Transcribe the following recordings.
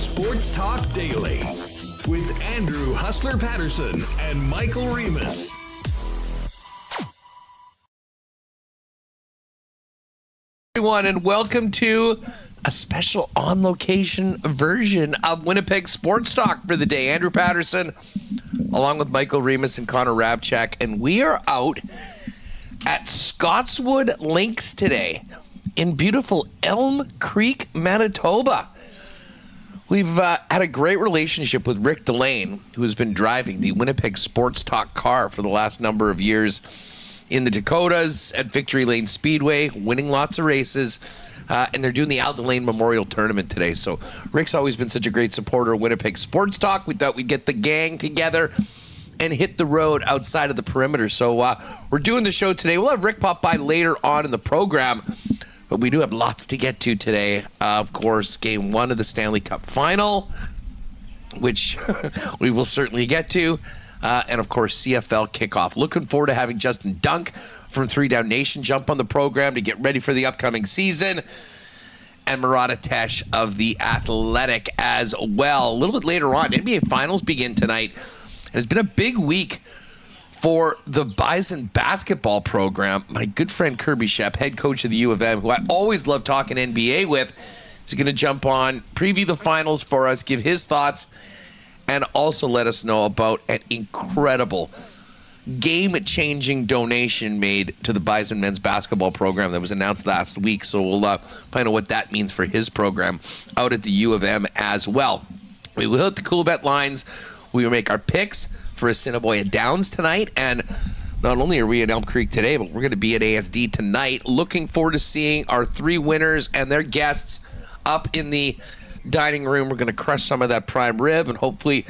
Sports Talk Daily with Andrew Hustler Paterson and Michael Remis. Everyone, and welcome to a special on-location version of Winnipeg Sports Talk for the day. Andrew Paterson, along with Michael Remis and Connor Rabchak, and we are out at Scotswood Links today in beautiful Elm Creek, Manitoba. We've had a great relationship with Rick Delaine, who has been driving the Winnipeg Sports Talk car for the last number of years in the Dakotas at Victory Lane Speedway, winning lots of races, and they're doing the Delaine Memorial Tournament today. So Rick's always been such a great supporter of Winnipeg Sports Talk. We thought we'd get the gang together and hit the road outside of the perimeter. So we're doing the show today. We'll have Rick pop by later on in the program, but we do have lots to get to today. Of course, Game 1 of the Stanley Cup Final, which we will certainly get to. And, of course, CFL kickoff. Looking forward to having Justin Dunk from 3 Down Nation jump on the program to get ready for the upcoming season. And Murat of The Athletic as well. A little bit later on, NBA Finals begin tonight. It's been a big week for the Bison basketball program. My good friend Kirby, Schepp, head coach of the U of M, who I always love talking NBA with, is going to jump on, preview the finals for us, give his thoughts, and also let us know about an incredible game-changing donation made to the Bison men's basketball program that was announced last week. So we'll find out what that means for his program out at the U of M as well. We will hit the cool bet lines. We will make our picks for Assiniboia Downs tonight. And not only are we in Elm Creek today, but we're going to be at ASD tonight. Looking forward to seeing our 3 winners and their guests up in the dining room. We're going to crush some of that prime rib and hopefully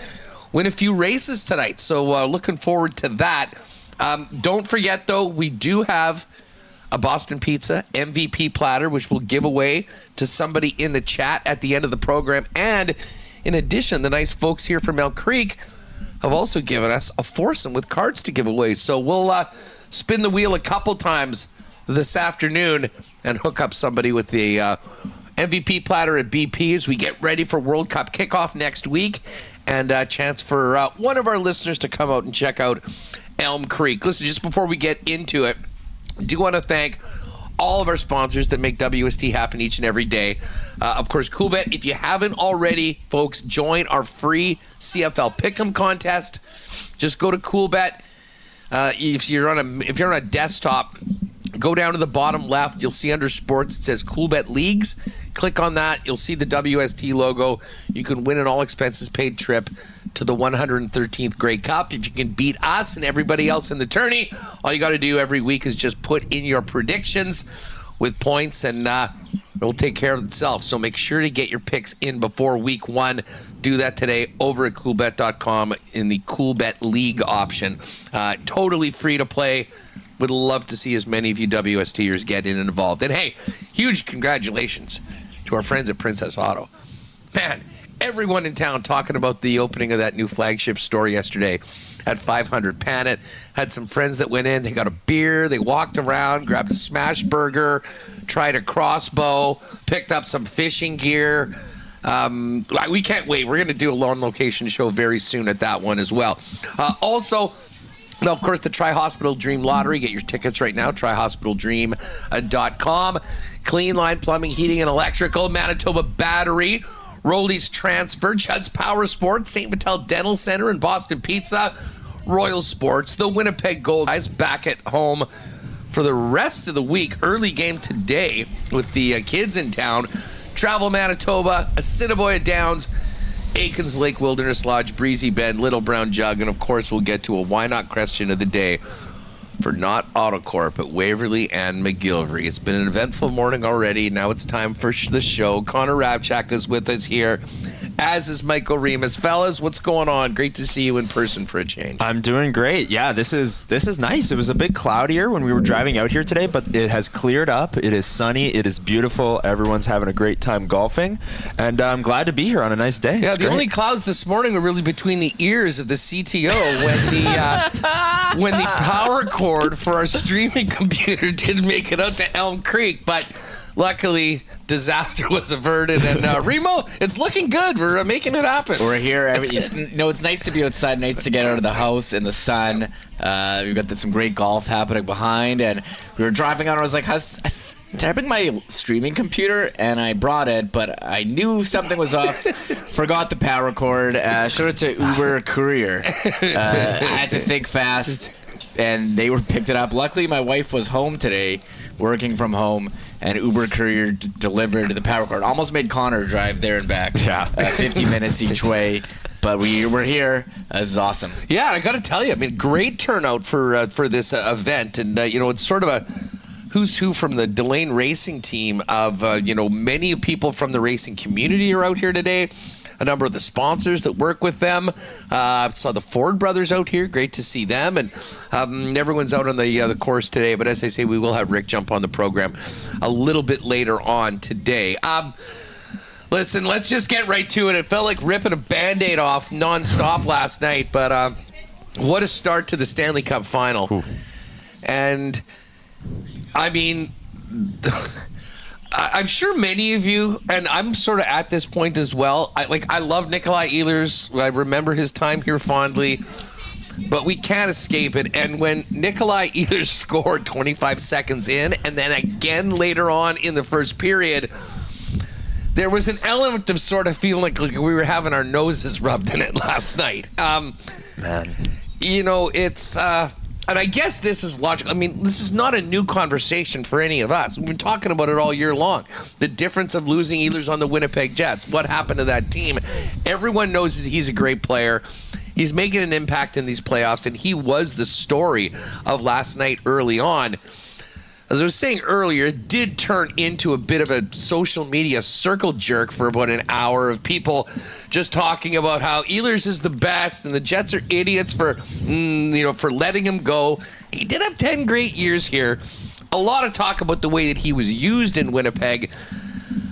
win a few races tonight. So looking forward to that. Don't forget, though, we do have a Boston Pizza MVP platter, which we'll give away to somebody in the chat at the end of the program. And in addition, the nice folks here from Elm Creek have also given us a foursome with cards to give away. So we'll spin the wheel a couple times this afternoon and hook up somebody with the MVP platter at BP as we get ready for World Cup kickoff next week, and a chance for one of our listeners to come out and check out Elm Creek. Listen, just before we get into it, I do want to thank all of our sponsors that make WST happen each and every day. Of course, CoolBet. If you haven't already, folks, join our free CFL Pick'em contest. Just go to CoolBet. If you're on a desktop, go down to the bottom left. You'll see under sports it says CoolBet Leagues. Click on that. You'll see the WST logo. You can win an all-expenses-paid trip to the 113th Grey Cup. If you can beat us and everybody else in the tourney, all you got to do every week is just put in your predictions with points, and it'll take care of itself. So make sure to get your picks in before week 1. Do that today over at coolbet.com in the CoolBet League option. Totally free to play. Would love to see as many of you WSTers get in and involved. And hey, huge congratulations to our friends at Princess Auto. Man, everyone in town talking about the opening of that new flagship store yesterday at 500 Panet. Had some friends that went in. They got a beer. They walked around, grabbed a smash burger, tried a crossbow, picked up some fishing gear. We can't wait. We're going to do a on-location show very soon at that one as well. Also, now, of course, the Tri-Hospital Dream Lottery. Get your tickets right now, trihospitaldream.com. Clean Line Plumbing, Heating, and Electrical, Manitoba Battery, Rollies Transfer, Judd's Power Sports, St. Vital Dental Center, and Boston Pizza, Royal Sports, the Winnipeg Gold guys back at home for the rest of the week. Early game today with the kids in town. Travel Manitoba, Assiniboia Downs, Aikens Lake Wilderness Lodge, Breezy Bend, Little Brown Jug, and of course we'll get to a why not question of the day for not AutoCorp at Waverly and McGillivray. It's been an eventful morning already. Now it's time for the show. Connor Rabchak is with us here, as is Michael Remis. Fellas, what's going on? Great to see you in person for a change. I'm doing great. Yeah, this is nice. It was a bit cloudier when we were driving out here today, but it has cleared up. It is sunny. It is beautiful. Everyone's having a great time golfing, and I'm glad to be here on a nice day. Yeah, the only clouds this morning were really between the ears of the CTO when the power cord for our streaming computer didn't make it out to Elm Creek, but luckily, disaster was averted. And Remo, it's looking good. We're making it happen. We're here. It's nice to be outside, nice to get out of the house in the sun. We've got some great golf happening behind. And we were driving out, and I was like, did I bring my streaming computer? And I brought it, but I knew something was off. Forgot the power cord. Showed it to Uber Courier. I had to think fast, and they picked it up. Luckily, my wife was home today, working from home, and Uber Courier delivered the power cord. Almost made Connor drive there and back. 50 minutes each way. But we're here. This is awesome. Yeah, I got to tell you, I mean, great turnout for this event. And, it's sort of a who's who from the Delaine racing team of, many people from the racing community are out here today. A number of the sponsors that work with them. Saw the Ford brothers out here. Great to see them. And everyone's out on the course today. But as I say, we will have Rick jump on the program a little bit later on today. Listen, let's just get right to it. It felt like ripping a Band-Aid off nonstop last night. But what a start to the Stanley Cup Final. Ooh. And I mean, I'm sure many of you, and I'm sort of at this point as well. I love Nikolai Ehlers. I remember his time here fondly, but we can't escape it. And when Nikolai Ehlers scored 25 seconds in, and then again later on in the first period, there was an element of sort of feeling like we were having our noses rubbed in it last night. Man, it's. And I guess this is logical. I mean, this is not a new conversation for any of us. We've been talking about it all year long. The difference of losing Ehlers on the Winnipeg Jets. What happened to that team? Everyone knows he's a great player. He's making an impact in these playoffs, and he was the story of last night early on. As I was saying earlier, it did turn into a bit of a social media circle jerk for about an hour of people just talking about how Ehlers is the best and the Jets are idiots for letting him go. He did have 10 great years here. A lot of talk about the way that he was used in Winnipeg.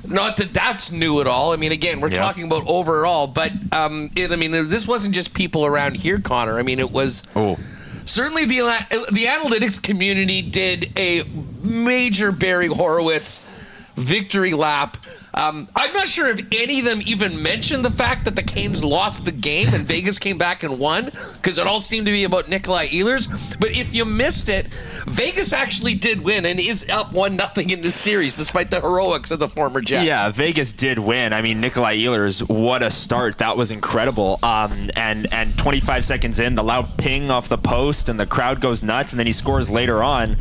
Not that that's new at all. I mean, again, we're talking about overall, but this wasn't just people around here, Connor. I mean, it was... Certainly, the analytics community did a major Barry Horowitz victory lap. I'm not sure if any of them even mentioned the fact that the Canes lost the game and Vegas came back and won, because it all seemed to be about Nikolai Ehlers. But if you missed it, Vegas actually did win and is up 1-0 in this series, despite the heroics of the former Jet. Yeah, Vegas did win. I mean, Nikolai Ehlers, what a start. That was incredible. And 25 seconds in, the loud ping off the post and the crowd goes nuts, and then he scores later on.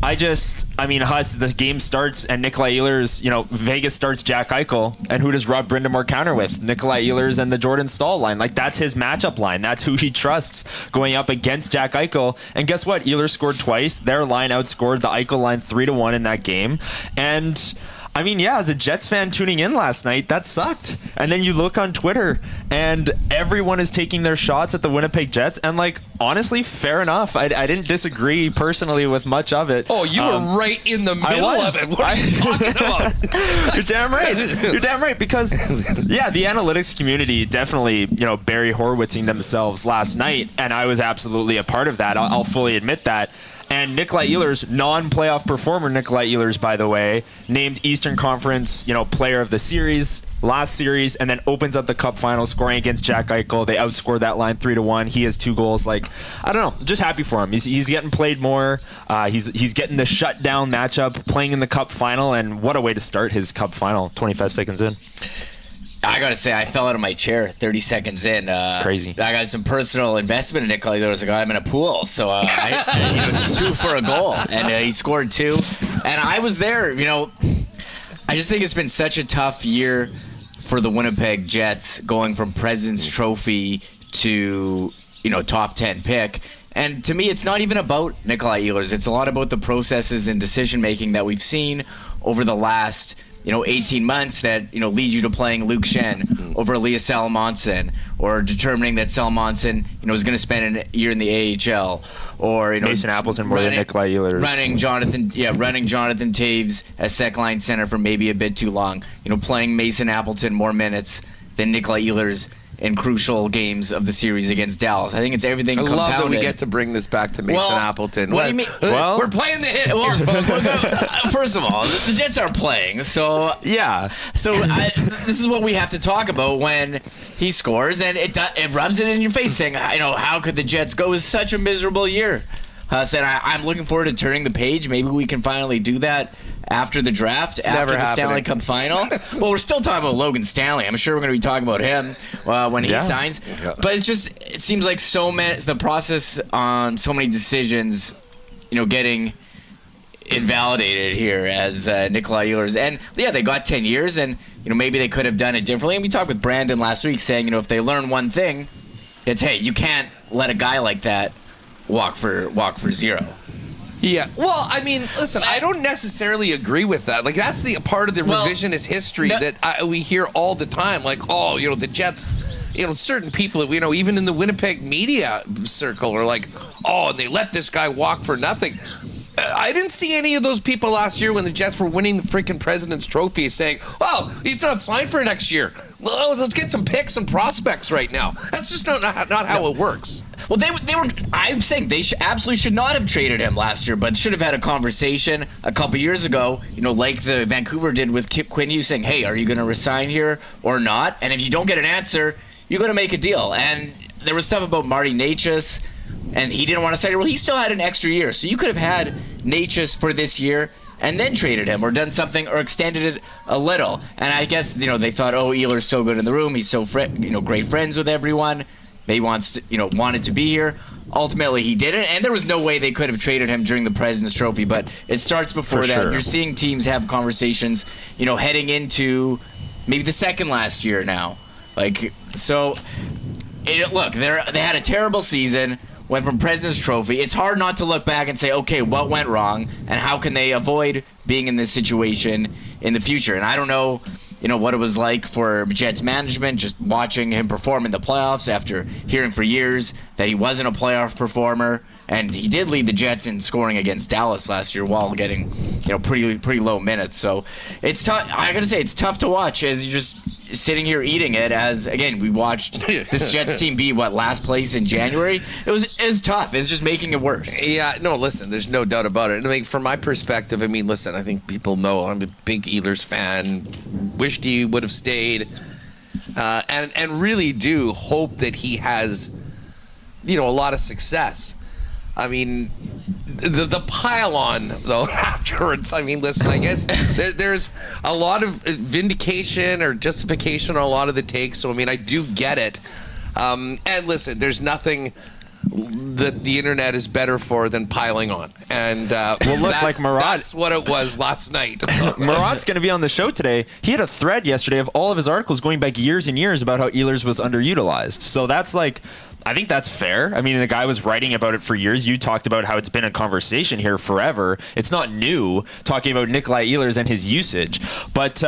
The game starts and Nikolai Ehlers, Vegas starts Jack Eichel, and who does Rob Brindamore counter with? Nikolai Ehlers and the Jordan Staal line. Like, that's his matchup line. That's who he trusts going up against Jack Eichel. And guess what? Ehlers scored twice. Their line outscored the Eichel line 3-1 in that game. And as a Jets fan tuning in last night, that sucked. And then you look on Twitter, and everyone is taking their shots at the Winnipeg Jets. And, honestly, fair enough. I didn't disagree personally with much of it. Oh, you were right in the middle of it. What are you talking about? You're damn right. You're damn right. Because, the analytics community definitely, Barry Horowitzing themselves last night. And I was absolutely a part of that. I'll fully admit that. And Nikolai Ehlers, non-playoff performer Nikolai Ehlers, by the way, named Eastern Conference, Player of the Series last series, and then opens up the Cup Final scoring against Jack Eichel. They outscored that line 3-1. He has 2 goals. I don't know, just happy for him. He's getting played more. He's getting the shutdown matchup, playing in the Cup Final, and what a way to start his Cup Final. 25 seconds in. I gotta say, I fell out of my chair 30 seconds in. Crazy. I got some personal investment in Nikolai Ehlers. I got him in a pool, so it's 2 for a goal, and he scored 2. And I was there. I just think it's been such a tough year for the Winnipeg Jets, going from President's Trophy to top 10 pick. And to me, it's not even about Nikolai Ehlers. It's a lot about the processes and decision making that we've seen over the last 18 months that, lead you to playing Luke Schenn over Elias Salomonsson, or determining that Salomonsson, is going to spend a year in the AHL, or, Mason Appleton more than Nikolai Ehlers. Running Jonathan Taves as second line center for maybe a bit too long. Playing Mason Appleton more minutes than Nikolai Ehlers in crucial games of the series against Dallas. I think it's everything compounded. I love that we get to bring this back to Mason Appleton. What do you mean? Well, we're playing the hits here, folks. First of all, the Jets are playing, so yeah. So this is what we have to talk about when he scores, and it rubs it in your face, saying, how could the Jets go with such a miserable year? Said I'm looking forward to turning the page. Maybe we can finally do that after the draft, after the Stanley Cup Final. Well, we're still talking about Logan Stanley. I'm sure we're going to be talking about him when he signs. Yeah. But it seems like the process on so many decisions, getting invalidated here as Nikolai Ehlers. And yeah, they got 10 years, and maybe they could have done it differently. And we talked with Brandon last week saying, if they learn one thing, it's, hey, you can't let a guy like that walk for zero. Yeah. Well, I mean, listen, I don't necessarily agree with that. Like, that's the part of the revisionist history that we hear all the time. Like, the Jets, certain people that we know, even in the Winnipeg media circle, are like, and they let this guy walk for nothing. I didn't see any of those people last year when the Jets were winning the freaking President's Trophy saying, he's not signed for next year. Well, let's get some picks and prospects right now. That's just not how it works. Well, they were. I'm saying they absolutely should not have traded him last year, but should have had a conversation a couple years ago, like the Vancouver did with Kip Quinn, saying, hey, are you going to resign here or not? And if you don't get an answer, you're going to make a deal. And there was stuff about Marty Necas, and he didn't want to sign it. Well, he still had an extra year, so you could have had Necas for this year and then traded him or done something or extended it a little. And I guess, they thought, Ehlers so good in the room. He's so, great friends with everyone. They wanted to be here. Ultimately, he didn't, and there was no way they could have traded him during the President's Trophy. But it starts before that. Sure. You're seeing teams have conversations, heading into maybe the second last year now. Look, they had a terrible season. Went from President's Trophy. It's hard not to look back and say, okay, what went wrong, and how can they avoid being in this situation in the future? And I don't know, what it was like for Jets management, just watching him perform in the playoffs after hearing for years that he wasn't a playoff performer. And he did lead the Jets in scoring against Dallas last year while getting, pretty low minutes. So it's tough. I gotta say, it's tough to watch as you're just sitting here eating it. As again, we watched this Jets team be last place in January. It was tough. It's just making it worse. Yeah. No, listen. There's no doubt about it. And I mean, from my perspective, listen. I think people know I'm a big Ehlers fan. Wished he would have stayed, and really do hope that he has, a lot of success. I mean, the pile on, though, afterwards, listen, I guess there's a lot of vindication or justification on a lot of the takes. So, I do get it. And listen, there's nothing that the internet is better for than piling on. And like Murat. That's what it was last night. Murat's going to be on the show today. He had a thread yesterday of all of his articles going back years and years about how Ehlers was underutilized. So that's I think that's fair. The guy was writing about it for years. You talked about how it's been a conversation here forever. It's not new talking about Nikolai Ehlers and his usage. But,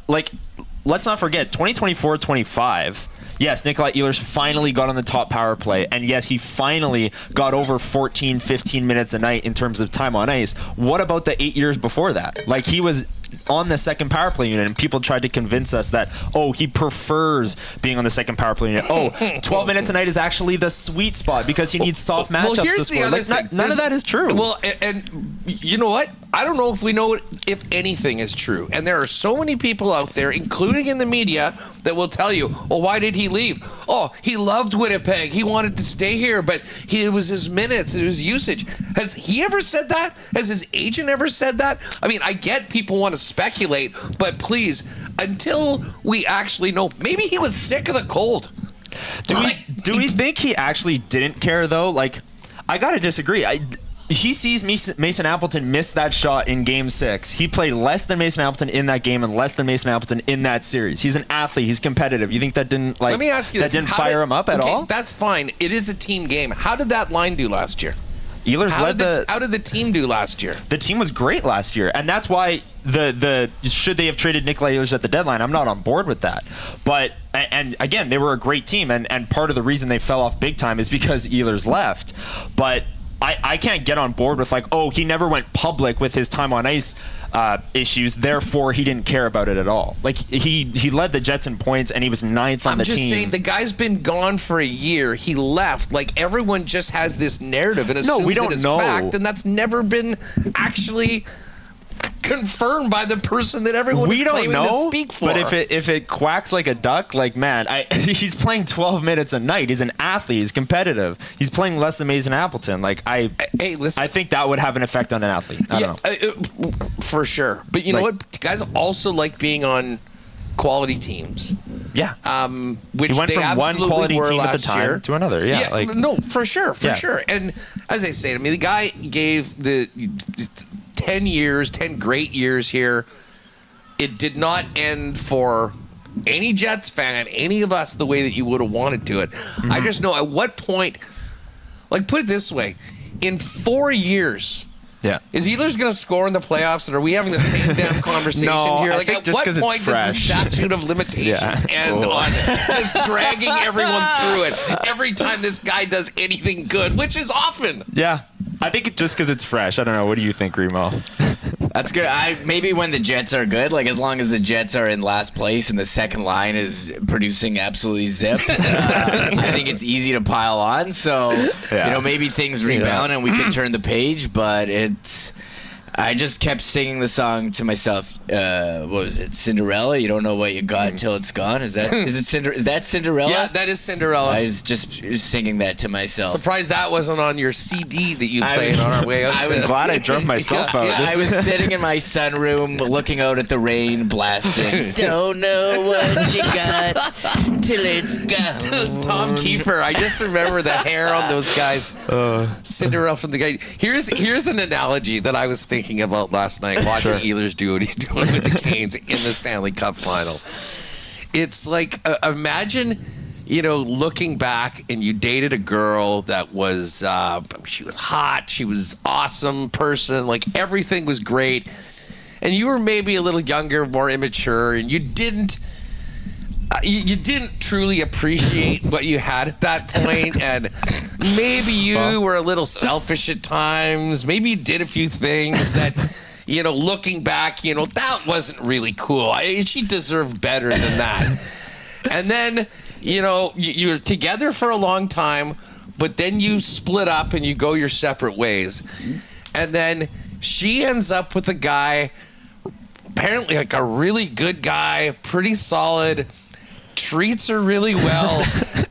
let's not forget, 2024-25, yes, Nikolai Ehlers finally got on the top power play. And yes, he finally got over 14, 15 minutes a night in terms of time on ice. What about the 8 years before that? He was on the second power play unit, and people tried to convince us that, he prefers being on the second power play unit. 12 minutes a night is actually the sweet spot because he needs soft matchups to score. None of that is true. Well, and you know what? I don't know if we know if anything is true. And there are so many people out there, including in the media, that will tell you, why did he leave? He loved Winnipeg. He wanted to stay here, but it was his minutes, it was usage. Has he ever said that? Has his agent ever said that? I get people want to speculate, but please, until we actually know, maybe he was sick of the cold. Do we think he actually didn't care, though? I gotta disagree. He sees Mason Appleton miss that shot in Game 6. He played less than Mason Appleton in that game and less than Mason Appleton in that series. He's an athlete. He's competitive. You think that didn't Let me ask you that didn't fire him up at all? That's fine. It is a team game. How did that line do last year? Ehlers how did the team do last year? The team was great last year, and that's why the should they have traded Nikolai Ehlers at the deadline? I'm not on board with that. But and again, they were a great team, and part of the reason they fell off big time is because Ehlers left. But I can't get on board with like, oh, he never went public with his time on ice issues, therefore he didn't care about it at all. Like he led the Jets in points and he was 9th on the team. I'm just saying the guy's been gone for a year. He left. Like everyone just has this narrative and assumes we don't it is know. fact, and that's never been actually confirmed by the person that everyone is claiming to speak for. But if it quacks like a duck, like man, he's playing 12 minutes a night. He's an athlete. He's competitive. He's playing less than Mason Appleton. Like hey, listen, I think that would have an effect on an athlete. I don't know. For sure. But you know what? Guys also like being on quality teams. Yeah. Which he went they from one quality were team at the last time year. to another. Yeah. No, for sure. And as I say, I mean, the guy gave the 10 years, 10 great years here. It did not end for any Jets fan, any of us, the way that you would have wanted to it. Mm-hmm. I just know at what point, like, put it this way, in 4 years, is Ehlers going to score in the playoffs, and are we having the same damn conversation here? Like, at what point does the statute of limitations end on just dragging everyone through it every time this guy does anything good, which is often? Yeah. I think just because it's fresh. I don't know. What do you think, Remo? That's good. Maybe when the Jets are good, like as long as the Jets are in last place and the second line is producing absolutely zip, I think it's easy to pile on. So, maybe things rebound and we can turn the page, but I just kept singing the song to myself. What was it? Cinderella? You don't know what you got until it's gone. Is that Cinderella? Yeah, that is Cinderella. I was just singing that to myself. Surprised that wasn't on your CD that you played on our way out. I was glad I drove myself out. Yeah, I was sitting in my sunroom looking out at the rain blasting. Don't know what you got till it's gone. Tom Kiefer. I just remember the hair on those guys. Cinderella from the guy. Here's an analogy that I was thinking about last night watching Ehlers do what he's doing with the Canes in the Stanley Cup Final. It's like imagine, looking back and you dated a girl that was she was hot, she was awesome person, like everything was great, and you were maybe a little younger, more immature, and you didn't truly appreciate what you had at that point, and maybe you were a little selfish at times. Maybe you did a few things that, looking back, that wasn't really cool. She deserved better than that. And then, you're together for a long time, but then you split up and you go your separate ways. And then she ends up with a guy, apparently like a really good guy, pretty solid, treats her really well,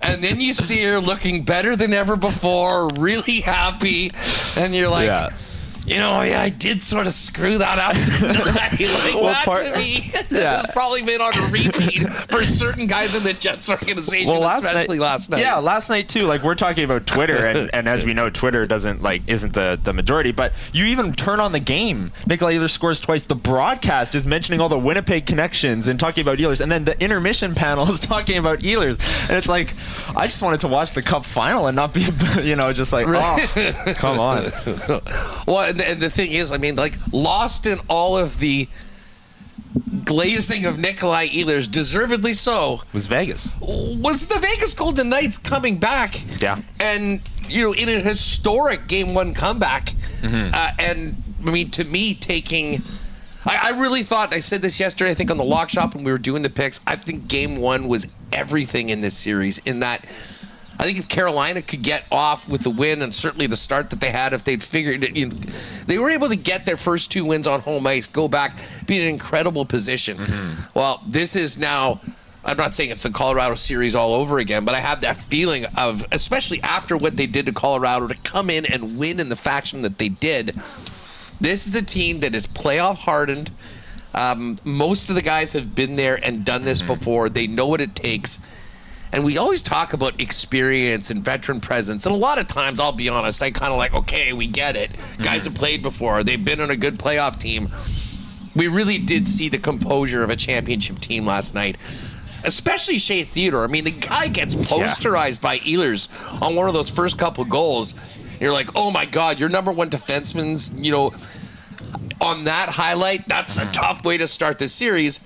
and then you see her looking better than ever before, really happy, and you're like, I did sort of screw that up. To me, has probably been on a repeat for certain guys in the Jets organization, especially last night. Yeah, last night too. Like we're talking about Twitter, and as we know, Twitter isn't the majority. But you even turn on the game, Nikolai Ehlers scores twice. The broadcast is mentioning all the Winnipeg connections and talking about Ehlers, and then the intermission panel is talking about Ehlers, and it's like, I just wanted to watch the Cup Final and not be, just like, oh, come on. Well, and the thing is, I mean, like, lost in all of the glazing of Nikolai Ehlers, deservedly so, was Vegas. Was the Vegas Golden Knights coming back. Yeah. And, in a historic Game 1 comeback. Mm-hmm. And, I mean, to me, taking... I really thought, I said this yesterday, I think on the Lock Shop when we were doing the picks, I think Game 1 was everything in this series, in that... I think if Carolina could get off with the win, and certainly the start that they had, if they'd figured it, they were able to get their first 2 wins on home ice, go back, be in an incredible position. Mm-hmm. Well, this is now, I'm not saying it's the Colorado series all over again, but I have that feeling of, especially after what they did to Colorado, to come in and win in the fashion that they did. This is a team that is playoff hardened. Most of the guys have been there and done this before. They know what it takes. And we always talk about experience and veteran presence. And a lot of times, I'll be honest, I kind of like, okay, we get it. Guys have played before. They've been on a good playoff team. We really did see the composure of a championship team last night, especially Shea Theodore. I mean, the guy gets posterized by Ehlers on one of those first couple goals. You're like, oh, my God, your number one defenseman's, on that highlight, that's a tough way to start this series.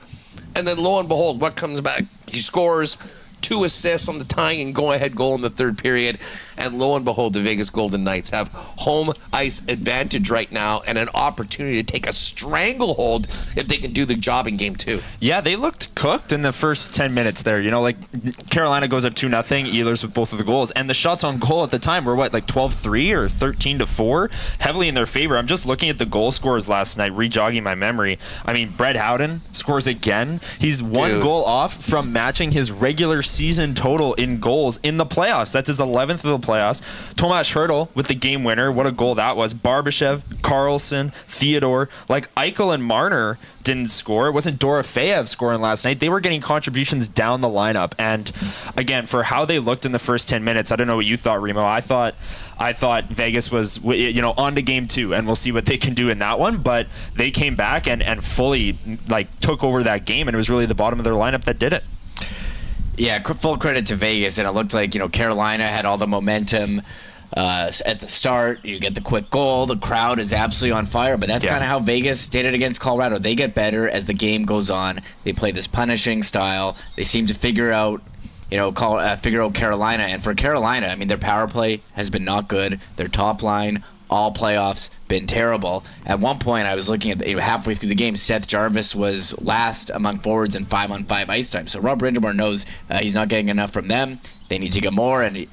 And then lo and behold, what comes back? He scores 2 assists on the tying and go-ahead goal in the third period. And lo and behold, the Vegas Golden Knights have home ice advantage right now and an opportunity to take a stranglehold if they can do the job in game 2. Yeah, they looked cooked in the first 10 minutes there. You know, like Carolina goes up 2-0, Ehlers with both of the goals. And the shots on goal at the time were what, like 12-3 or 13-4? Heavily in their favor. I'm just looking at the goal scores last night, rejogging my memory. I mean, Brett Howden scores again. He's one goal off from matching his regular season total in goals in the playoffs. That's his 11th of the playoffs. Tomas Hertl with the game winner. What a goal that was. Barbashev, Carlson, Theodore. Like Eichel and Marner didn't score. It wasn't Dorofeyev scoring last night. They were getting contributions down the lineup. And again, for how they looked in the first 10 minutes, I don't know what you thought, Remo. I thought Vegas was, you know, on to game 2, and we'll see what they can do in that one. But they came back and fully like took over that game, and it was really the bottom of their lineup that did it. Yeah, full credit to Vegas, and it looked like, you know, Carolina had all the momentum at the start. You get the quick goal, the crowd is absolutely on fire, but that's kind of how Vegas did it against Colorado. They get better as the game goes on. They play this punishing style. They seem to figure out Carolina. And for Carolina, I mean, their power play has been not good. Their top line, all playoffs, been terrible. At one point, I was looking at halfway through the game, Seth Jarvis was last among forwards in 5-on-5 ice time. So Rob Brind'Amour knows he's not getting enough from them. They need to get more, and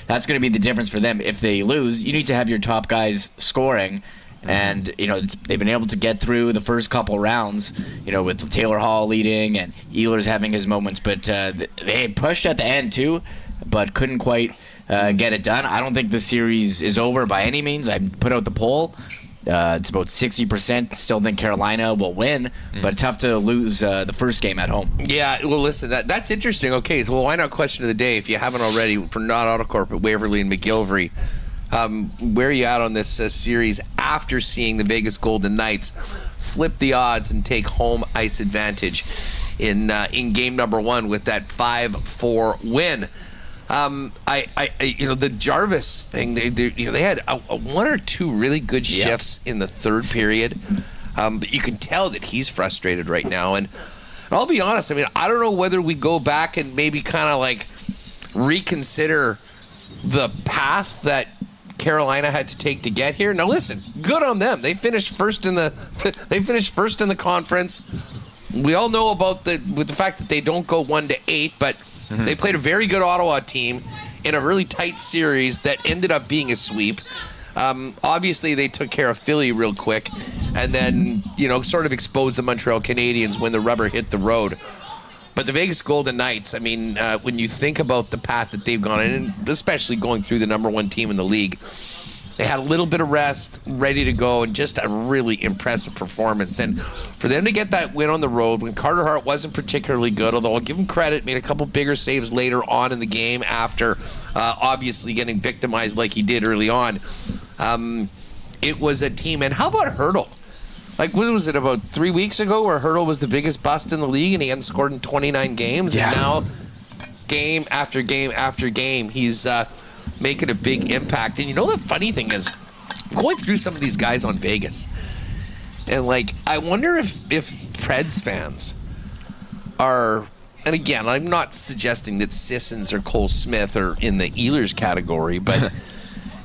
that's going to be the difference for them. If they lose, you need to have your top guys scoring. And, you know, they've been able to get through the first couple rounds, you know, with Taylor Hall leading and Ehlers having his moments. But they pushed at the end, too, but couldn't quite get it done. I don't think the series is over by any means. I put out the poll. It's about 60%. Still think Carolina will win, but tough to lose the first game at home. Yeah, well, listen, that's interesting. Okay, so why not question of the day? If you haven't already, for not Autocorp at Waverly and McGillivray, where are you at on this series after seeing the Vegas Golden Knights flip the odds and take home ice advantage in game number 1 with that 5-4 win? The Jarvis thing, they had a 1 or 2 really good shifts in the third period, but you can tell that he's frustrated right now. And I'll be honest, I mean, I don't know whether we go back and maybe kind of like reconsider the path that Carolina had to take to get here. Now listen, good on them. They finished first in the conference. We all know about the fact that they don't go 1-8, but they played a very good Ottawa team in a really tight series that ended up being a sweep. Obviously, they took care of Philly real quick, and then, you know, sort of exposed the Montreal Canadiens when the rubber hit the road. But the Vegas Golden Knights, I mean, when you think about the path that they've gone in, and especially going through the number 1 team in the league, they had a little bit of rest, ready to go, and just a really impressive performance. And for them to get that win on the road when Carter Hart wasn't particularly good, although I'll give him credit, made a couple bigger saves later on in the game after obviously getting victimized like he did early on. It was a team. And how about Hertl? Like, what was it, about 3 weeks ago where Hertl was the biggest bust in the league and he hadn't scored in 29 games? Yeah. And now, game after game after game, he's making a big impact. And you know the funny thing is, going through some of these guys on Vegas, and like, I wonder if Preds fans are, and again, I'm not suggesting that Sissons or Cole Smith are in the Ehlers category, but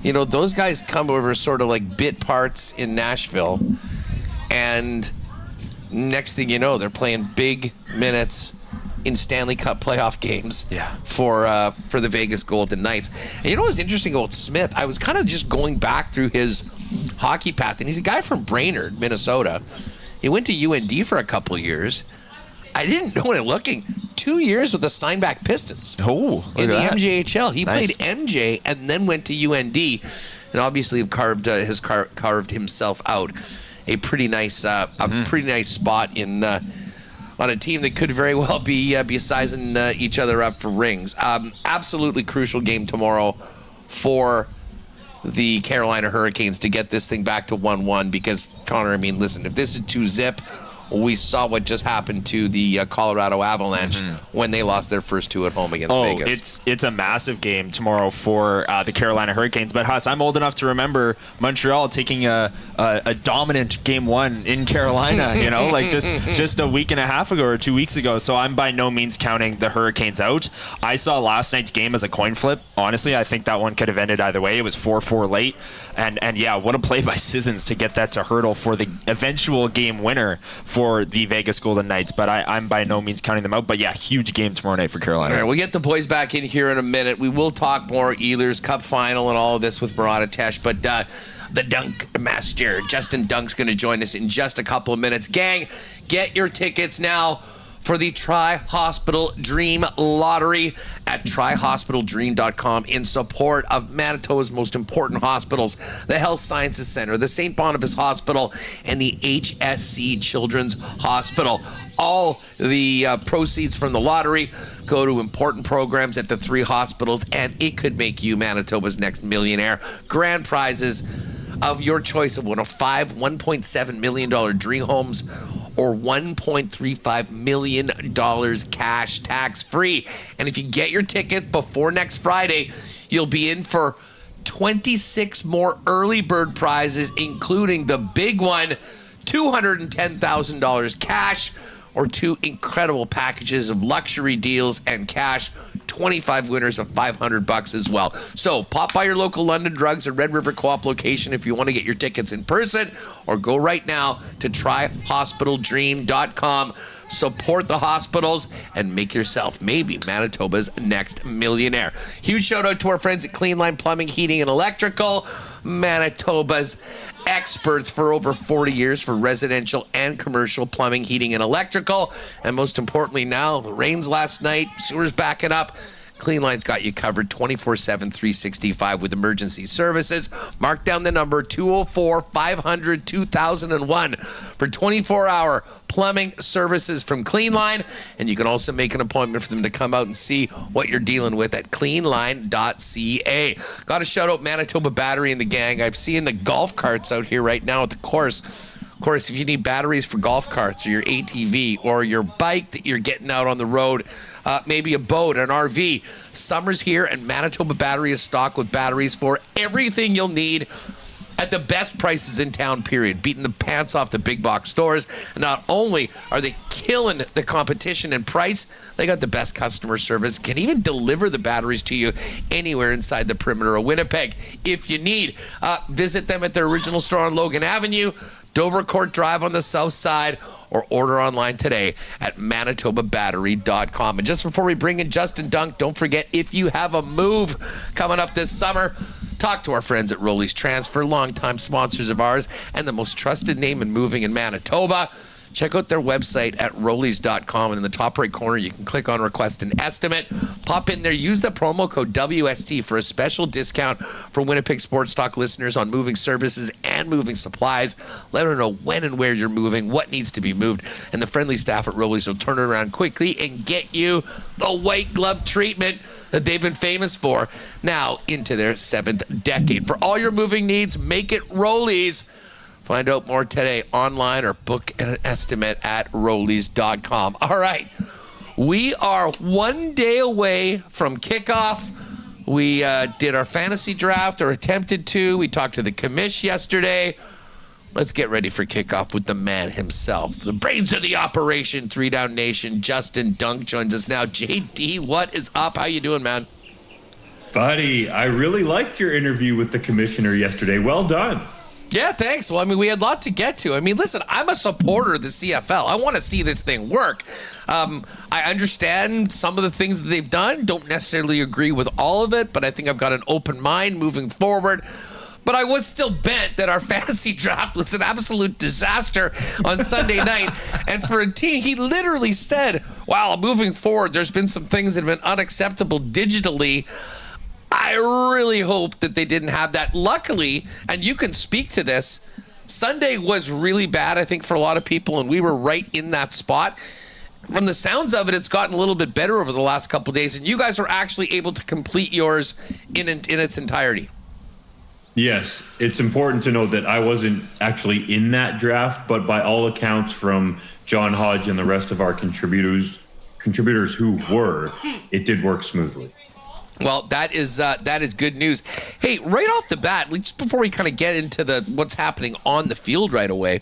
you know, those guys come over sort of like bit parts in Nashville, and next thing you know, they're playing big minutes in Stanley Cup playoff games for the Vegas Golden Knights. And you know what's interesting about Smith? I was kind of just going back through his hockey path, and he's a guy from Brainerd, Minnesota. He went to UND for a couple years. I didn't know it looking. 2 years with the Steinbach Pistons. Oh, in the MJHL. He played MJ and then went to UND, and obviously carved himself out a pretty nice spot in on a team that could very well be sizing each other up for rings. Absolutely crucial game tomorrow for the Carolina Hurricanes to get this thing back to 1-1, because, Connor, I mean, listen, if this is 2-zip, we saw what just happened to the Colorado Avalanche when they lost their first 2 at home against Vegas. It's a massive game tomorrow for the Carolina Hurricanes. But Huss, I'm old enough to remember Montreal taking a dominant game 1 in Carolina, like just a week and a half ago or 2 weeks ago. So I'm by no means counting the Hurricanes out. I saw last night's game as a coin flip. Honestly, I think that one could have ended either way. It was 4-4 late. And yeah, what a play by Sissons to get that to hurdle for the eventual game winner for the Vegas Golden Knights. But I'm by no means counting them out. But yeah, huge game tomorrow night for Carolina. All right, we'll get the boys back in here in a minute. We will talk more Ehlers Cup Final and all of this with Murat. But the Dunk Master, Justin Dunk's going to join us in just a couple of minutes. Gang, get your tickets now for the Tri-Hospital Dream Lottery at tryhospitaldream.com in support of Manitoba's most important hospitals, the Health Sciences Centre, the St. Boniface Hospital, and the HSC Children's Hospital. All the proceeds from the lottery go to important programs at the 3 hospitals, and it could make you Manitoba's next millionaire. Grand prizes of your choice of one of 5 $1.7 million dream homes or $1.35 million cash tax-free. And if you get your ticket before next Friday, you'll be in for 26 more early bird prizes, including the big one, $210,000 cash, or 2 incredible packages of luxury deals and cash, 25 winners of $500 as well. So pop by your local London Drugs or Red River Co-op location if you want to get your tickets in person, or go right now to tryhospitaldream.com. Support the hospitals and make yourself maybe Manitoba's next millionaire. Huge shout out to our friends at Clean Line Plumbing, Heating, and Electrical, Manitoba's experts for over 40 years for residential and commercial plumbing, heating, and electrical. And most importantly now, the rains last night, sewers backing up. Clean Line's got you covered 24/7, 365 with emergency services. Mark down the number 204-500-2001 for 24-hour plumbing services from Clean Line. And you can also make an appointment for them to come out and see what you're dealing with at cleanline.ca. Got to shout out Manitoba Battery and the gang. I've seen the golf carts out here right now at the course. Of course, if you need batteries for golf carts or your ATV or your bike that you're getting out on the road, maybe a boat, an RV, summer's here and Manitoba Battery is stocked with batteries for everything you'll need at the best prices in town, period. Beating the pants off the big box stores. And not only are they killing the competition in price, they got the best customer service, can even deliver the batteries to you anywhere inside the perimeter of Winnipeg. If you need, visit them at their original store on Logan Avenue, Dover Court Drive on the south side, or order online today at manitobabattery.com. And just before we bring in Justin Dunk, don't forget, if you have a move coming up this summer, talk to our friends at Rolly's Transfer, longtime sponsors of ours and the most trusted name in moving in Manitoba. Check out their website at rollies.com, and in the top right corner, you can click on Request an Estimate. Pop in there, use the promo code WST for a special discount for Winnipeg Sports Talk listeners on moving services and moving supplies. Let her know when and where you're moving, what needs to be moved, and the friendly staff at Rollies will turn it around quickly and get you the white glove treatment that they've been famous for, now into their 7th decade. For all your moving needs, make it Rollies. Find out more today online or book an estimate at rollies.com. All right, we are one day away from kickoff. We did our fantasy draft, or attempted to. We talked to the commish yesterday. Let's get ready for kickoff with the man himself, the brains of the operation, 3 Down Nation. Justin Dunk joins us now. JD, what is up? How you doing, man? Buddy, I really liked your interview with the commissioner yesterday. Well done. Yeah, thanks. Well, I mean, we had a lot to get to. I mean, listen, I'm a supporter of the CFL. I want to see this thing work. I understand some of the things that they've done. Don't necessarily agree with all of it, but I think I've got an open mind moving forward. But I was still bent that our fantasy draft was an absolute disaster on Sunday night. And for a team, he literally said, wow, moving forward, there's been some things that have been unacceptable digitally. I really hope that they didn't have that. Luckily, and you can speak to this, Sunday was really bad, I think, for a lot of people, and we were right in that spot. From the sounds of it, it's gotten a little bit better over the last couple of days, and you guys were actually able to complete yours in its entirety. Yes, it's important to note that I wasn't actually in that draft, but by all accounts from John Hodge and the rest of our contributors who were, it did work smoothly. Well, that is good news. Hey, right off the bat, just before we kind of get into what's happening on the field right away,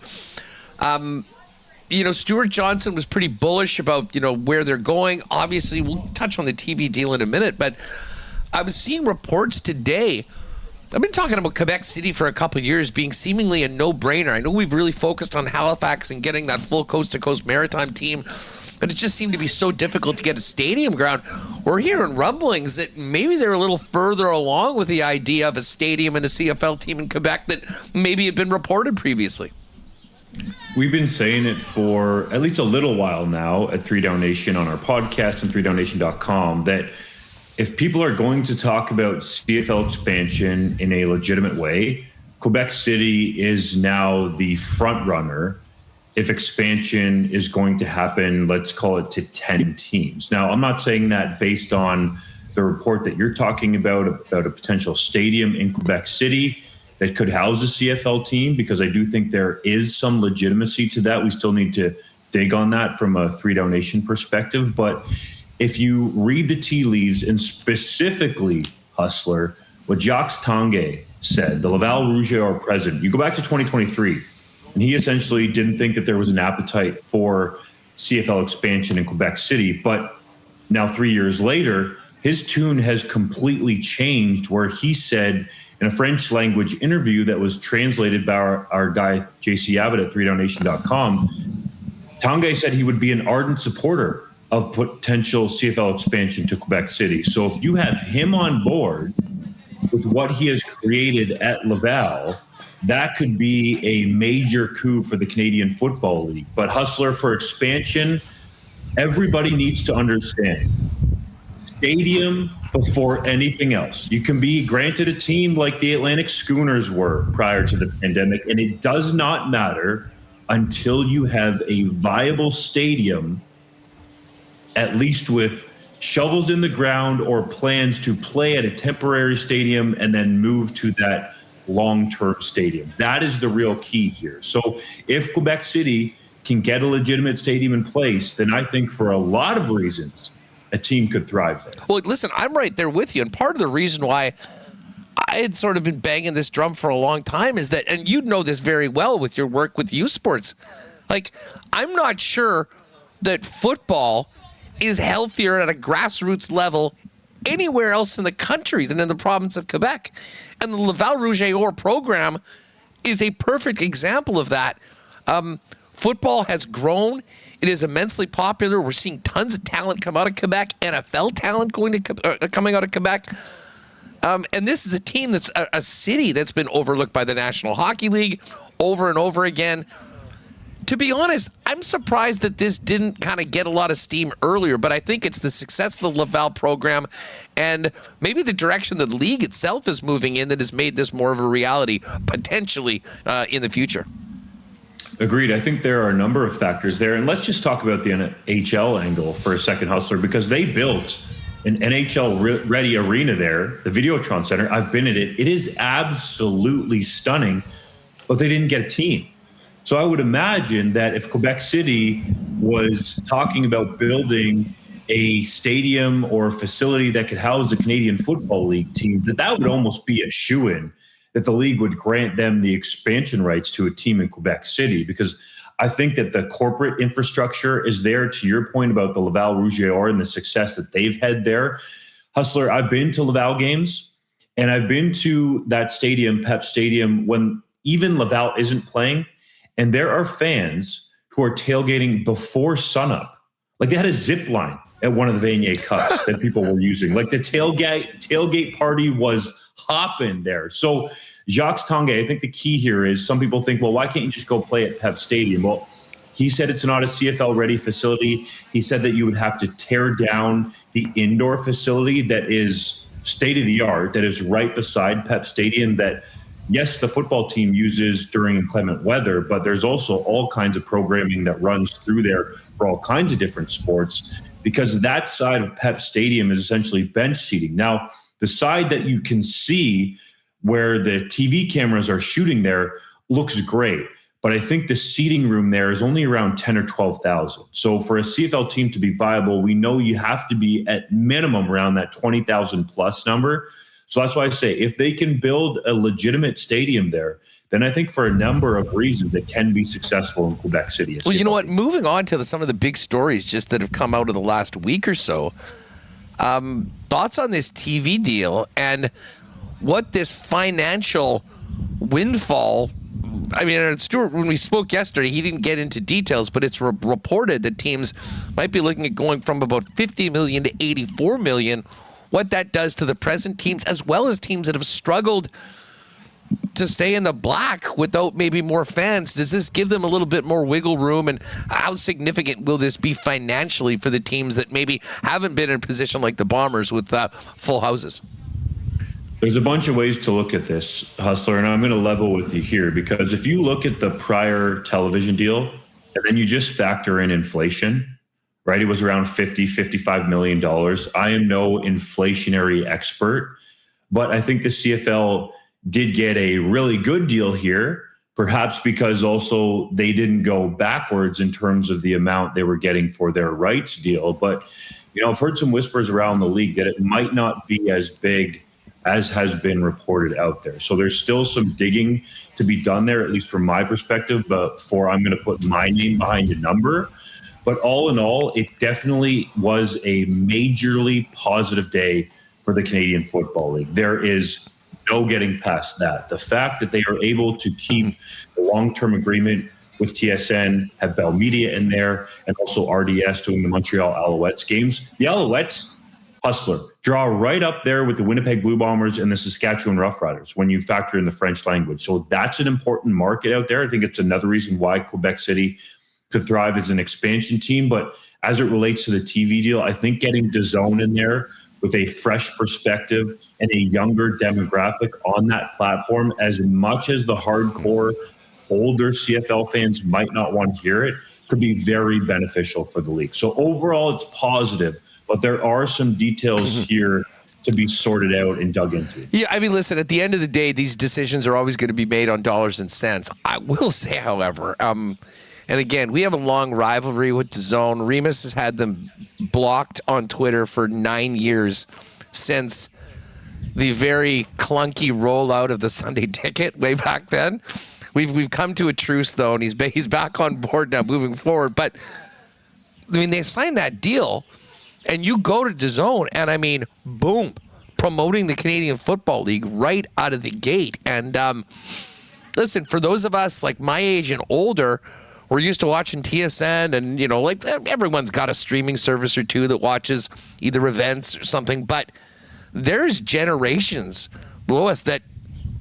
Stuart Johnson was pretty bullish about, where they're going. Obviously, we'll touch on the TV deal in a minute, but I was seeing reports today. I've been talking about Quebec City for a couple of years being seemingly a no-brainer. I know we've really focused on Halifax and getting that full coast-to-coast maritime team, but it just seemed to be so difficult to get a stadium ground. We're hearing rumblings that maybe they're a little further along with the idea of a stadium and a CFL team in Quebec that maybe had been reported previously. We've been saying it for at least a little while now at 3 Down Nation on our podcast and 3downnation.com that if people are going to talk about CFL expansion in a legitimate way, Quebec City is now the front runner if expansion is going to happen, let's call it to 10 teams. Now, I'm not saying that based on the report that you're talking about a potential stadium in Quebec City that could house a CFL team, because I do think there is some legitimacy to that. We still need to dig on that from a 3 Down Nation perspective. But if you read the tea leaves, and specifically, Hustler, what Jacques Tanguay said, the Laval Rougeaur president, you go back to 2023, and he essentially didn't think that there was an appetite for CFL expansion in Quebec City. But now 3 years later, his tune has completely changed, where he said in a French language interview that was translated by our guy, JC Abbott at 3downnation.com, Tanguay said he would be an ardent supporter of potential CFL expansion to Quebec City. So if you have him on board with what he has created at Laval, that could be a major coup for the Canadian Football League. But Hustler, for expansion, everybody needs to understand stadium before anything else. You can be granted a team like the Atlantic Schooners were prior to the pandemic, and it does not matter until you have a viable stadium, at least with shovels in the ground or plans to play at a temporary stadium and then move to that long-term stadium. That is the real key here. So if Quebec City can get a legitimate stadium in place, then I think for a lot of reasons, a team could thrive there. Well, listen, I'm right there with you. And part of the reason why I had sort of been banging this drum for a long time is that, and you know this very well with your work with youth sports, like, I'm not sure that football is healthier at a grassroots level anywhere else in the country than in the province of Quebec. And the Laval Rougeaur program is a perfect example of that. Football has grown. It is immensely popular. We're seeing tons of talent come out of Quebec, NFL talent coming out of Quebec. And this is a team that's a city that's been overlooked by the National Hockey League over and over again. To be honest, I'm surprised that this didn't kind of get a lot of steam earlier, but I think it's the success of the Laval program and maybe the direction the league itself is moving in that has made this more of a reality, potentially, in the future. Agreed. I think there are a number of factors there. And let's just talk about the NHL angle for a second, Hustler, because they built an NHL-ready arena there, the Videotron Center. I've been at it. It is absolutely stunning, but they didn't get a team. So I would imagine that if Quebec City was talking about building a stadium or a facility that could house the Canadian Football League team, that would almost be a shoo-in that the league would grant them the expansion rights to a team in Quebec City, because I think that the corporate infrastructure is there. To your point about the Laval Rougeaur and the success that they've had there. Hustler, I've been to Laval games, and I've been to that stadium, Pep Stadium, when even Laval isn't playing. And there are fans who are tailgating before sunup. Like, they had a zip line at one of the Vanier Cups that people were using. Like, the tailgate party was hopping there. So Jacques Tanguay, I think the key here is some people think, well, why can't you just go play at Pep Stadium? Well, he said it's not a CFL-ready facility. He said that you would have to tear down the indoor facility that is state-of-the-art, that is right beside Pep Stadium, that yes, the football team uses during inclement weather, but there's also all kinds of programming that runs through there for all kinds of different sports, because that side of Pep Stadium is essentially bench seating. Now, the side that you can see where the TV cameras are shooting there looks great. But I think the seating room there is only around 10 or 12,000. So for a CFL team to be viable, we know you have to be at minimum around that 20,000 plus number. So that's why I say if they can build a legitimate stadium there, then I think for a number of reasons it can be successful in Quebec City. Well, you know what? Moving on to some of the big stories just that have come out of the last week or so, thoughts on this TV deal and what this financial windfall. I mean, Stuart, when we spoke yesterday, he didn't get into details, but it's reported that teams might be looking at going from about 50 million to 84 million. What that does to the present teams, as well as teams that have struggled to stay in the black without maybe more fans. Does this give them a little bit more wiggle room? And how significant will this be financially for the teams that maybe haven't been in a position like the Bombers with full houses? There's a bunch of ways to look at this, Hustler, and I'm going to level with you here, because if you look at the prior television deal and then you just factor in inflation, right? It was around $55 million. I am no inflationary expert, but I think the CFL did get a really good deal here, perhaps because also they didn't go backwards in terms of the amount they were getting for their rights deal. But, you know, I've heard some whispers around the league that it might not be as big as has been reported out there. So there's still some digging to be done there, at least from my perspective, before I'm going to put my name behind a number. But all in all, it definitely was a majorly positive day for the Canadian Football League. There is no getting past that. The fact that they are able to keep the long-term agreement with TSN, have Bell Media in there, and also RDS doing the Montreal Alouettes games. The Alouettes, Hustler, draw right up there with the Winnipeg Blue Bombers and the Saskatchewan Roughriders when you factor in the French language. So that's an important market out there. I think it's another reason why Quebec City could thrive as an expansion team. But as it relates to the TV deal, I think getting DAZN in there with a fresh perspective and a younger demographic on that platform, as much as the hardcore older CFL fans might not want to hear it, could be very beneficial for the league. So overall, it's positive, but there are some details here to be sorted out and dug into. Yeah, I mean, listen, at the end of the day, these decisions are always going to be made on dollars and cents. I will say, however, and again, we have a long rivalry with DAZN. Remis has had them blocked on Twitter for 9 years since the very clunky rollout of the Sunday Ticket way back then. We've come to a truce, though, and he's back on board now moving forward. But, I mean, they signed that deal, and you go to DAZN, and, I mean, boom, promoting the Canadian Football League right out of the gate. And, listen, for those of us like my age and older, we're used to watching TSN, and, you know, like everyone's got a streaming service or two that watches either events or something, but there's generations below us that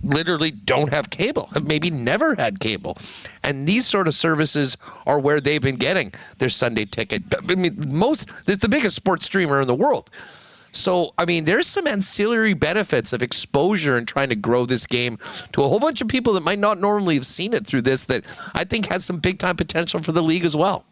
literally don't have cable, have maybe never had cable. And these sort of services are where they've been getting their Sunday Ticket. I mean, there's the biggest sports streamer in the world. So, I mean, there's some ancillary benefits of exposure and trying to grow this game to a whole bunch of people that might not normally have seen it through this, that I think has some big time potential for the league as well.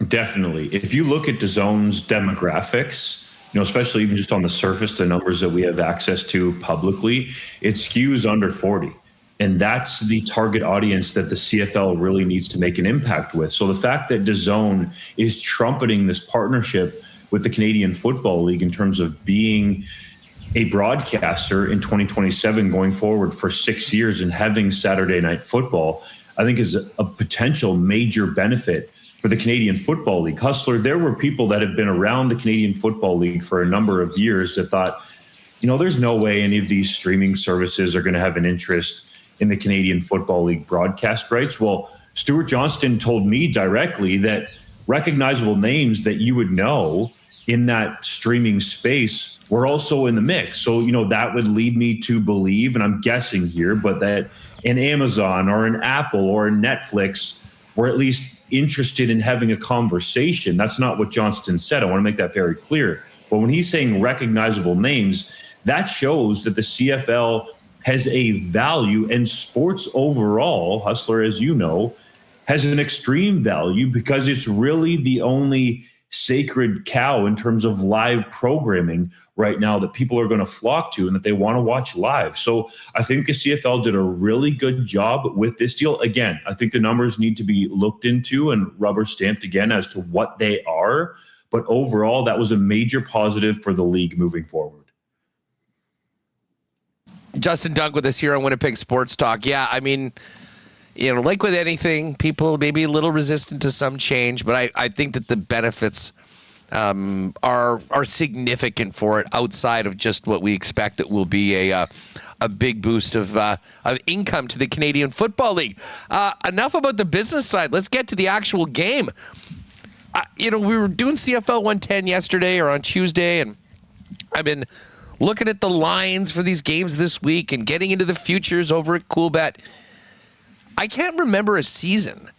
Definitely. If you look at DAZN's demographics, you know, especially even just on the surface, the numbers that we have access to publicly, it skews under 40. And that's the target audience that the CFL really needs to make an impact with. So the fact that DAZN is trumpeting this partnership with the Canadian Football League in terms of being a broadcaster in 2027 going forward for 6 years and having Saturday Night Football, I think is a potential major benefit for the Canadian Football League. Hustler, there were people that have been around the Canadian Football League for a number of years that thought, you know, there's no way any of these streaming services are going to have an interest in the Canadian Football League broadcast rights. Well, Stuart Johnston told me directly that recognizable names that you would know in that streaming space were also in the mix. So, you know, that would lead me to believe, and I'm guessing here, but that an Amazon or an Apple or a Netflix were at least interested in having a conversation. That's not what Johnston said. I want to make that very clear. But when he's saying recognizable names, that shows that the CFL has a value, and sports overall, Hustler, as you know, has an extreme value because it's really the only sacred cow in terms of live programming right now that people are going to flock to and that they want to watch live. So I think the CFL did a really good job with this deal. Again, I think the numbers need to be looked into and rubber stamped again as to what they are. But overall, that was a major positive for the league moving forward. Justin Dunk with us here on Winnipeg Sports Talk. Yeah, I mean, like with anything, people may be a little resistant to some change, but I think that the benefits are significant for it outside of just what we expect it will be a big boost of income to the Canadian Football League. Enough about the business side. Let's get to the actual game. We were doing CFL 110 yesterday or on Tuesday, and I've been looking at the lines for these games this week and getting into the futures over at CoolBet. I can't remember a season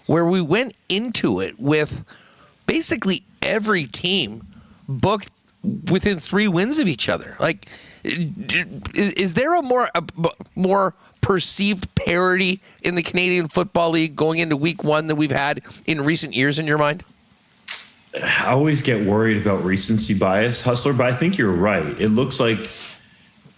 where we went into it with basically every team booked within 3 wins of each other. Like, is there a more perceived parity in the Canadian Football League going into week 1 than we've had in recent years in your mind? I always get worried about recency bias, Hustler, but I think you're right. It looks like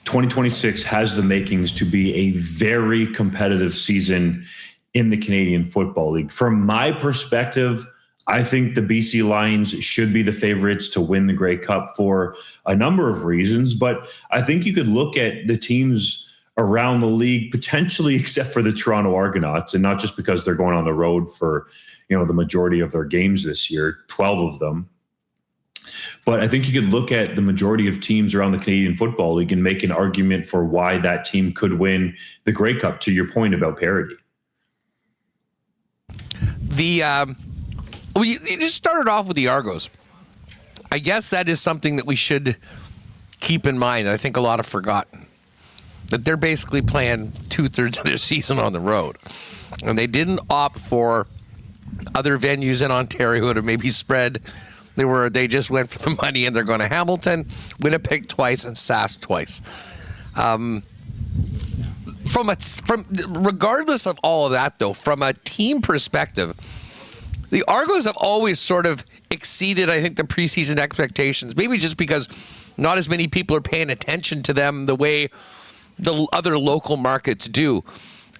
2026 has the makings to be a very competitive season in the Canadian Football League. From my perspective, I think the BC Lions should be the favorites to win the Grey Cup for a number of reasons, but I think you could look at the teams around the league, potentially except for the Toronto Argonauts, and not just because they're going on the road for the majority of their games this year, 12 of them. But I think you could look at the majority of teams around the Canadian Football League and make an argument for why that team could win the Grey Cup, to your point about parity. You just started off with the Argos. I guess that is something that we should keep in mind. I think a lot have forgotten that they're basically playing 2/3 of their season on the road. And they didn't opt for other venues in Ontario to maybe spread. They just went for the money, and they're going to Hamilton, Winnipeg twice, and Sask twice. Regardless of all of that, though, from a team perspective, the Argos have always sort of exceeded, I think, the preseason expectations. Maybe just because not as many people are paying attention to them the way the other local markets do.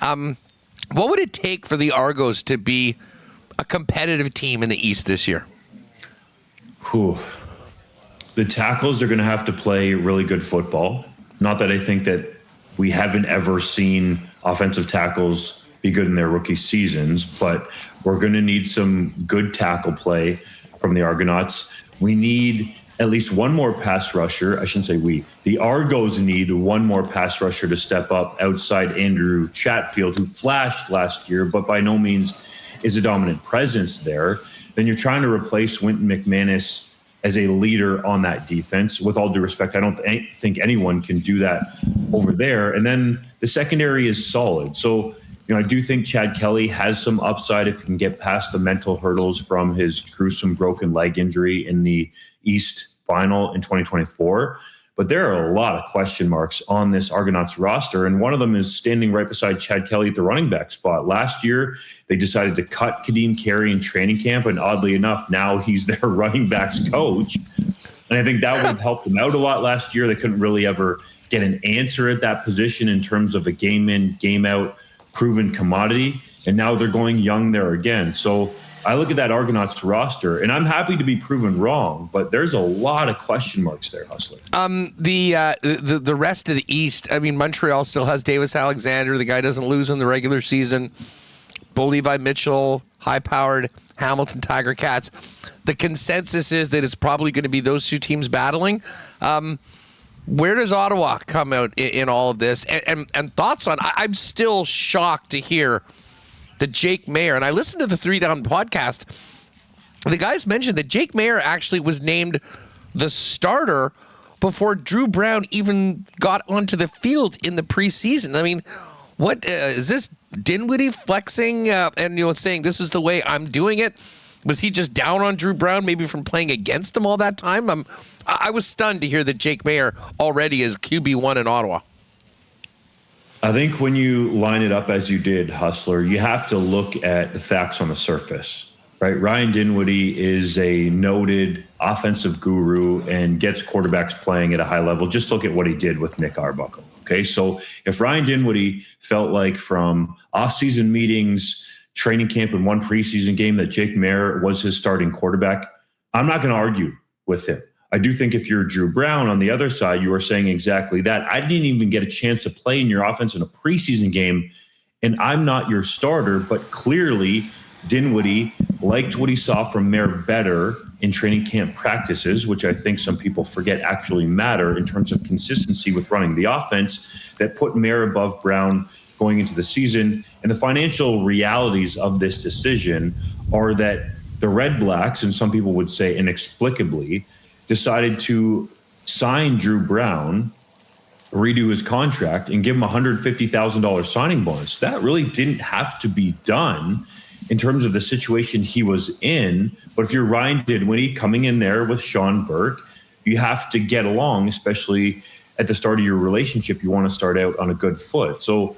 What would it take for the Argos to be a competitive team in the East this year? The tackles are going to have to play really good football. Not that I think that we haven't ever seen offensive tackles be good in their rookie seasons, but we're going to need some good tackle play from the Argonauts. We need at least one more pass rusher. I shouldn't say we. The Argos need one more pass rusher to step up outside Andrew Chatfield, who flashed last year, but by no means is a dominant presence there. Then you're trying to replace Wynton McManus as a leader on that defense. With all due respect, I don't think anyone can do that over there. And then the secondary is solid. So, I do think Chad Kelly has some upside if he can get past the mental hurdles from his gruesome broken leg injury in the East Final in 2024. But there are a lot of question marks on this Argonauts roster, and one of them is standing right beside Chad Kelly at the running back spot. Last year, they decided to cut Kadeem Carey in training camp, and oddly enough, now he's their running backs coach. And I think that would have helped them out a lot last year. They couldn't really ever get an answer at that position in terms of a game-in, game-out proven commodity, and now they're going young there again. So I look at that Argonauts roster, and I'm happy to be proven wrong, but there's a lot of question marks there, Hustler. The rest of the East, I mean, Montreal still has Davis Alexander. The guy doesn't lose in the regular season. Bo Levi Mitchell, high-powered Hamilton Tiger Cats. The consensus is that it's probably going to be those two teams battling. Where does Ottawa come out in all of this? And thoughts on, I'm still shocked to hear that Jake Mayer, and I listened to the 3 Down podcast, the guys mentioned that Jake Mayer actually was named the starter before Drew Brown even got onto the field in the preseason. I mean, what is this Dinwiddie flexing and saying this is the way I'm doing it? Was he just down on Drew Brown maybe from playing against him all that time? I was stunned to hear that Jake Mayer already is QB1 in Ottawa. I think when you line it up as you did, Hustler, you have to look at the facts on the surface, right? Ryan Dinwiddie is a noted offensive guru and gets quarterbacks playing at a high level. Just look at what he did with Nick Arbuckle. Okay, so if Ryan Dinwiddie felt like from off-season meetings, training camp, and one preseason game that Jake Maier was his starting quarterback, I'm not going to argue with him. I do think if you're Drew Brown on the other side, you are saying exactly that. I didn't even get a chance to play in your offense in a preseason game, and I'm not your starter, but clearly Dinwiddie liked what he saw from Maier better in training camp practices, which I think some people forget actually matter in terms of consistency with running the offense, that put Maier above Brown going into the season. And the financial realities of this decision are that the Red Blacks, and some people would say inexplicably, decided to sign Drew Brown, redo his contract, and give him a $150,000 signing bonus. That really didn't have to be done in terms of the situation he was in. But if you're Ryan Dinwiddie coming in there with Sean Burke, you have to get along, especially at the start of your relationship. You want to start out on a good foot. So,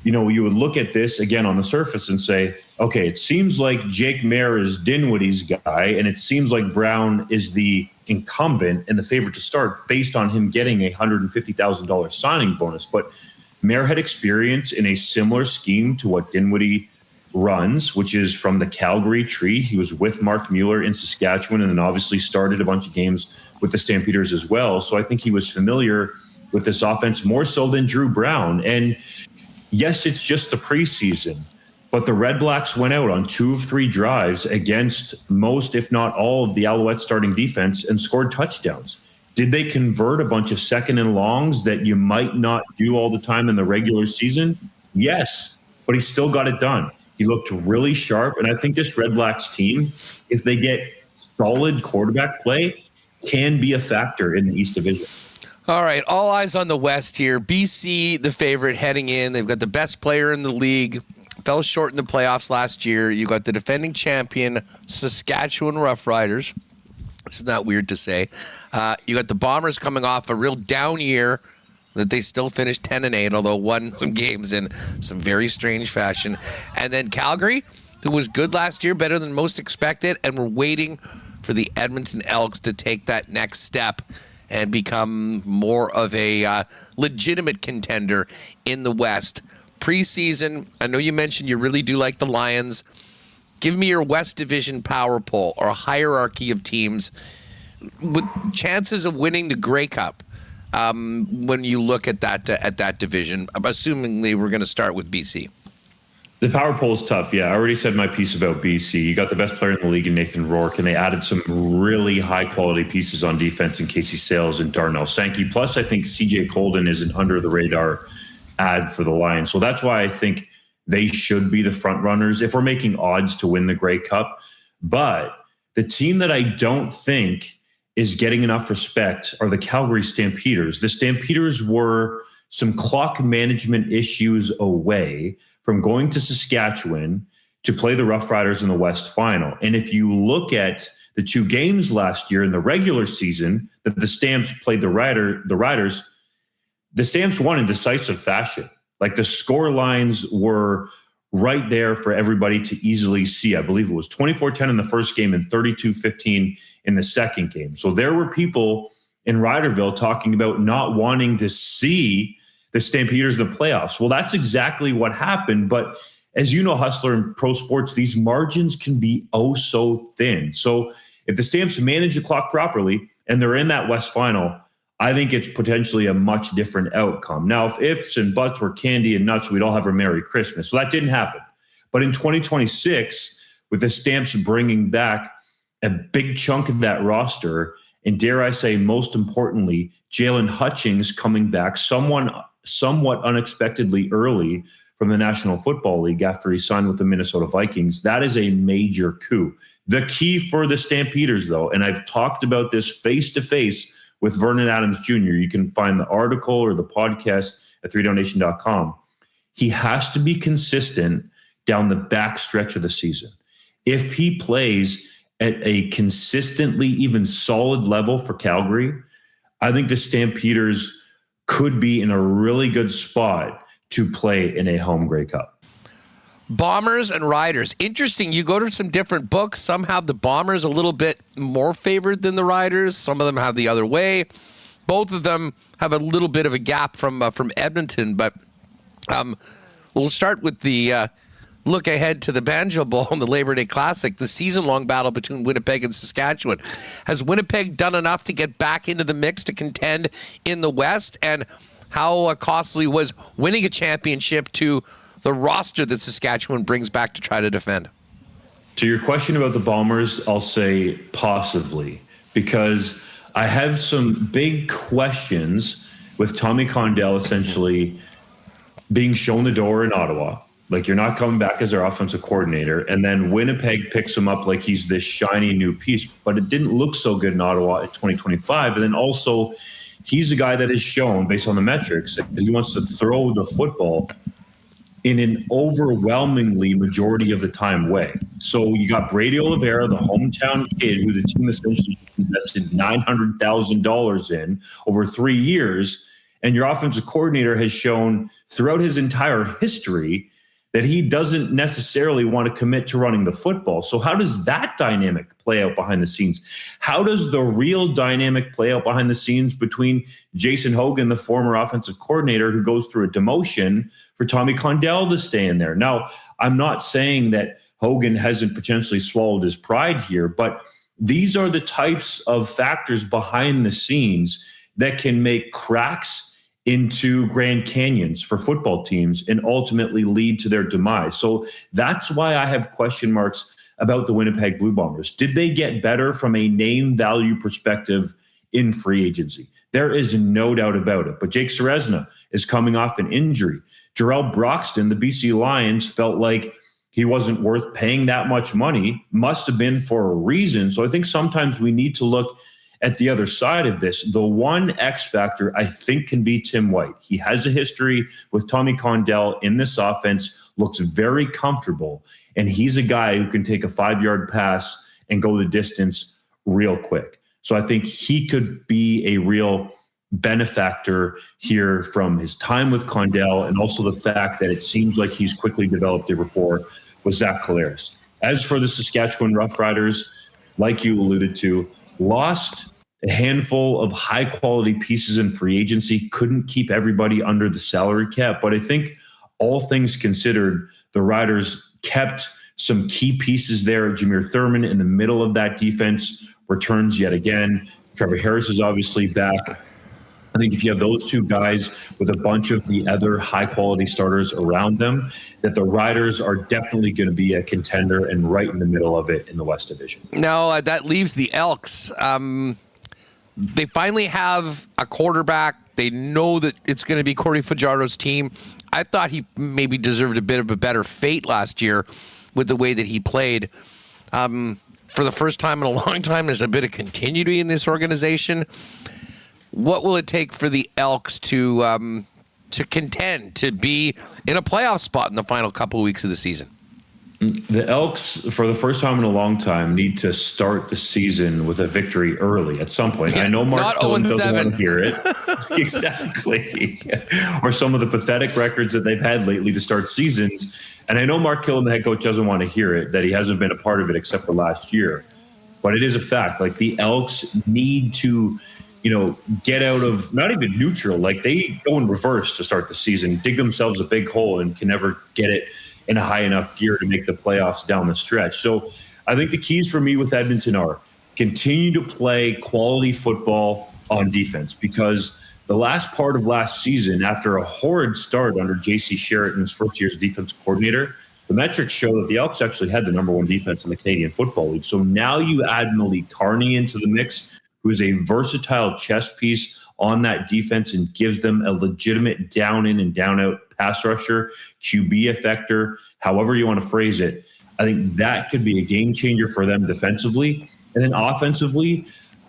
you would look at this again on the surface and say, okay, it seems like Jake Maier is Dinwiddie's guy, and it seems like Brown is the incumbent and the favorite to start based on him getting a $150,000 signing bonus. But Maier had experience in a similar scheme to what Dinwiddie runs, which is from the Calgary tree. He was with Mark Mueller in Saskatchewan and then obviously started a bunch of games with the Stampeders as well. So I think he was familiar with this offense more so than Drew Brown. And yes, it's just the preseason, but the Red Blacks went out on 2 of 3 drives against most, if not all, of the Alouettes starting defense and scored touchdowns. Did they convert a bunch of second and longs that you might not do all the time in the regular season? Yes, but he still got it done. He looked really sharp, and I think this Red Blacks team, if they get solid quarterback play, can be a factor in the East Division. All right, all eyes on the West here. BC, the favorite heading in. They've got the best player in the league. Fell short in the playoffs last year. You got the defending champion, Saskatchewan Roughriders. It's not weird to say. You got the Bombers coming off a real down year that they still finished 10-8, although won some games in some very strange fashion. And then Calgary, who was good last year, better than most expected, and we're waiting for the Edmonton Elks to take that next step and become more of a legitimate contender in the West. Preseason, I know you mentioned you really do like the Lions. Give me your West Division power poll or a hierarchy of teams with chances of winning the Grey Cup. When you look at that division, assumingly we're going to start with BC. The power poll is tough. Yeah, I already said my piece about BC. You got the best player in the league in Nathan Rourke, and they added some really high-quality pieces on defense in Casey Sales and Darnell Sankey. Plus, I think CJ Colden is an under-the-radar add for the Lions. So that's why I think they should be the front runners if we're making odds to win the Grey Cup. But the team that I don't think is getting enough respect are the Calgary Stampeders. The Stampeders were some clock management issues away from going to Saskatchewan to play the Rough Riders in the West Final. And if you look at the 2 games last year in the regular season that the Stamps played the Riders, the Stamps won in decisive fashion. Like the score lines were right there for everybody to easily see. I believe it was 24-10 in the first game and 32-15 in the second game. So there were people in Riderville talking about not wanting to see the Stampeders in the playoffs. Well, that's exactly what happened. But as you know, Hustler, in pro sports, these margins can be oh so thin. So if the Stamps manage the clock properly and they're in that West Final, I think it's potentially a much different outcome. Now, if ifs and buts were candy and nuts, we'd all have a Merry Christmas. So that didn't happen. But in 2026, with the Stamps bringing back a big chunk of that roster, and dare I say, most importantly, Jalen Hutchings coming back somewhat unexpectedly early from the National Football League after he signed with the Minnesota Vikings, that is a major coup. The key for the Stampeders, though, and I've talked about this face-to-face with Vernon Adams Jr. You can find the article or the podcast at 3downnation.com. He has to be consistent down the back stretch of the season. If he plays at a consistently even solid level for Calgary, I think the Stampeders could be in a really good spot to play in a home Grey Cup. Bombers and Riders. Interesting. You go to some different books. Some have the Bombers a little bit more favored than the Riders. Some of them have the other way. Both of them have a little bit of a gap from Edmonton. But we'll start with the look ahead to the Banjo Bowl and the Labor Day Classic, the season-long battle between Winnipeg and Saskatchewan. Has Winnipeg done enough to get back into the mix to contend in the West? And how costly was winning a championship to the roster that Saskatchewan brings back to try to defend? To your question about the Bombers, I'll say possibly, because I have some big questions with Tommy Condell essentially being shown the door in Ottawa. Like, you're not coming back as their offensive coordinator. And then Winnipeg picks him up like he's this shiny new piece, but it didn't look so good in Ottawa in 2025. And then also, he's a guy that has shown, based on the metrics, that he wants to throw the football in an overwhelmingly majority of the time way. So you got Brady Oliveira, the hometown kid who the team essentially invested $900,000 in over 3 years. And your offensive coordinator has shown throughout his entire history that he doesn't necessarily want to commit to running the football. So how does that dynamic play out behind the scenes? How does the real dynamic play out behind the scenes between Jason Hogan, the former offensive coordinator, who goes through a demotion, for Tommy Condell to stay in there? Now, I'm not saying that Hogan hasn't potentially swallowed his pride here, but these are the types of factors behind the scenes that can make cracks into Grand Canyons for football teams and ultimately lead to their demise. So that's why I have question marks about the Winnipeg Blue Bombers. Did they get better from a name value perspective in free agency? There is no doubt about it. But Jake Ceresna is coming off an injury. Jarrell Broxton, the BC Lions, felt like he wasn't worth paying that much money, must have been for a reason. So I think sometimes we need to look at the other side of this. The one X factor I think can be Tim White. He has a history with Tommy Condell in this offense, looks very comfortable, and he's a guy who can take a 5-yard pass and go the distance real quick. So I think he could be a real benefactor here from his time with Condell, and also the fact that it seems like he's quickly developed a rapport with Zach Collaros. As for the Saskatchewan Roughriders, like you alluded to, lost a handful of high-quality pieces in free agency, couldn't keep everybody under the salary cap. But I think all things considered, the Riders kept some key pieces there. Jameer Thurman in the middle of that defense returns yet again. Trevor Harris is obviously back. I think if you have those two guys with a bunch of the other high-quality starters around them, that the Riders are definitely going to be a contender and right in the middle of it in the West Division. Now, that leaves the Elks. They finally have a quarterback. They know that it's going to be Corey Fajardo's team. I thought he maybe deserved a bit of a better fate last year with the way that he played. For the first time in a long time, there's a bit of continuity in this organization. What will it take for the Elks to contend, to be in a playoff spot in the final couple of weeks of the season? The Elks, for the first time in a long time, need to start the season with a victory early at some point. Yeah, I know Mark Killen doesn't want to hear it. Exactly. Or some of the pathetic records that they've had lately to start seasons. And I know Mark Killen, the head coach, doesn't want to hear it, that he hasn't been a part of it except for last year. But it is a fact. Like, the Elks need to, get out of not even neutral. Like, they go in reverse to start the season, dig themselves a big hole, and can never get it in a high enough gear to make the playoffs down the stretch. So I think the keys for me with Edmonton are continue to play quality football on defense, because the last part of last season, after a horrid start under J.C. Sheraton's first year as defensive coordinator, the metrics show that the Elks actually had the number one defense in the Canadian Football League. So now you add Malik Carney into the mix, who is a versatile chess piece on that defense and gives them a legitimate down in and down out pass rusher, QB effector, however you want to phrase it. I think that could be a game changer for them defensively. And then offensively,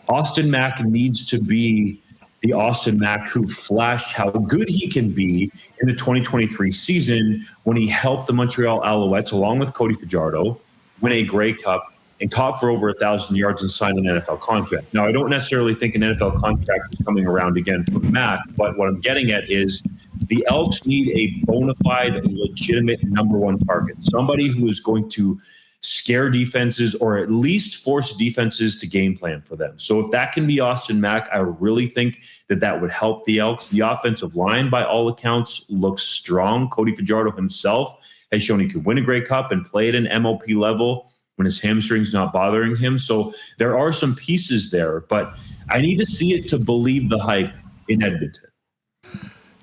Austin Mack needs to be the Austin Mack who flashed how good he can be in the 2023 season when he helped the Montreal Alouettes, along with Cody Fajardo, win a Grey Cup and caught for over 1,000 yards and signed an NFL contract. Now, I don't necessarily think an NFL contract is coming around again for Mack, but what I'm getting at is The Elks need a bona fide, legitimate number one target, somebody who is going to scare defenses or at least force defenses to game plan for them. So if that can be Austin Mack, I really think that would help the Elks. The offensive line, by all accounts, looks strong. Cody Fajardo himself has shown he could win a Grey Cup and play at an MOP level when his hamstring's not bothering him. So there are some pieces there, but I need to see it to believe the hype in Edmonton.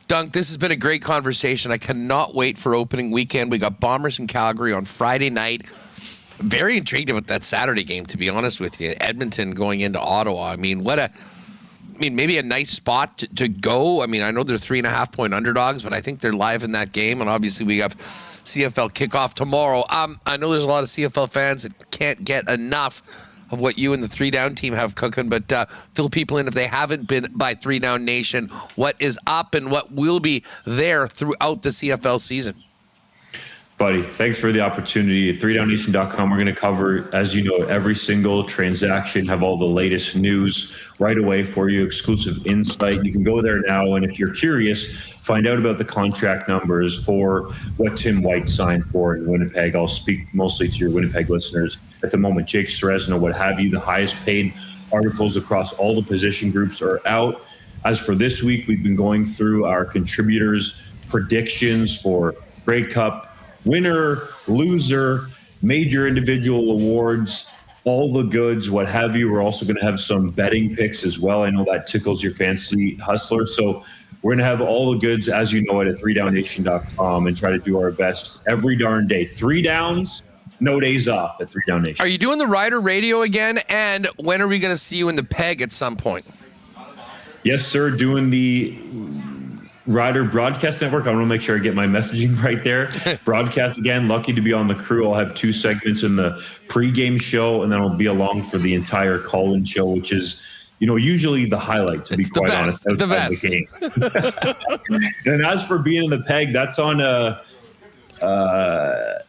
Dunk, this has been a great conversation. I cannot wait for opening weekend. We got Bombers in Calgary on Friday night. Very intrigued about that Saturday game, to be honest with you. Edmonton going into Ottawa. I mean, maybe a nice spot to go. I mean, I know they're 3.5-point underdogs, but I think they're live in that game. And obviously we have CFL kickoff tomorrow. I know there's a lot of CFL fans that can't get enough of what you and the 3 Down team have cooking, but fill people in if they haven't been by 3 Down Nation. What is up and what will be there throughout the CFL season? Buddy, thanks for the opportunity. At 3downnation.com, we're going to cover, as you know, every single transaction, have all the latest news right away for you, exclusive insight. You can go there now, and if you're curious, find out about the contract numbers for what Tim White signed for in Winnipeg. I'll speak mostly to your Winnipeg listeners at the moment. Jake Ceresno, what have you, the highest paid articles across all the position groups are out. As for this week, we've been going through our contributors' predictions for Grey Cup, winner, loser, major individual awards, all the goods, what have you. We're also going to have some betting picks as well. I know that tickles your fancy, Hustler. So we're going to have all the goods, as you know it, at 3downnation.com and try to do our best every darn day. 3 downs, no days off at 3 Down Nation. Are you doing the Rider Radio again? And when are we going to see you in the Peg at some point? Yes, sir. Doing the Rider Broadcast Network. I want to make sure I get my messaging right there. Broadcast again. Lucky to be on the crew. I'll have 2 segments in the pregame show, and then I'll be along for the entire call-in show, which is, usually the highlight, to be quite honest, outside the game. And as for being in the Peg, that's on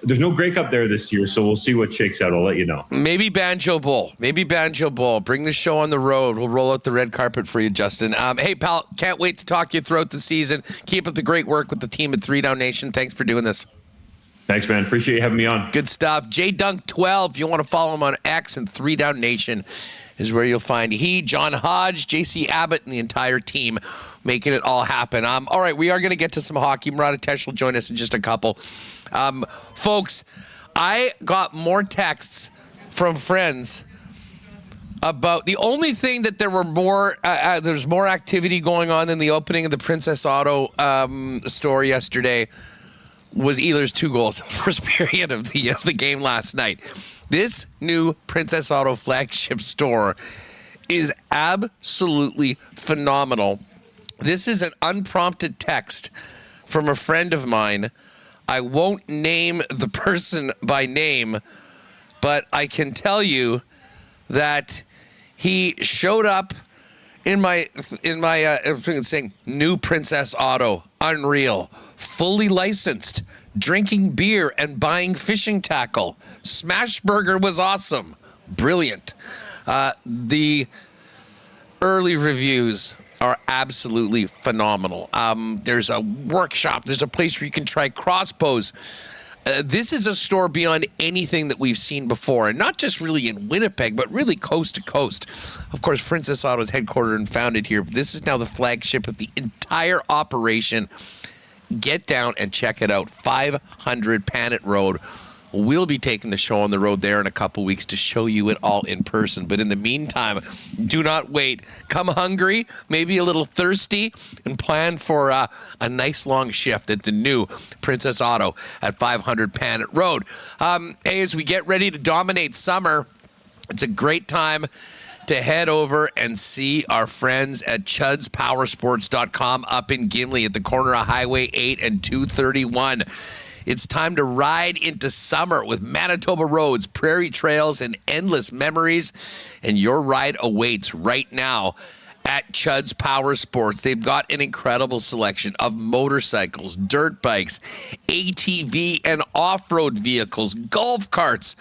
there's no Grey Cup there this year, so we'll see what shakes out. I'll let you know. Maybe Banjo Bowl. Bring the show on the road. We'll roll out the red carpet for you, Justin. Hey, pal, can't wait to talk to you throughout the season. Keep up the great work with the team at 3 Down Nation. Thanks for doing this. Thanks, man. Appreciate you having me on. Good stuff. JDunk12, if you want to follow him on X, and 3 Down Nation is where you'll find he, John Hodge, JC Abbott, and the entire team making it all happen. All right, we are going to get to some hockey. Murat will join us in just a couple. Folks, I got more texts from friends about the only thing that there were more, there's more activity going on than the opening of the Princess Auto store yesterday was Ehlers' 2 goals first period of the game last night. This new Princess Auto flagship store is absolutely phenomenal. This is an unprompted text from a friend of mine. I won't name the person by name, but I can tell you that he showed up in my saying new Princess Auto, unreal, fully licensed, drinking beer and buying fishing tackle. Smashburger was awesome, brilliant. The early reviews are absolutely phenomenal. There's a workshop. There's a place where you can try crossbows. This is a store beyond anything that we've seen before, and not just really in Winnipeg, but really coast to coast. Of course, Princess Auto is headquartered and founded here. This is now the flagship of the entire operation. Get down and check it out. 500 Panet Road. We'll be taking the show on the road there in a couple weeks to show you it all in person. But in the meantime, do not wait. Come hungry, maybe a little thirsty, and plan for a nice long shift at the new Princess Auto at 500 Panet Road. Hey, as we get ready to dominate summer, it's a great time to head over and see our friends at chudspowersports.com up in Gimli at the corner of Highway 8 and 231. It's time to ride into summer with Manitoba roads, prairie trails, and endless memories. And your ride awaits right now at Chud's Power Sports. They've got an incredible selection of motorcycles, dirt bikes, ATV and off-road vehicles, golf carts,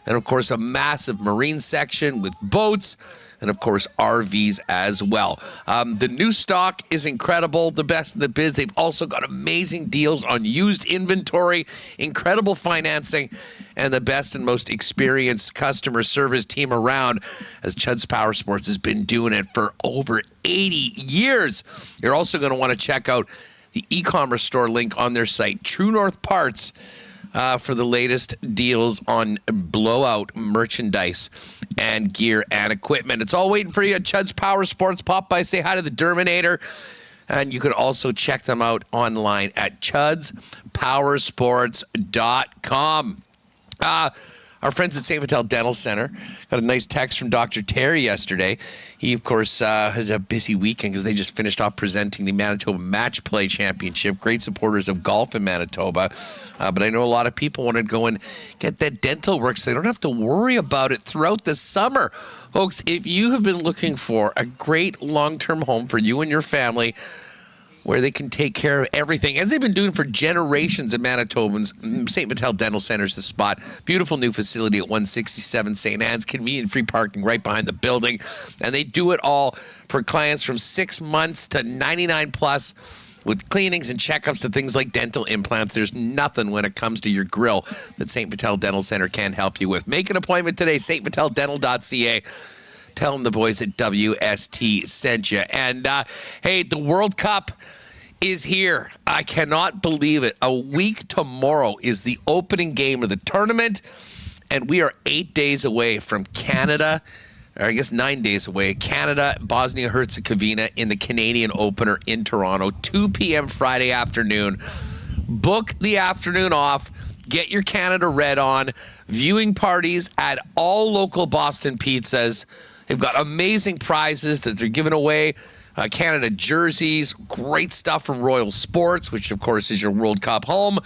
and of course a massive marine section with boats and of course RVs as well. The new stock is incredible, the best in the biz. They've also got amazing deals on used inventory, incredible financing, and the best and most experienced customer service team around, as Chud's Power Sports has been doing it for over 80 years. You're also going to want to check out the e-commerce store link on their site, True North Parts, for the latest deals on blowout merchandise and gear and equipment. It's all waiting for you at Chud's Power Sports. Pop by, say hi to the Derminator. And you can also check them out online at chudspowersports.com. Our friends at St. Vital Dental Center got a nice text from Dr. Terry yesterday. He, of course, had a busy weekend because they just finished off presenting the Manitoba Match Play Championship. Great supporters of golf in Manitoba. But I know a lot of people want to go and get that dental work so they don't have to worry about it throughout the summer. Folks, if you have been looking for a great long-term home for you and your family, where they can take care of everything, as they've been doing for generations of Manitobans, St. Vital Dental Center is the spot. Beautiful new facility at 167 St. Anne's, convenient free parking right behind the building. And they do it all for clients from 6 months to 99 plus, with cleanings and checkups to things like dental implants. There's nothing when it comes to your grill that St. Vital Dental Center can help you with. Make an appointment today, stviteldental.ca. Tell them the boys at WST sent you. And, hey, the World Cup is here. I cannot believe it. A week tomorrow is the opening game of the tournament, and we are 8 days away from Canada, or I guess 9 days away. Canada, Bosnia-Herzegovina in the Canadian opener in Toronto, 2 p.m. Friday afternoon. Book the afternoon off. Get your Canada Red on. Viewing parties at all local Boston pizzas. They've got amazing prizes that they're giving away. Canada jerseys, great stuff from Royal Sports, which of course is your World Cup home.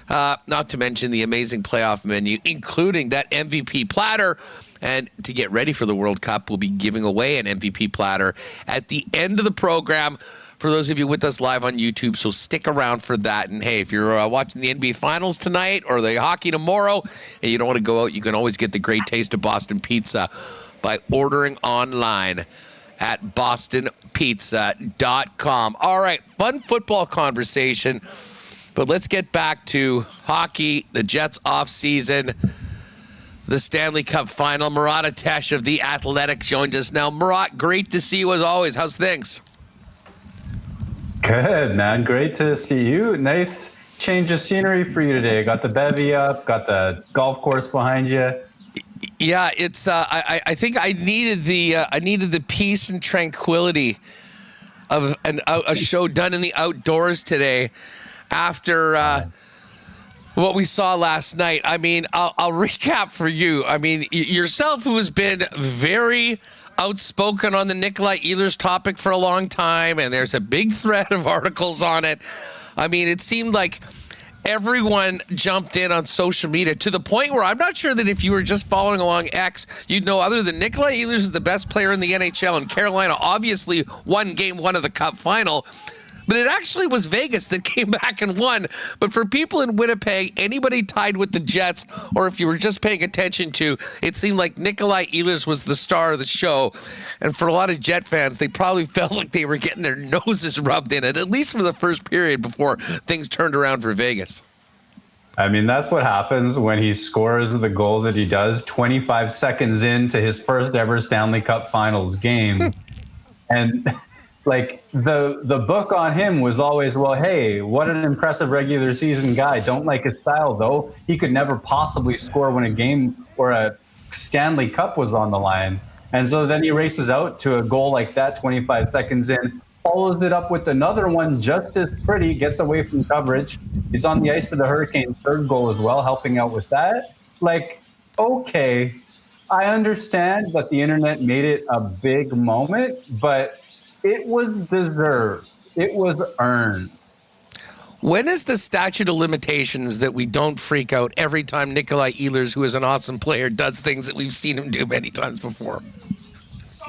Not to mention the amazing playoff menu, including that MVP platter. And to get ready for the World Cup, we'll be giving away an MVP platter at the end of the program for those of you with us live on YouTube. So stick around for that. And hey, if you're watching the NBA Finals tonight or the hockey tomorrow and you don't want to go out, you can always get the great taste of Boston pizza by ordering online at bostonpizza.com. All right, fun football conversation, but let's get back to hockey, the Jets off season, the Stanley Cup Final. Murat of The Athletic joined us now. Murat, great to see you as always. How's things? Good, man. Great to see you. Nice change of scenery for you today. Got the bevy up, got the golf course behind you. Yeah, it's. I think I needed the peace and tranquility of a show done in the outdoors today, after what we saw last night. I mean, I'll recap for you. I mean, yourself, who has been very outspoken on the Nikolai Ehlers topic for a long time, and there's a big thread of articles on it. I mean, it seemed like everyone jumped in on social media to the point where I'm not sure that if you were just following along X, you'd know other than Nikolai Ehlers is the best player in the NHL, and Carolina obviously won game 1 of the Cup Final. But it actually was Vegas that came back and won. But for people in Winnipeg, anybody tied with the Jets, or if you were just paying attention to, it seemed like Nikolai Ehlers was the star of the show. And for a lot of Jet fans, they probably felt like they were getting their noses rubbed in it, at least for the first period before things turned around for Vegas. I mean, that's what happens when he scores the goal that he does 25 seconds into his first ever Stanley Cup Finals game. And like the book on him was always, well, hey, what an impressive regular season guy. Don't like his style, though. He could never possibly score when a game or a Stanley Cup was on the line. And so then he races out to a goal like that 25 seconds in, follows it up with another one just as pretty, gets away from coverage. He's on the ice for the Hurricanes' third goal as well, helping out with that. Like, okay, I understand that the internet made it a big moment, but it was deserved. It was earned. When is the statute of limitations that we don't freak out every time Nikolai Ehlers, who is an awesome player, does things that we've seen him do many times before?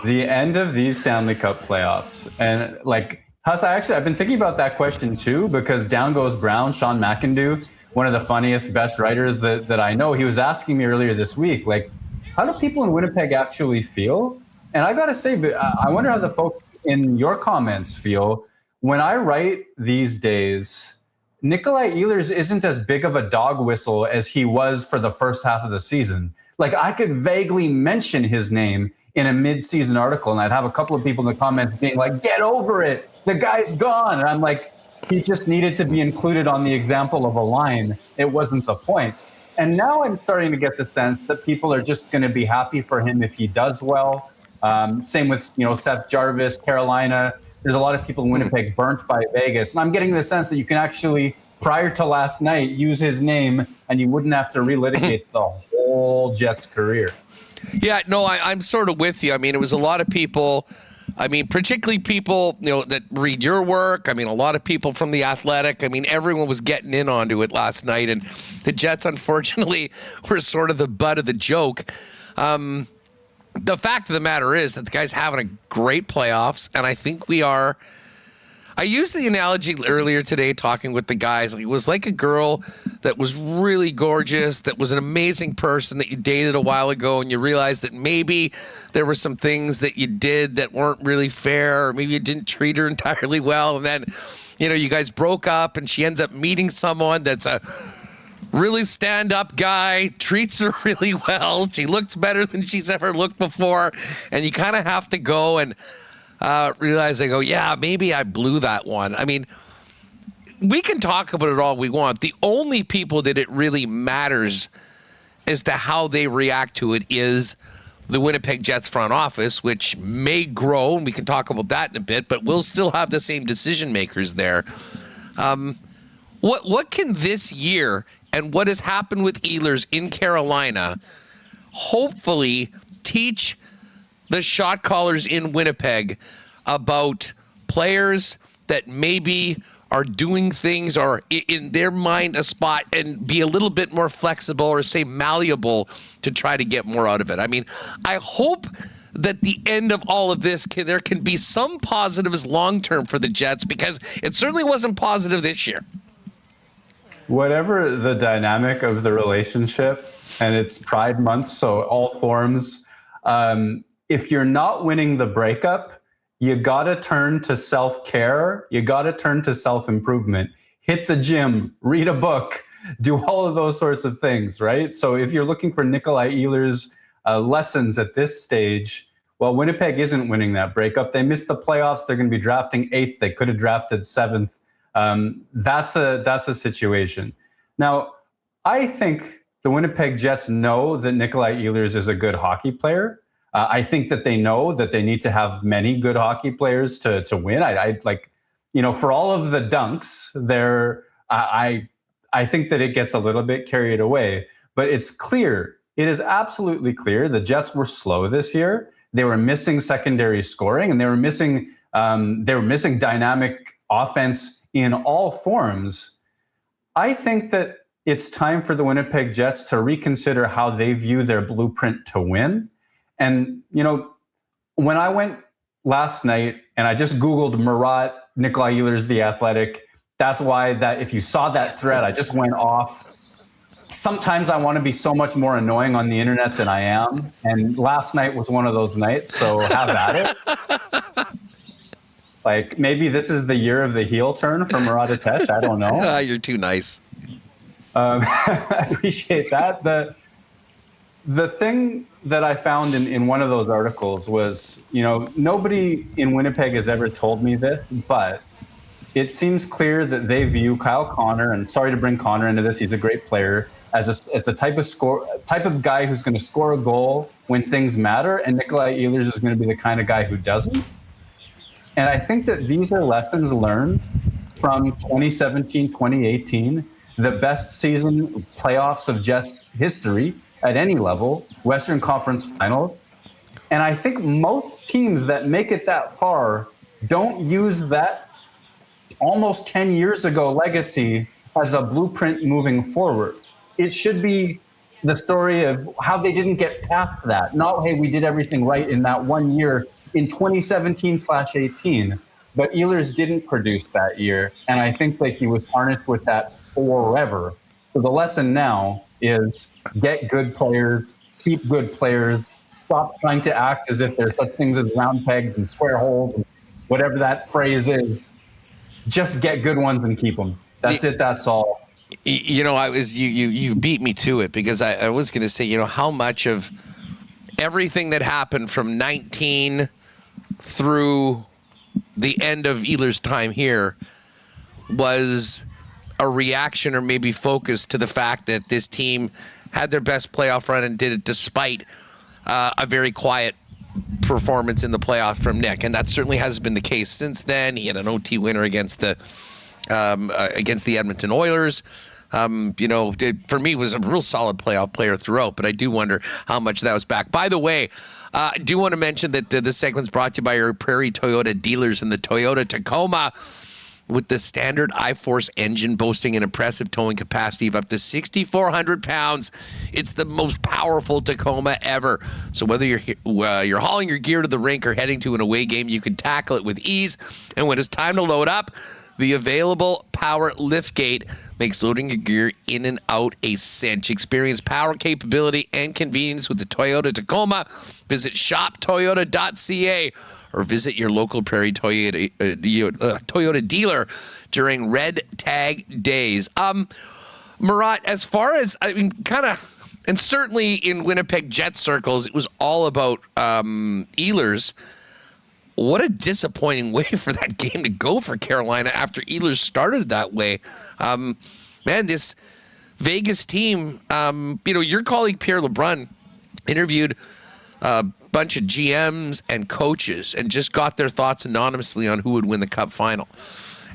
The end of these Stanley Cup playoffs. And like, Huss, I've been thinking about that question too, because Down Goes Brown, Sean McIndoe, one of the funniest, best writers that I know, he was asking me earlier this week, like, how do people in Winnipeg actually feel? And I got to say, I wonder how the folks in your comments feel. When I write these days, Nikolai Ehlers isn't as big of a dog whistle as he was for the first half of the season. Like, I could vaguely mention his name in a mid-season article, and I'd have a couple of people in the comments being like, get over it, the guy's gone. And I'm like, he just needed to be included on the example of a line. It wasn't the point. And now I'm starting to get the sense that people are just going to be happy for him if he does well. Same with, Seth Jarvis, Carolina. There's a lot of people in Winnipeg burnt by Vegas. And I'm getting the sense that you can actually, prior to last night, use his name and you wouldn't have to relitigate the whole Jets career. Yeah, no, I'm sort of with you. I mean, it was a lot of people, particularly people, that read your work. A lot of people from The Athletic. Everyone was getting in onto it last night. And the Jets, unfortunately, were sort of the butt of the joke. The fact of the matter is that the guy's having a great playoffs, and I think we are. I used the analogy earlier today talking with the guys. It was like a girl that was really gorgeous, that was an amazing person that you dated a while ago, and you realized that maybe there were some things that you did that weren't really fair, or maybe you didn't treat her entirely well, and then, you guys broke up, and she ends up meeting someone that's a really stand-up guy, treats her really well. She looks better than she's ever looked before. And you kind of have to go and realize, yeah, maybe I blew that one. We can talk about it all we want. The only people that it really matters as to how they react to it is the Winnipeg Jets front office, which may grow, and we can talk about that in a bit, but we'll still have the same decision makers there. What can this year and what has happened with Ehlers in Carolina hopefully teach the shot callers in Winnipeg about players that maybe are doing things or in their mind a spot, and be a little bit more flexible or say malleable to try to get more out of it? I hope that the end of all of this, there can be some positives long-term for the Jets, because it certainly wasn't positive this year. Whatever the dynamic of the relationship, and it's Pride Month, so all forms, if you're not winning the breakup, you got to turn to self-care. You got to turn to self-improvement. Hit the gym, read a book, do all of those sorts of things, right? So if you're looking for Nikolai Ehlers' lessons at this stage, well, Winnipeg isn't winning that breakup. They missed the playoffs. They're going to be drafting 8th. They could have drafted 7th. That's a situation. Now, I think the Winnipeg Jets know that Nikolai Ehlers is a good hockey player. I think that they know that they need to have many good hockey players to win. I for all of the dunks there, I think that it gets a little bit carried away, but it's clear. It is absolutely clear the Jets were slow this year. They were missing secondary scoring, and they were missing dynamic offense in all forms. I think that it's time for the Winnipeg Jets to reconsider how they view their blueprint to win. And, when I went last night and I just Googled Murat, Nikolai Ehlers, The Athletic, that's why that if you saw that thread, I just went off. Sometimes I want to be so much more annoying on the internet than I am. And last night was one of those nights, so have at it. Maybe this is the year of the heel turn for Murat Atesh. I don't know. You're too nice. I appreciate that. The thing that I found in one of those articles was, nobody in Winnipeg has ever told me this, but it seems clear that they view Kyle Connor, and sorry to bring Connor into this, he's a great player, as the type of guy who's going to score a goal when things matter, and Nikolai Ehlers is going to be the kind of guy who doesn't. And I think that these are lessons learned from 2017, 2018, the best season playoffs of Jets history at any level, Western Conference Finals. And I think most teams that make it that far don't use that almost 10 years ago legacy as a blueprint moving forward. It should be the story of how they didn't get past that. Not, hey, we did everything right in that 1 year in 2017/18. But Ehlers didn't produce that year. And I think that he was tarnished with that forever. So the lesson now is get good players, keep good players, stop trying to act as if there's such things as round pegs and square holes and whatever that phrase is. Just get good ones and keep them. That's it. That's all. You know, you beat me to it, because I was going to say, you know, how much of everything that happened from 19 through the end of Ehlers' time here was a reaction, or maybe focus, to the fact that this team had their best playoff run and did it despite a very quiet performance in the playoffs from Nick, and that certainly has been the case since then. He had an OT winner against the Edmonton Oilers. You know, for me, was a real solid playoff player throughout, but I do wonder how much that was back. By the way, I do want to mention that this segment's brought to you by our Prairie Toyota dealers in the Toyota Tacoma. With the standard I-Force engine boasting an impressive towing capacity of up to 6,400 pounds, it's the most powerful Tacoma ever. So whether you're hauling your gear to the rink or heading to an away game, you can tackle it with ease. And when it's time to load up, the available power liftgate makes loading your gear in and out a cinch. Experience power, capability, and convenience with the Toyota Tacoma. Visit shoptoyota.ca or visit your local Prairie Toyota dealer during Red Tag Days. Murat, as far as, I mean, kind of, and certainly in Winnipeg Jet circles, it was all about Ehlers. What a disappointing way for that game to go for Carolina after Ehlers started that way. Man, this Vegas team, you know, your colleague Pierre LeBrun interviewed bunch of GMs and coaches and just got their thoughts anonymously on who would win the Cup Final.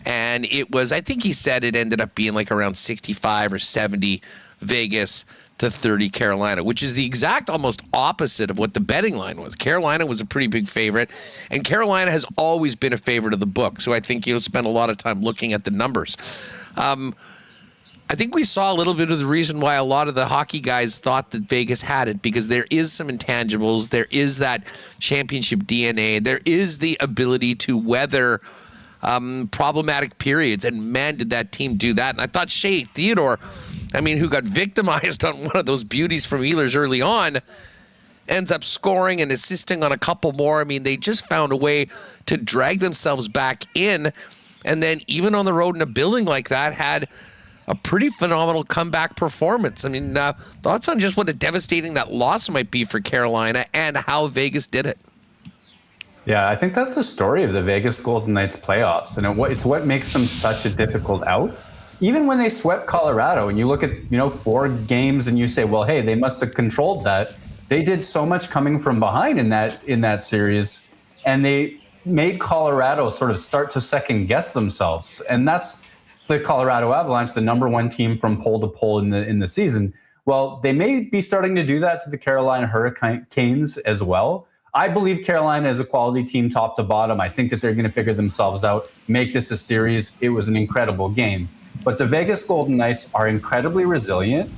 And it was, I think he said it ended up being like around 65 or 70 Vegas to 30 Carolina, which is the exact almost opposite of what the betting line was. Carolina was a pretty big favorite, and Carolina has always been a favorite of the book. So I think you'll spend a lot of time looking at the numbers. I think we saw a little bit of the reason why a lot of the hockey guys thought that Vegas had it, because there is some intangibles. There is that championship DNA. There is the ability to weather problematic periods. And man, did that team do that. And I thought Shea Theodore, I mean, who got victimized on one of those beauties from Ehlers early on, ends up scoring and assisting on a couple more. I mean, they just found a way to drag themselves back in. And then even on the road in a building like that, had a pretty phenomenal comeback performance. I mean, thoughts on just what a devastating that loss might be for Carolina and how Vegas did it? Yeah, I think that's the story of the Vegas Golden Knights playoffs, and it's what makes them such a difficult out. Even when they swept Colorado, and you look at 4 games, and you say, well, hey, they must have controlled that. They did so much coming from behind in that series, and they made Colorado sort of start to second guess themselves, and that's the Colorado Avalanche, the number 1 team from pole to pole in the season. Well, they may be starting to do that to the Carolina Hurricanes as well. I believe Carolina is a quality team top to bottom. I think that they're going to figure themselves out, make this a series. It was an incredible game. But the Vegas Golden Knights are incredibly resilient.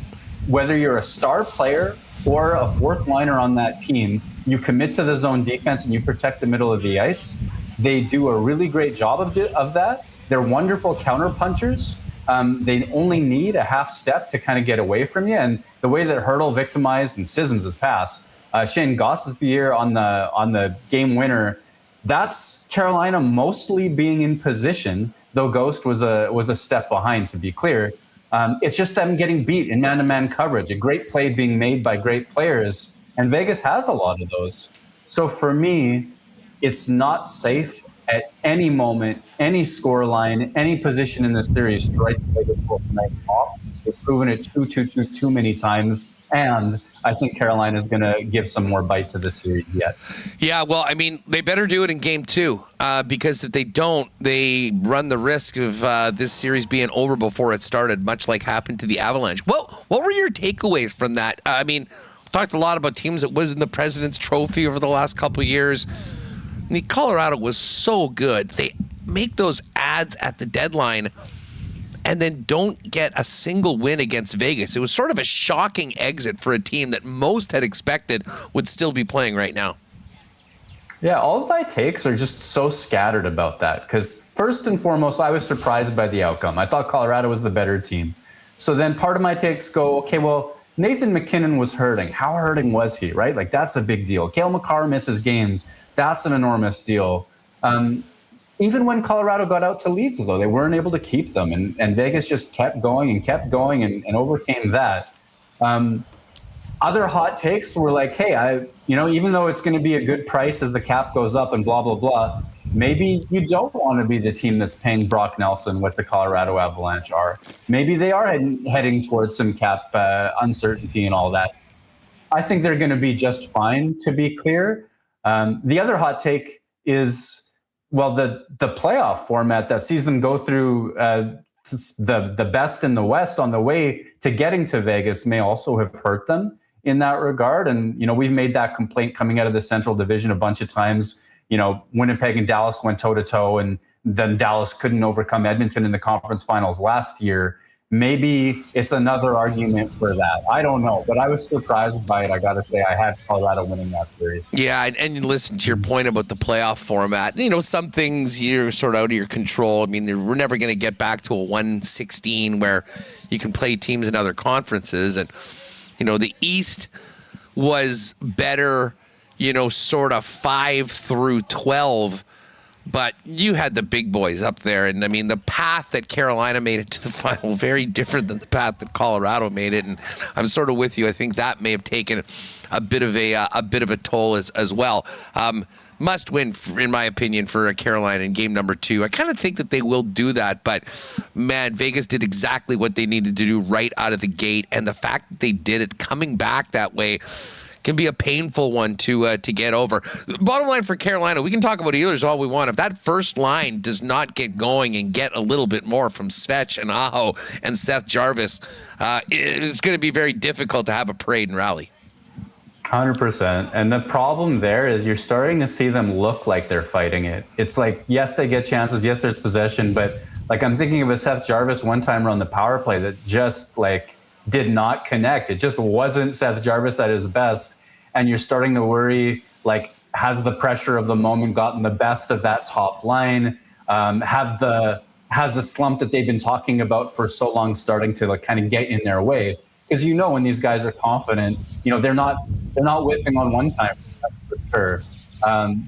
Whether you're a star player or a fourth liner on that team, you commit to the zone defense and you protect the middle of the ice. They do a really great job of that. They're wonderful counterpunchers. They only need a half step to kind of get away from you. And the way that Hurdle victimized and Sissons' pass, Shane Goss's beer on the game winner, that's Carolina mostly being in position, though Ghost was a step behind, to be clear. It's just them getting beat in man-to-man coverage, a great play being made by great players, and Vegas has a lot of those. So for me, it's not safe at any moment, any score line, any position in the series to write the Vegas Golden Knights off. They've proven it too many times, and I think Carolina is going to give some more bite to the series yet. Yeah, well, I mean, they better do it in game 2 because if they don't, they run the risk of this series being over before it started, much like happened to the Avalanche. What were your takeaways from that? I mean, we've talked a lot about teams that was in the President's Trophy over the last couple of years. I mean, Colorado was so good. They make those ads at the deadline and then don't get a single win against Vegas. It was sort of a shocking exit for a team that most had expected would still be playing right now. Yeah, all of my takes are just so scattered about that because first and foremost, I was surprised by the outcome. I thought Colorado was the better team. So then part of my takes go, okay, well, Nathan McKinnon was hurting. How hurting was he, right? Like, that's a big deal. Cale Makar misses games. That's an enormous deal. Even when Colorado got out to leads, though, they weren't able to keep them. And Vegas just kept going and overcame that. Other hot takes were like, hey, even though it's going to be a good price as the cap goes up and blah, blah, blah, maybe you don't want to be the team that's paying Brock Nelson what the Colorado Avalanche are. Maybe they are heading towards some cap uncertainty and all that. I think they're going to be just fine, to be clear. The other hot take is, well, the playoff format that sees them go through the best in the West on the way to getting to Vegas may also have hurt them in that regard. And, we've made that complaint coming out of the Central Division a bunch of times. Winnipeg and Dallas went toe-to-toe, and then Dallas couldn't overcome Edmonton in the conference finals last year. Maybe it's another argument for that. I don't know, but I was surprised by it. I got to say, I had Colorado winning that series. Yeah, and listen to your point about the playoff format. Some things you're sort of out of your control. I mean, we're never going to get back to a 1-16 where you can play teams in other conferences. And, the East was better, sort of 5 through 12. But you had the big boys up there, and I mean the path that Carolina made it to the final very different than the path that Colorado made it, and I'm sort of with you. I think that may have taken a bit of a toll as well. Must win, in my opinion, for Carolina in game number 2. I kind of think that they will do that, but man, Vegas did exactly what they needed to do right out of the gate, and the fact that they did it coming back that way can be a painful one to get over. Bottom line for Carolina, we can talk about Ehlers all we want. If that first line does not get going and get a little bit more from Svech and Aho and Seth Jarvis, it's going to be very difficult to have a parade and rally. 100%. And the problem there is you're starting to see them look like they're fighting it. It's like, yes, they get chances. Yes, there's possession. But like, I'm thinking of a Seth Jarvis one-timer on the power play that just did not connect. It just wasn't Seth Jarvis at his best. And you're starting to worry, has the pressure of the moment gotten the best of that top line? Has the slump that they've been talking about for so long starting to kind of get in their way? Because when these guys are confident, they're not whiffing on one time. That's for sure.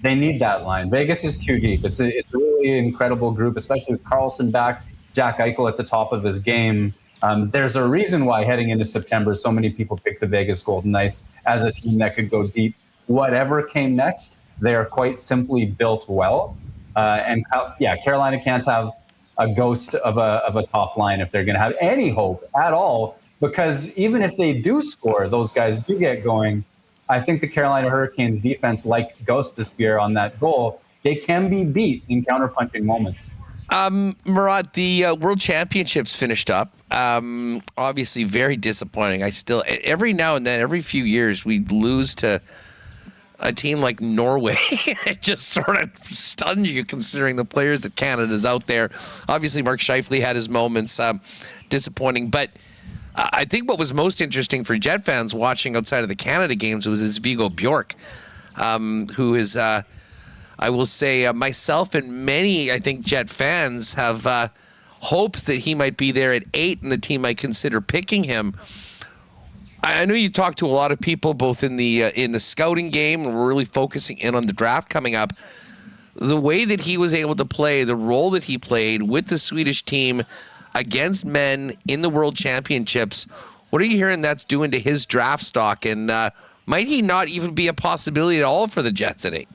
They need that line. Vegas is too deep. It's a really incredible group, especially with Karlsson back, Jack Eichel at the top of his game. There's a reason why heading into September, so many people pick the Vegas Golden Knights as a team that could go deep. Whatever came next, they are quite simply built well. Carolina can't have a ghost of a top line if they're going to have any hope at all. Because even if they do score, those guys do get going. I think the Carolina Hurricanes defense, like Ghost Spear on that goal, they can be beat in counterpunching moments. Murat, the World Championships finished up. Obviously very disappointing. Every now and then, every few years, we lose to a team like Norway. It just sort of stuns you considering the players that Canada's out there. Obviously, Mark Scheifele had his moments, disappointing. But I think what was most interesting for Jet fans watching outside of the Canada games was Viggo Bjork, who is... I will say myself and many, I think, Jet fans have hopes that he might be there at 8 and the team might consider picking him. I know you talked to a lot of people both in the scouting game, and we're really focusing in on the draft coming up. The way that he was able to play, the role that he played with the Swedish team against men in the World Championships, what are you hearing that's doing to his draft stock? And might he not even be a possibility at all for the Jets at 8?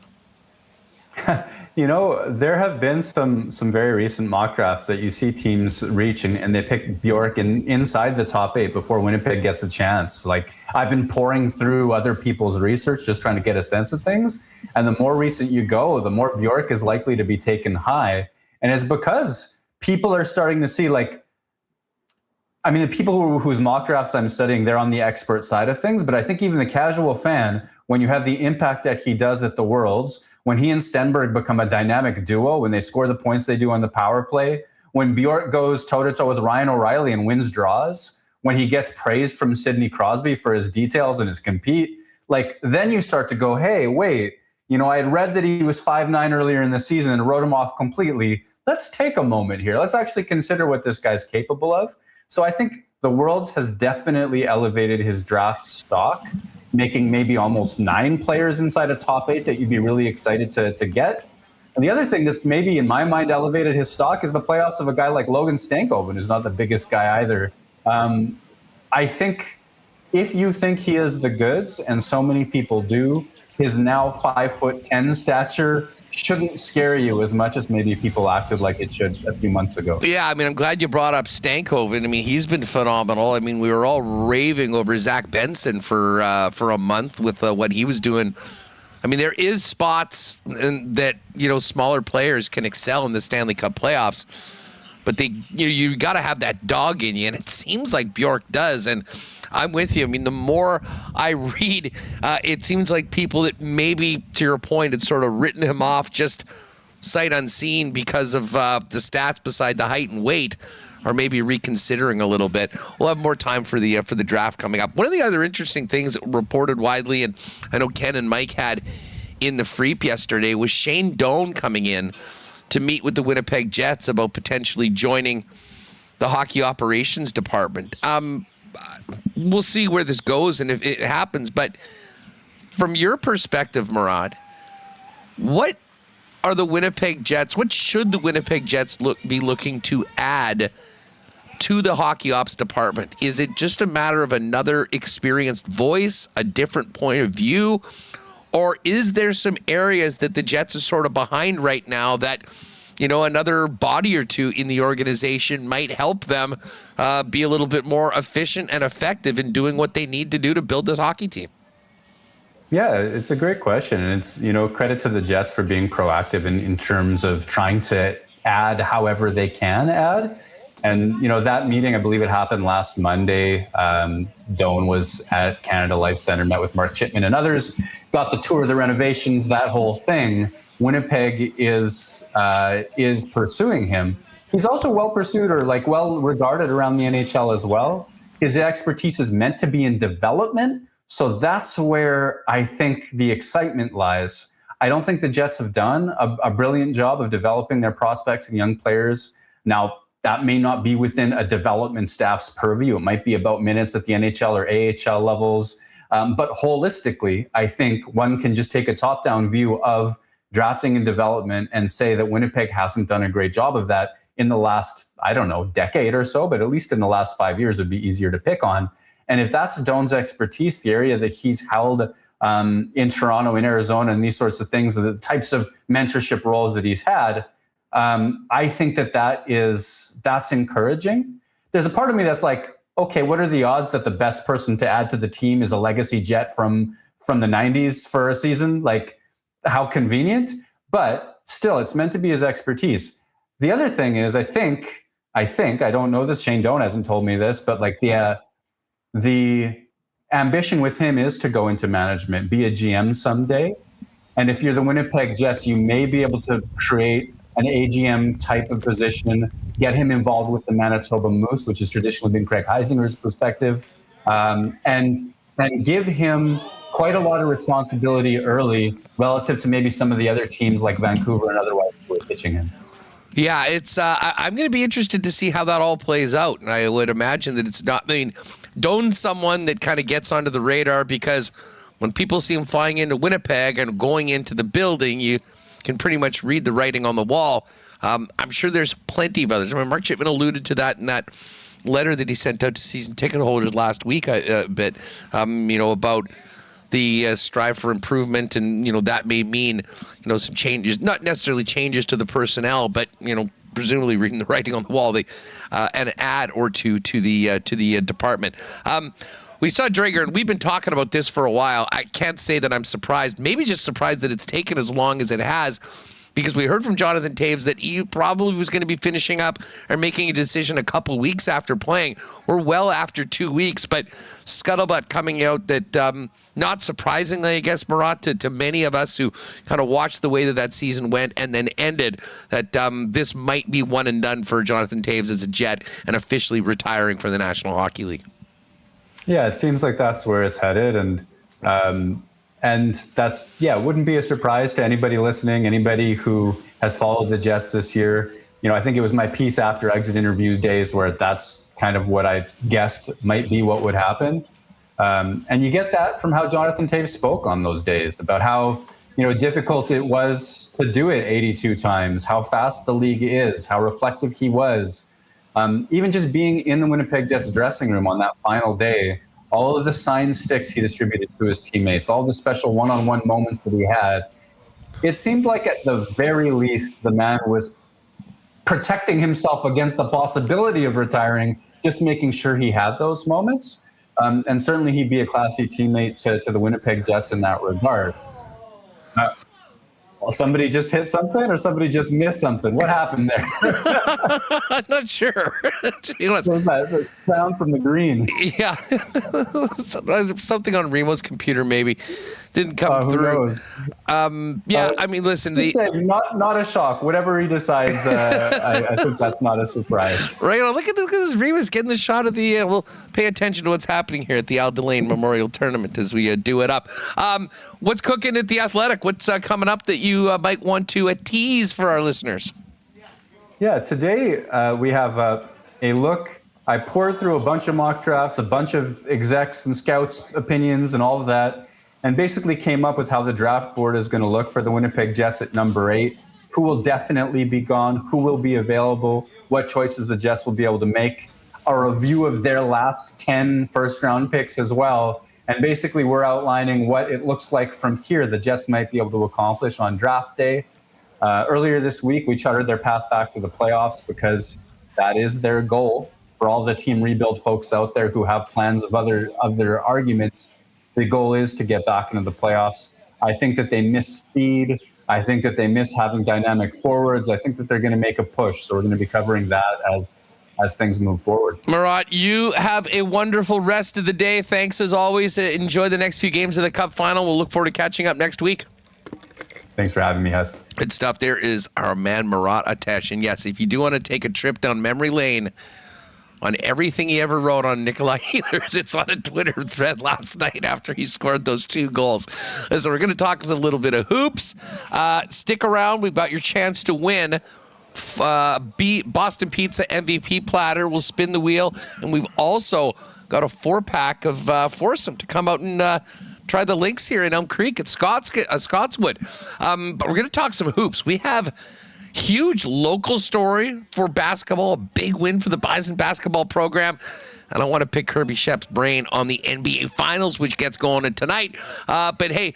There have been some very recent mock drafts that you see teams reach and they pick Bjork inside the top 8 before Winnipeg gets a chance. I've been pouring through other people's research, just trying to get a sense of things. And the more recent you go, the more Bjork is likely to be taken high. And it's because people are starting to see the people whose mock drafts I'm studying, they're on the expert side of things. But I think even the casual fan, when you have the impact that he does at the Worlds, when he and Stenberg become a dynamic duo, when they score the points they do on the power play, when Bjork goes toe-to-toe with Ryan O'Reilly and wins draws, when he gets praised from Sidney Crosby for his details and his compete, then you start to go, hey, wait, I had read that he was 5'9" earlier in the season and wrote him off completely. Let's take a moment here. Let's actually consider what this guy's capable of. So I think the Worlds has definitely elevated his draft stock, making maybe almost 9 players inside a top 8 that you'd be really excited to get. And the other thing that maybe in my mind elevated his stock is the playoffs of a guy like Logan Stankoven, who's not the biggest guy either. I think if you think he is the goods, and so many people do, his now 5'10" stature shouldn't scare you as much as maybe people acted like it should a few months ago. Yeah, I mean, I'm glad you brought up Stankoven. I mean, he's been phenomenal. I mean, we were all raving over Zach Benson for a month with what he was doing. I mean, there is spots that, you know, smaller players can excel in the Stanley Cup playoffs, but you got to have that dog in you, and it seems like Bjork does. And I'm with you. I mean, the more I read, it seems like people that maybe, to your point, had sort of written him off just sight unseen because of the stats beside the height and weight, or maybe reconsidering a little bit. We'll have more time for the draft coming up. One of the other interesting things that were reported widely, and I know Ken and Mike had in the Freep yesterday, was Shane Doan coming in to meet with the Winnipeg Jets about potentially joining the hockey operations department. We'll see where this goes and if it happens. But from your perspective, Murat, what are the Winnipeg Jets? What should the Winnipeg Jets be looking to add to the hockey ops department? Is it just a matter of another experienced voice, a different point of view, or is there some areas that the Jets are sort of behind right now that, you know, another body or two in the organization might help them be a little bit more efficient and effective in doing what they need to do to build this hockey team? Yeah, it's a great question. And it's, you know, credit to the Jets for being proactive in terms of trying to add however they can add. And, you know, that meeting, I believe it happened last Monday. Doan was at Canada Life Centre, met with Mark Chipman and others, got the tour of the renovations, that whole thing. Winnipeg is pursuing him. He's also well pursued, or like well regarded around the NHL as well. His expertise is meant to be in development. So that's where I think the excitement lies. I don't think the Jets have done a brilliant job of developing their prospects and young players. Now, that may not be within a development staff's purview. It might be about minutes at the NHL or AHL levels. But holistically, I think one can just take a top-down view of drafting and development and say that Winnipeg hasn't done a great job of that in the last, I don't know, decade or so, but at least in the last 5 years would be easier to pick on. And if that's Doan's expertise, the area that he's held in Toronto, in Arizona, and these sorts of things, the types of mentorship roles that he's had, I think that's encouraging. There's a part of me that's like, okay, what are the odds that the best person to add to the team is a legacy Jet from the 90s for a season? Like, how convenient. But still, it's meant to be his expertise. The other thing is, I think, I don't know this, Shane Doan hasn't told me this, but like the ambition with him is to go into management, be a GM someday. And if you're the Winnipeg Jets, you may be able to create an AGM type of position, get him involved with the Manitoba Moose, which has traditionally been Craig Heisinger's perspective, and give him quite a lot of responsibility early relative to maybe some of the other teams like Vancouver and otherwise who are pitching him. Yeah, it's. I'm going to be interested to see how that all plays out. And I would imagine that it's not. I mean, Doan's someone that kind of gets onto the radar because when people see him flying into Winnipeg and going into the building, you can pretty much read the writing on the wall. I'm sure there's plenty of others. I mean, Mark Chipman alluded to that in that letter that he sent out to season ticket holders last week a bit, you know, about the strive for improvement, and, you know, that may mean, you know, some changes, not necessarily changes to the personnel, but, you know, presumably reading the writing on the wall, an ad or two to the department. We saw Drager, and we've been talking about this for a while. I can't say that I'm surprised, maybe just surprised that it's taken as long as it has, because we heard from Jonathan Toews that he probably was going to be finishing up or making a decision a couple weeks after playing. We're well after 2 weeks, but scuttlebutt coming out that, not surprisingly, I guess, Murat, to many of us who kind of watched the way that season went and then ended, that this might be one and done for Jonathan Toews as a Jet and officially retiring from the National Hockey League. Yeah, it seems like that's where it's headed. And that's, yeah, it wouldn't be a surprise to anybody listening, anybody who has followed the Jets this year. I think it was my piece after exit interview days where that's kind of what I guessed might be what would happen. And you get that from how Jonathan Toews spoke on those days about how, difficult it was to do it 82 times, how fast the league is, how reflective he was. Even just being in the Winnipeg Jets dressing room on that final day, all of the signed sticks he distributed to his teammates, all the special one-on-one moments that he had, it seemed like at the very least the man was protecting himself against the possibility of retiring, just making sure he had those moments. And certainly he'd be a classy teammate to the Winnipeg Jets in that regard. Somebody just hit something or somebody just missed something? What happened there? I'm not sure. What was that? The sound from the green. Yeah. Something on Remo's computer maybe didn't come Who through. knows? I mean, listen. Not a shock. Whatever he decides, I think that's not a surprise. Right on. Look at this. Remis getting the shot of the. We'll pay attention to what's happening here at the Delaine Memorial Tournament as we do it up. What's cooking at the Athletic? What's coming up that you might want to tease for our listeners? Yeah, today we have a look. I poured through a bunch of mock drafts, a bunch of execs and scouts' opinions and all of that, and basically came up with how the draft board is going to look for the Winnipeg Jets at number 8. Who will definitely be gone? Who will be available? What choices the Jets will be able to make? A review of their last 10 first-round picks as well. And basically, we're outlining what it looks like from here the Jets might be able to accomplish on draft day. Earlier this week, we charted their path back to the playoffs because that is their goal. For all the team rebuild folks out there who have plans of other arguments, the goal is to get back into the playoffs. I think that they miss speed. I think that they miss having dynamic forwards. I think that they're going to make a push. So we're going to be covering that as things move forward. Murat, you have a wonderful rest of the day. Thanks as always. Enjoy the next few games of the Cup Final. We'll look forward to catching up next week. Thanks for having me, Huss. Good stuff. There is our man Murat Atesh. And yes, if you do want to take a trip down memory lane on everything he ever wrote on Nikolai Ehlers, it's on a Twitter thread last night after he scored those 2 goals. So we're going to talk a little bit of hoops. Stick around. We've got your chance to win Boston Pizza MVP platter. We'll spin the wheel. And we've also got a 4-pack of foursome to come out and try the links here in Elm Creek at Scotswood. But we're going to talk some hoops. We have huge local story for basketball, a big win for the Bison basketball program. And I want to pick Kirby Schepp's brain on the NBA Finals, which gets going tonight. But hey,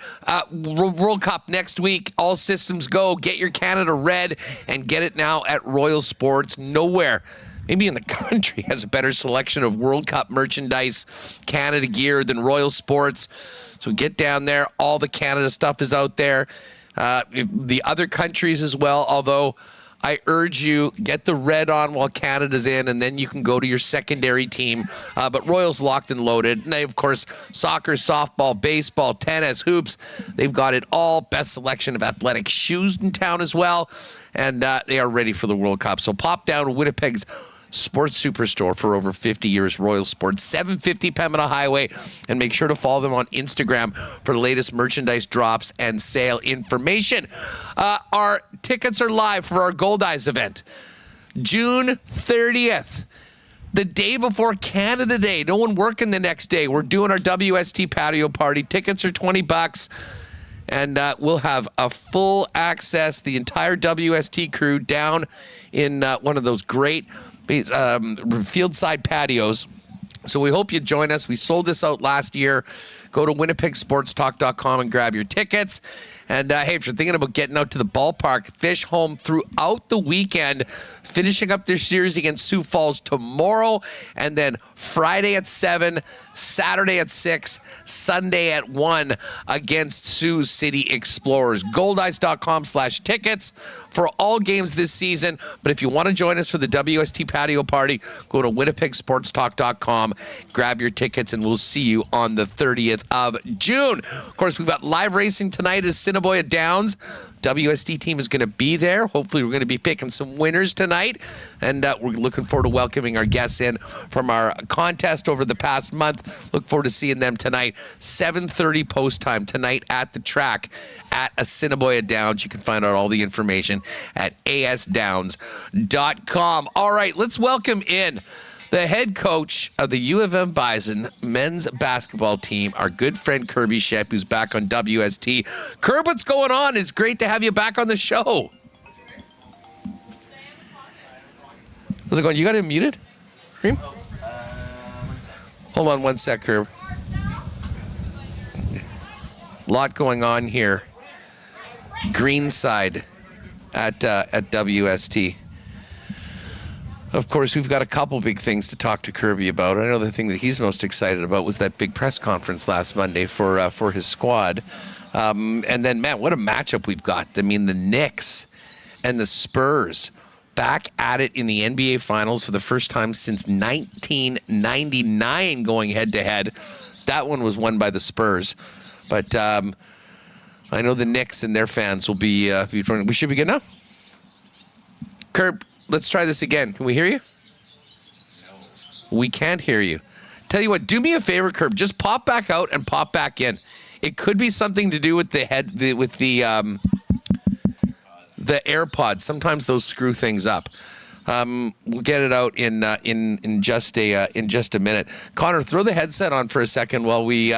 World Cup next week, all systems go. Get your Canada red and get it now at Royal Sports. Nowhere, maybe in the country, has a better selection of World Cup merchandise, Canada gear than Royal Sports. So get down there. All the Canada stuff is out there. The other countries as well, although I urge you, get the red on while Canada's in, and then you can go to your secondary team. But Royals locked and loaded. And they, of course, soccer, softball, baseball, tennis, hoops. They've got it all. Best selection of athletic shoes in town as well. And they are ready for the World Cup. So pop down to Winnipeg's Sports Superstore for over 50 years, Royal Sports, 750 Pembina Highway, and make sure to follow them on Instagram for the latest merchandise drops and sale information. Our tickets are live for our Gold Eyes event, June 30th, the day before Canada Day. No one working the next day. We're doing our WST patio party. Tickets are $20. And we'll have a full access, the entire WST crew down in one of those great field side patios. So we hope you join us. We sold this out last year. Go to winnipegsportstalk.com and grab your tickets. And hey, if you're thinking about getting out to the ballpark, Fish home throughout the weekend, finishing up their series against Sioux Falls tomorrow, and then Friday at 7, Saturday at 6, Sunday at 1 against Sioux City Explorers. Goldeyes.com/tickets for all games this season. But if you want to join us for the WST patio party, go to winnipegsportstalk.com, grab your tickets, and we'll see you on the 30th of June. Of course, we've got live racing tonight as Cinema Assiniboia Downs. WST team is going to be there. Hopefully, we're going to be picking some winners tonight. And we're looking forward to welcoming our guests in from our contest over the past month. Look forward to seeing them tonight. 7:30 post time tonight at the track at Assiniboia Downs. You can find out all the information at asdowns.com. All right, let's welcome in the head coach of the U of M Bison men's basketball team, our good friend Kirby Schepp, who's back on WST. Kirby, what's going on? It's great to have you back on the show. How's it going? You got him muted? Cream? Hold on one sec, Kirby. Lot going on here. Greenside at WST. Of course, we've got a couple big things to talk to Kirby about. I know the thing that he's most excited about was that big press conference last Monday for his squad. And then, man, what a matchup we've got. I mean, the Knicks and the Spurs back at it in the NBA Finals for the first time since 1999 going head-to-head. That one was won by the Spurs. But I know the Knicks and their fans will be we should be good now? Kirby, let's try this again. Can we hear you? No. We can't hear you. Tell you what, do me a favor, Kirby. Just pop back out and pop back in. It could be something to do with the AirPods. Sometimes those screw things up. We'll get it out in just a minute. Connor, throw the headset on for a second while we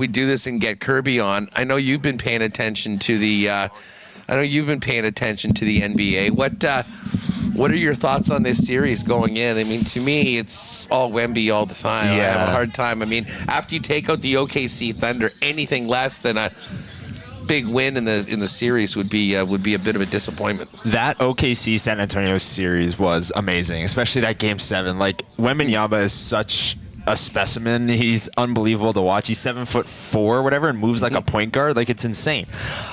do this and get Kirby on. I know you've been paying attention to the NBA. What are your thoughts on this series going in? I mean, to me, it's all Wemby all the time. Yeah. I have a hard time. I mean, after you take out the OKC Thunder, anything less than a big win in the series would be a bit of a disappointment. That OKC San Antonio series was amazing, especially that Game 7. Like, Wembanyama is such a specimen. He's unbelievable to watch. He's 7'4" or whatever and moves like a point guard. Like, it's insane.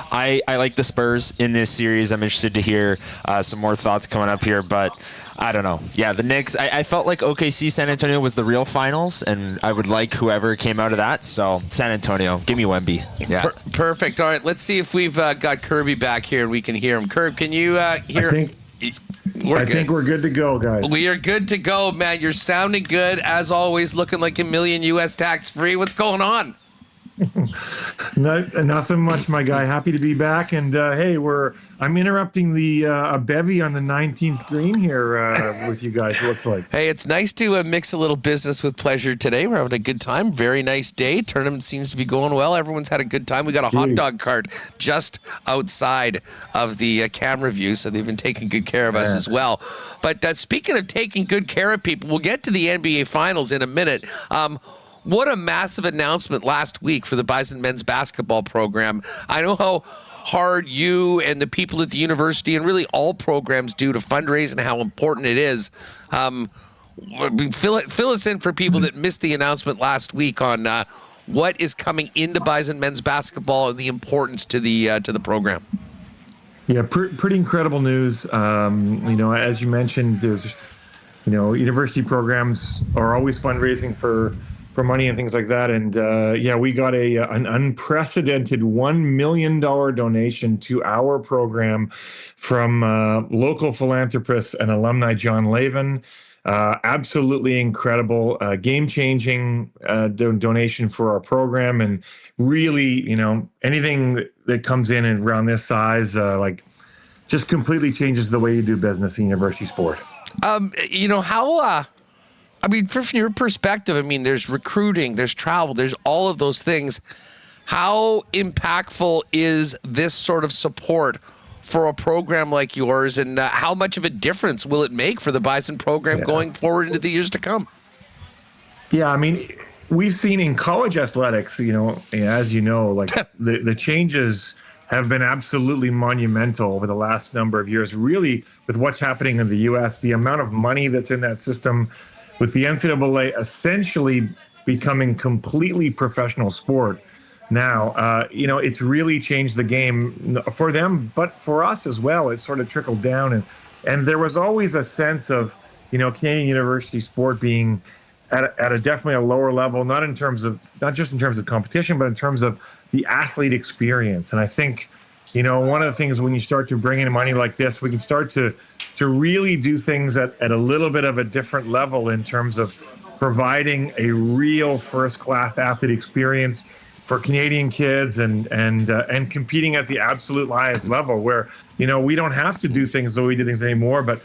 I like the Spurs in this series. I'm interested to hear some more thoughts coming up here, but I don't know. Yeah, the Knicks, I felt like OKC San Antonio was the real finals, and I would like whoever came out of that. So San Antonio, give me Wemby. Yeah. Perfect. All right, let's see if we've got Kirby back here and we can hear him. Kirby, can you hear? I think we're good to go, guys. We are good to go, man. You're sounding good, as always, looking like $1 million US tax-free. What's going on? Nothing much, my guy. Happy to be back. And hey, I'm interrupting the a bevy on the 19th green here with you guys. It looks like. Hey, it's nice to mix a little business with pleasure today. We're having a good time. Very nice day. Tournament seems to be going well. Everyone's had a good time. We got a hot dog cart just outside of the camera view, so they've been taking good care of us as well. But speaking of taking good care of people, we'll get to the NBA Finals in a minute. What a massive announcement last week for the Bison men's basketball program. I know how hard you and the people at the university and really all programs do to fundraise and how important it is. Fill us in for people that missed the announcement last week on what is coming into Bison men's basketball and the importance to the program. Yeah, pretty incredible news. As you mentioned, there's, university programs are always fundraising for money and things like that. And we got an unprecedented $1 million donation to our program from local philanthropist and alumni John Lavin. Absolutely incredible, game-changing donation for our program. And really, anything that comes in and around this size, just completely changes the way you do business in university sport. From your perspective, there's recruiting, there's travel, there's all of those things. How impactful is this sort of support for a program like yours, and how much of a difference will it make for the Bison program going forward into the years to come? Yeah, we've seen in college athletics, as you know, the changes have been absolutely monumental over the last number of years, really, with what's happening in the U.S., the amount of money that's in that system, with the NCAA essentially becoming completely professional sport now. It's really changed the game for them, but for us as well. It sort of trickled down. And there was always a sense of, Canadian university sport being at a definitely a lower level, not just in terms of competition, but in terms of the athlete experience. And I think, one of the things when you start to bring in money like this, we can start to really do things at a little bit of a different level in terms of providing a real first-class athlete experience for Canadian kids and competing at the absolute highest level where, we don't have to do things the way we do things anymore, but,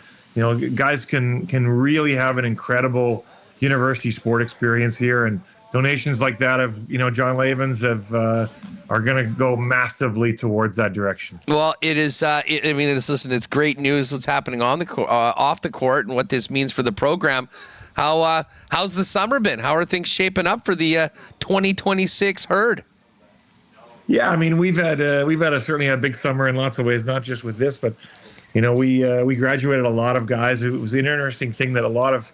guys can really have an incredible university sport experience here. And donations like that of, John Lavin's are going to go massively towards that direction. Well, it is. It's great news what's happening on the off the court and what this means for the program. How's the summer been? How are things shaping up for the 2026 herd? Yeah, I mean, we've had certainly a big summer in lots of ways, not just with this, but we graduated a lot of guys. It was an interesting thing that a lot of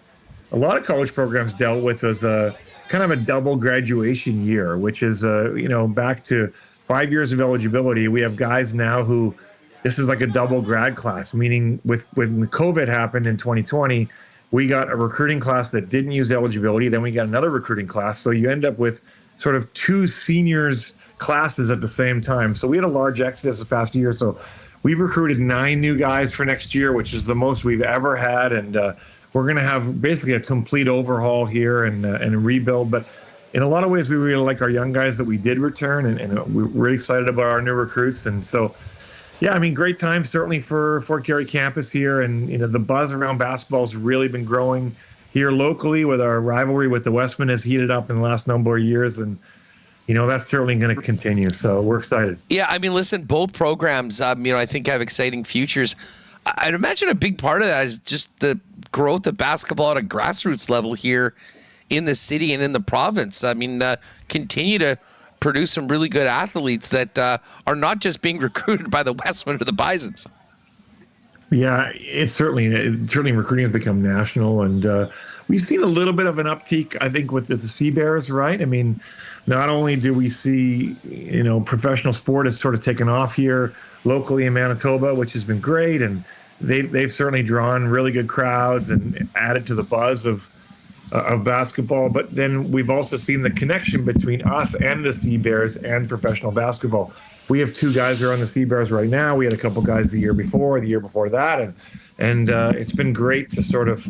college programs dealt with as a kind of a double graduation year, which is back to 5 years of eligibility. We have guys now who this is like a double grad class, meaning when COVID happened in 2020, we got a recruiting class that didn't use eligibility. Then we got another recruiting class. So you end up with sort of two seniors classes at the same time. So we had a large exodus this past year. So we've recruited 9 new guys for next year, which is the most we've ever had. And we're going to have basically a complete overhaul here and a rebuild. But in a lot of ways, we really like our young guys that we did return, and we're really excited about our new recruits. And so, yeah, I mean, great time certainly for Fort Garry campus here. And, the buzz around basketball has really been growing here locally with our rivalry with the Westmen has heated up in the last number of years. And, that's certainly going to continue. So we're excited. Yeah, I mean, listen, both programs, I think have exciting futures. I'd imagine a big part of that is just the growth of basketball at a grassroots level here in the city and in the province. I mean, continue to produce some really good athletes that are not just being recruited by the Westmen or the Bisons. Yeah, it's certainly recruiting has become national, and we've seen a little bit of an uptick, I think, with the Sea Bears, right? I mean, not only do we see, professional sport has sort of taken off here locally in Manitoba, which has been great, and they've certainly drawn really good crowds and added to the buzz of basketball. But then we've also seen the connection between us and the Sea Bears and professional basketball. We have 2 guys who are on the Sea Bears right now. We had a couple guys the year before that, and it's been great to sort of,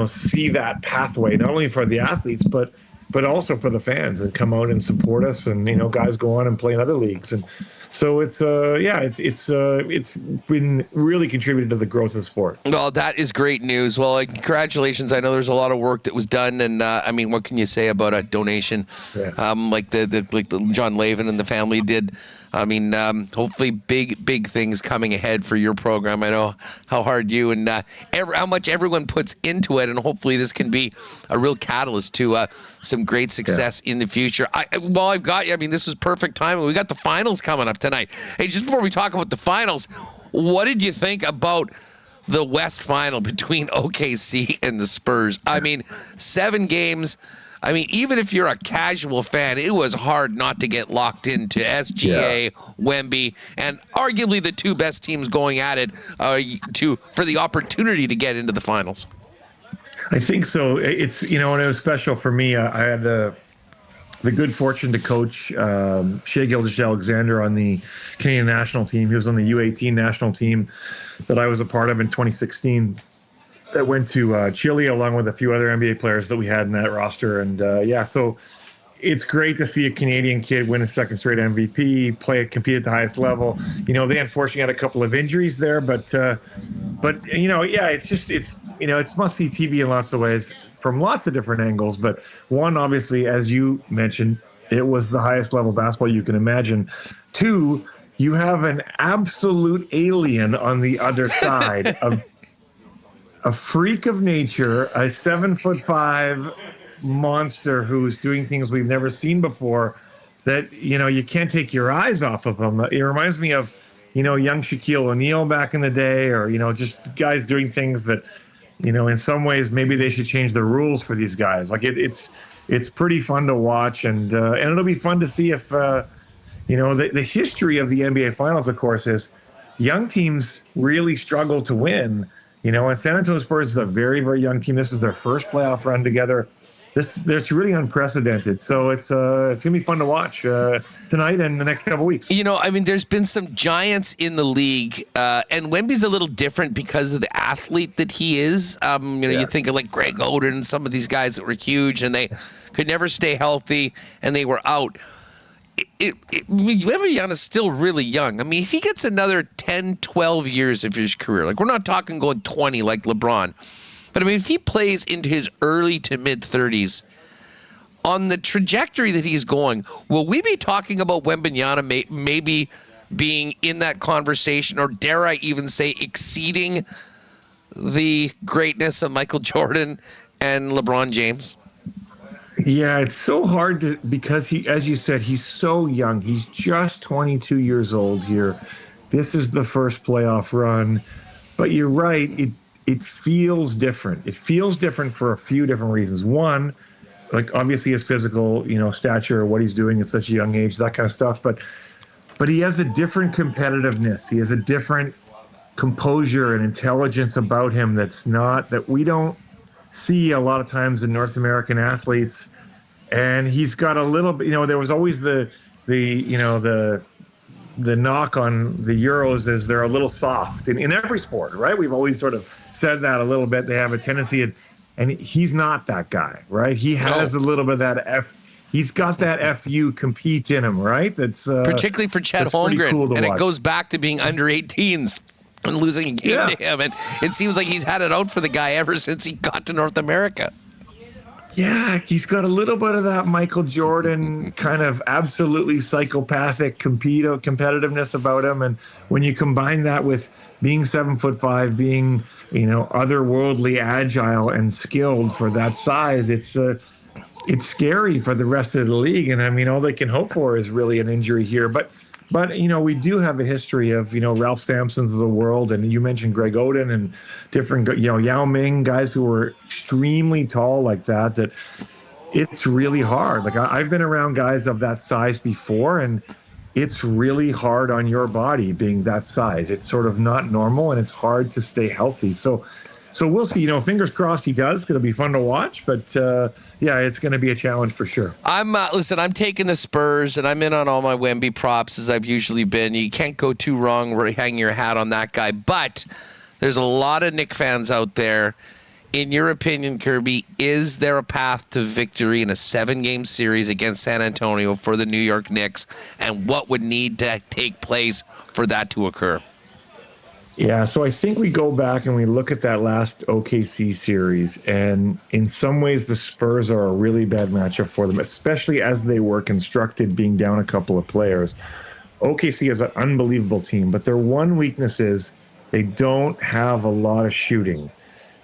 see that pathway not only for the athletes but also for the fans and come out and support us, and guys go on and play in other leagues. And so it's been really contributed to the growth of the sport. Well, that is great news. Well, congratulations. I know there's a lot of work that was done, and I mean, what can you say about a donation like the John Lavin and the family did? I mean, hopefully big things coming ahead for your program. I know how hard you and how much everyone puts into it, and hopefully this can be a real catalyst to some great success in the future. I've got you. I mean, this was perfect timing. We got the finals coming up tonight. Hey, just before we talk about the finals, what did you think about the West Final between OKC and the Spurs? I mean, 7 games. I mean, even if you're a casual fan, it was hard not to get locked into SGA, Wemby, and arguably the 2 best teams going at it for the opportunity to get into the finals. I think so. It's, and it was special for me. I had the good fortune to coach Shai Gilgeous-Alexander on the Canadian national team. He was on the U18 national team that I was a part of in 2016. That went to Chile along with a few other NBA players that we had in that roster. And so it's great to see a Canadian kid win a second straight MVP, compete at the highest level. They unfortunately had a couple of injuries there, but it's must-see TV in lots of ways from lots of different angles. But one, obviously, as you mentioned, it was the highest level basketball you can imagine. 2, you have an absolute alien on the other side of a freak of nature, a 7'5" monster who's doing things we've never seen before that, you can't take your eyes off of him. It reminds me of, young Shaquille O'Neal back in the day, or, just guys doing things that, in some ways, maybe they should change the rules for these guys. Like it's pretty fun to watch, and it'll be fun to see if, the history of the NBA Finals, of course, is young teams really struggle to win. And San Antonio Spurs is a very, very young team. This is their first playoff run together. That's really unprecedented. So it's gonna be fun to watch tonight and the next couple of weeks. There's been some giants in the league, and Wemby's a little different because of the athlete that he is. You think of like Greg Oden and some of these guys that were huge and they could never stay healthy and they were out. Wemby is still really young. I mean, if he gets another 10, 12 years of his career, like we're not talking going 20 like LeBron, but I mean, if he plays into his early to mid 30s, on the trajectory that he's going, will we be talking about Wembanyama maybe being in that conversation, or dare I even say exceeding the greatness of Michael Jordan and LeBron James? Yeah, it's so hard because he, as you said, he's so young. He's just 22 years old here. This is the first playoff run. But you're right, it feels different. It feels different for a few different reasons. One, like obviously his physical, stature, what he's doing at such a young age, that kind of stuff. But he has a different competitiveness. He has a different composure and intelligence about him that we don't see a lot of times in North American athletes. And he's got a little bit, there was always the knock on the Euros is they're a little soft in every sport, right? We've always sort of said that a little bit. They have a tendency, and he's not that guy, right? He has a little bit of that he's got that FU compete in him, right? That's particularly for Chet Holmgren, cool and watch. It goes back to being under 18s and losing a game to him, and it seems like he's had it out for the guy ever since he got to North America. Yeah, he's got a little bit of that Michael Jordan kind of absolutely psychopathic competitiveness about him. And when you combine that with being 7'5", being, otherworldly agile and skilled for that size, it's scary for the rest of the league. And I mean, all they can hope for is really an injury here. But we do have a history of, Ralph Sampsons of the world. And you mentioned Greg Oden and different, Yao Ming, guys who were extremely tall like that it's really hard. Like I've been around guys of that size before, and it's really hard on your body being that size. It's sort of not normal, and it's hard to stay healthy. So we'll see. Fingers crossed he does. It'll be fun to watch. But it's going to be a challenge for sure. I'm taking the Spurs, and I'm in on all my Wemby props as I've usually been. You can't go too wrong hanging your hat on that guy. But there's a lot of Knick fans out there. In your opinion, Kirby, is there a path to victory in a 7-game series against San Antonio for the New York Knicks? And what would need to take place for that to occur? Yeah, so I think we go back and we look at that last OKC series, and in some ways the Spurs are a really bad matchup for them, especially as they were constructed being down a couple of players. OKC is an unbelievable team, but their one weakness is they don't have a lot of shooting,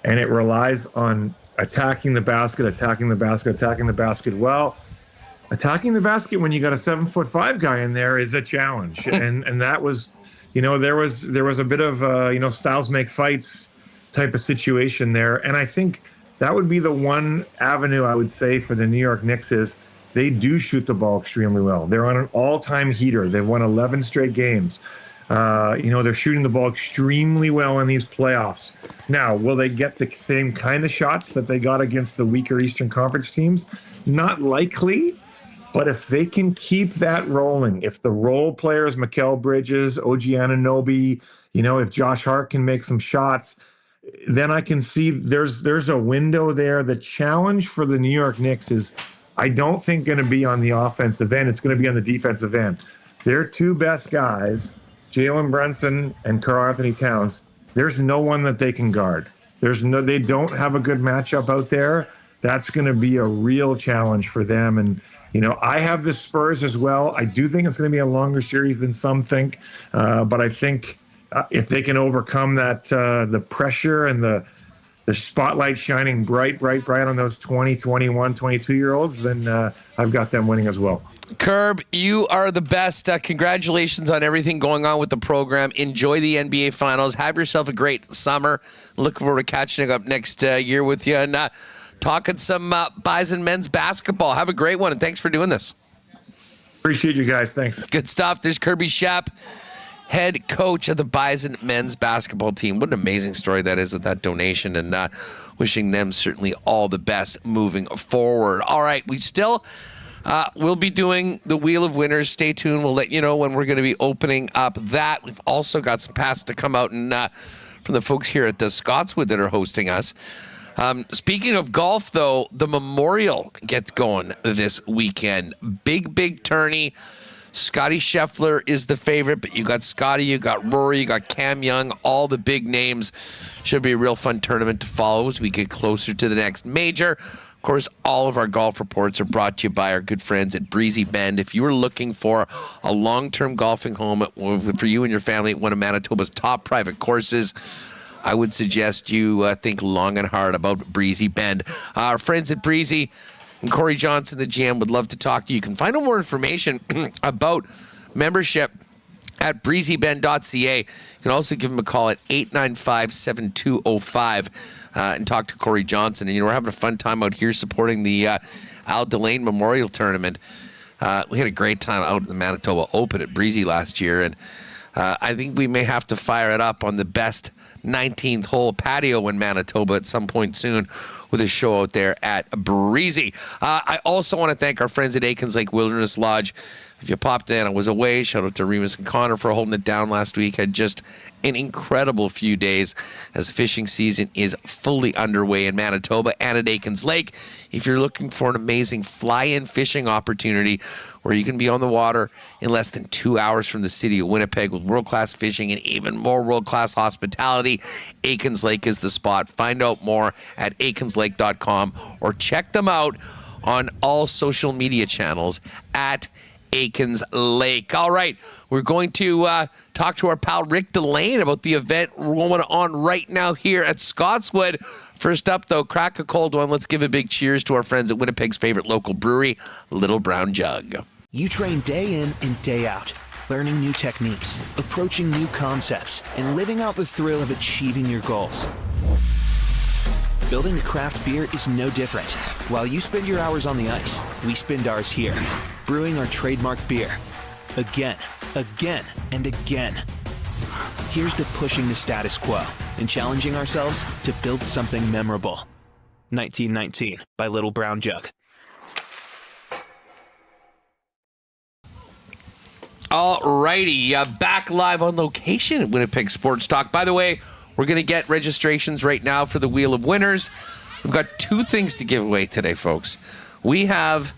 and it relies on attacking the basket. Well, attacking the basket when you got a 7'5" guy in there is a challenge, and that was... there was a bit of, styles make fights type of situation there. And I think that would be the one avenue I would say for the New York Knicks is they do shoot the ball extremely well. They're on an all-time heater. They've won 11 straight games. They're shooting the ball extremely well in these playoffs. Now, will they get the same kind of shots that they got against the weaker Eastern Conference teams? Not likely. But if they can keep that rolling, if the role players, Mikal Bridges, OG Anunoby, if Josh Hart can make some shots, then I can see there's a window there. The challenge for the New York Knicks is, I don't think going to be on the offensive end. It's going to be on the defensive end. Their two best guys, Jalen Brunson and Karl Anthony Towns, there's no one that they can guard. They don't have a good matchup out there. That's going to be a real challenge for them. And, I have the Spurs as well. I do think it's going to be a longer series than some think. But I think if they can overcome that, the pressure and the spotlight shining bright on those 20, 21, 22-year-olds, then I've got them winning as well. Kirb, you are the best. Congratulations on everything going on with the program. Enjoy the NBA Finals. Have yourself a great summer. Looking forward to catching up next year with you. And talking some Bison men's basketball. Have a great one, and thanks for doing this. Appreciate you guys. Thanks. Good stuff. There's Kirby Schepp. head coach of the Bison men's basketball team. What an amazing story that is with that donation, and wishing them certainly all the best moving forward. All right, we still we'll be doing the Wheel of Winners. Stay tuned. We'll let you know when we're going to be opening up that. We've also got some passes to come out and from the folks here at the Scotswood that are hosting us. Speaking of golf, though, the Memorial gets going this weekend. Big tourney. Scotty Scheffler is the favorite, but you got Scotty, you got Rory, you got Cam Young, all the big names. Should be a real fun tournament to follow as we get closer to the next major. Of course, all of our golf reports are brought to you by our good friends at Breezy Bend. If you are looking for a long-term golfing home for you and your family at one of Manitoba's top private courses, I would suggest you think long and hard about Breezy Bend. Our friends at Breezy and Corey Johnson, the GM, would love to talk to you. You can find out more information about membership at breezybend.ca. You can also give them a call at 895-7205 and talk to Corey Johnson. And, we're having a fun time out here supporting the Delaine Memorial Tournament. We had a great time out in the Manitoba Open at Breezy last year, and I think we may have to fire it up on the best 19th hole patio in Manitoba at some point soon with a show out there at Breezy. I also want to thank our friends at Aikens Lake Wilderness Lodge. If you popped in, I was away. Shout out to Remis and Connor for holding it down last week. Had just an incredible few days as fishing season is fully underway in Manitoba and at Aikens Lake. If you're looking for an amazing fly-in fishing opportunity where you can be on the water in less than 2 hours from the city of Winnipeg with world-class fishing and even more world-class hospitality, Aikens Lake is the spot. Find out more at aikenslake.com or check them out on all social media channels at Aikens Lake. All right, we're going to talk to our pal Rick Delaine about the event going on right now here at Scotswood. First up, though, crack a cold one. Let's give a big cheers to our friends at Winnipeg's favorite local brewery, Little Brown Jug. You train day in and day out, learning new techniques, approaching new concepts, and living out the thrill of achieving your goals. Building a craft beer is no different. While you spend your hours on the ice, we spend ours here, brewing our trademark beer. Again, and again. Here's to pushing the status quo and challenging ourselves to build something memorable. 1919 by Little Brown Jug. All righty, back live on location at Winnipeg Sports Talk. By the way, we're going to get registrations right now for the Wheel of Winners. We've got two things to give away today, folks. We have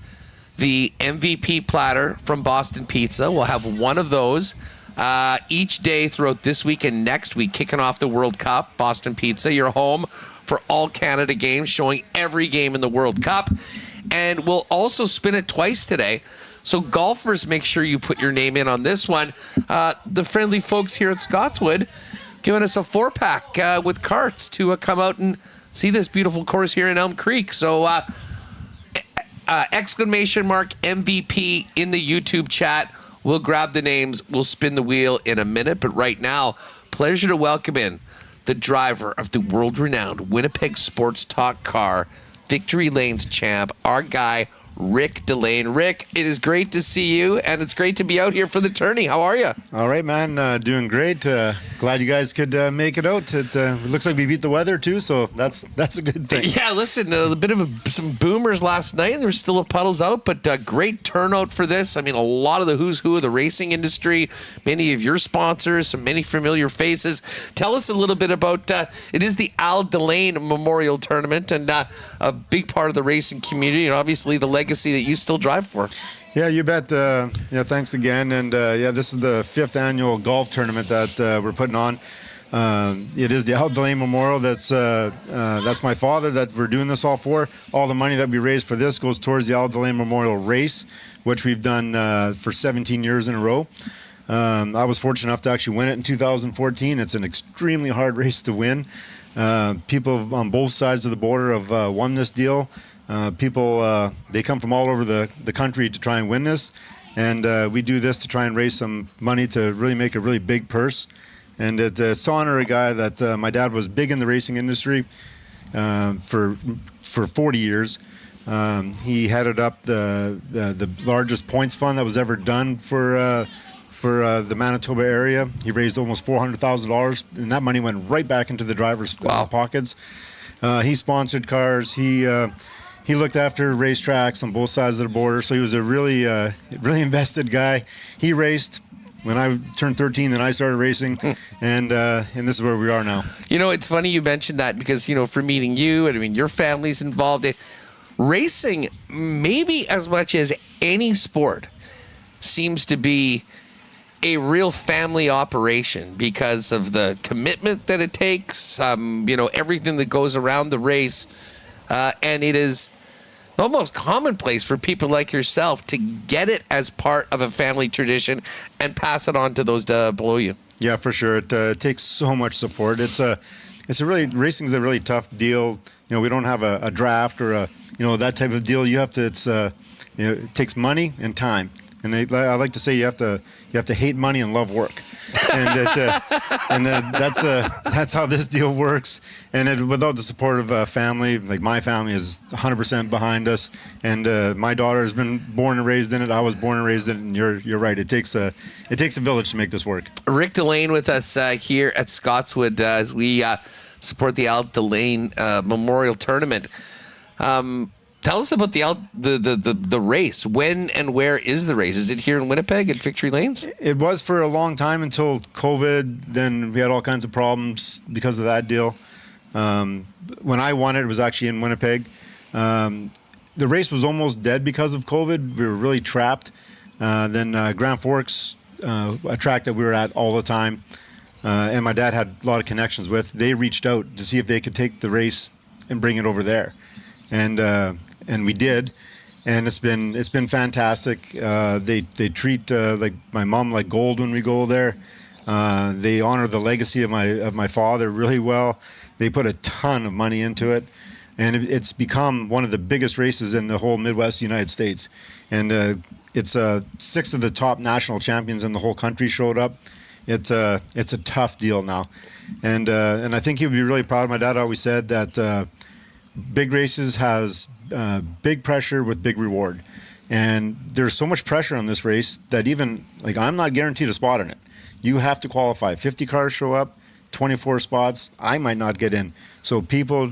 the MVP platter from Boston Pizza. We'll have one of those each day throughout this week and next week, kicking off the World Cup. Boston Pizza, your home for all Canada games, showing every game in the World Cup. And we'll also spin it twice today. So golfers, make sure you put your name in on this one. The friendly folks here at Scotswood giving us a 4-pack with carts to come out and see this beautiful course here in Elm Creek. So exclamation mark MVP in the YouTube chat. We'll grab the names. We'll spin the wheel in a minute. But right now, pleasure to welcome in the driver of the world-renowned Winnipeg Sports Talk car, Victory Lane's champ, our guy, Rick Delaine. Rick, it is great to see you, and it's great to be out here for the tourney. How are you? All right, man. Doing great. Glad you guys could make it out. It looks like we beat the weather, too, so that's a good thing. Yeah, listen, a bit of some boomers last night. There were still puddles out, but great turnout for this. I mean, a lot of the who's who of the racing industry, many of your sponsors, some many familiar faces. Tell us a little bit about, it is the Al Delaine Memorial Tournament, and a big part of the racing community, and obviously the legacy that you still drive for. Yeah, you bet. Thanks again. And this is the 5th annual golf tournament that we're putting on. It is the Al Delaine Memorial. That's my father that we're doing this all for. All the money that we raise for this goes towards the Al Delaine Memorial race, which we've done for 17 years in a row. I was fortunate enough to actually win it in 2014. It's an extremely hard race to win. People on both sides of the border have won this deal. People, they come from all over the country to try and win this. And we do this to try and raise some money to really make a really big purse. And it's to honor a guy that my dad was big in the racing industry for 40 years. He headed up the largest points fund that was ever done for for the Manitoba area. He raised almost $400,000, and that money went right back into the drivers' pockets. He sponsored cars. He looked after racetracks on both sides of the border, so he was a really invested guy. He raced. When I turned 13, then I started racing, and this is where we are now. You know, it's funny you mentioned that because, you know, for meeting you, and I mean, your family's involved in racing, maybe as much as any sport, seems to be a real family operation because of the commitment that it takes, you know, everything that goes around the race, and it is almost commonplace for people like yourself to get it as part of a family tradition and pass it on to those below you. Yeah, for sure. It takes so much support. Racing's a really tough deal. You know, we don't have a draft or that type of deal. You have to. It takes money and time. And I like to say you have to hate money and love work, and that's how this deal works. And without the support of family, like my family is 100% behind us. And my daughter has been born and raised in it. I was born and raised in it. And you're right. It takes a village to make this work. Rick Delaine with us here at Scotswood as we support the Delaine Memorial Tournament. Tell us about the race. When and where is the race? Is it here in Winnipeg at Victory Lanes? It was for a long time until COVID. Then we had all kinds of problems because of that deal. When I won it was actually in Winnipeg. The race was almost dead because of COVID. We were really trapped. Then Grand Forks, a track that we were at all the time, and my dad had a lot of connections with, they reached out to see if they could take the race and bring it over there. And we did, and it's been fantastic. They treat like my mom like gold when we go there. They honor the legacy of my father really well. They put a ton of money into it, and it's become one of the biggest races in the whole Midwest United States. And it's 6 of the top national champions in the whole country showed up. It's a tough deal now, and I think he would be really proud. My dad always said that. Big races has big pressure with big reward, and there's so much pressure on this race that even like I'm not guaranteed a spot in it. You have to qualify. 50 cars show up, 24 spots. I might not get in. So people,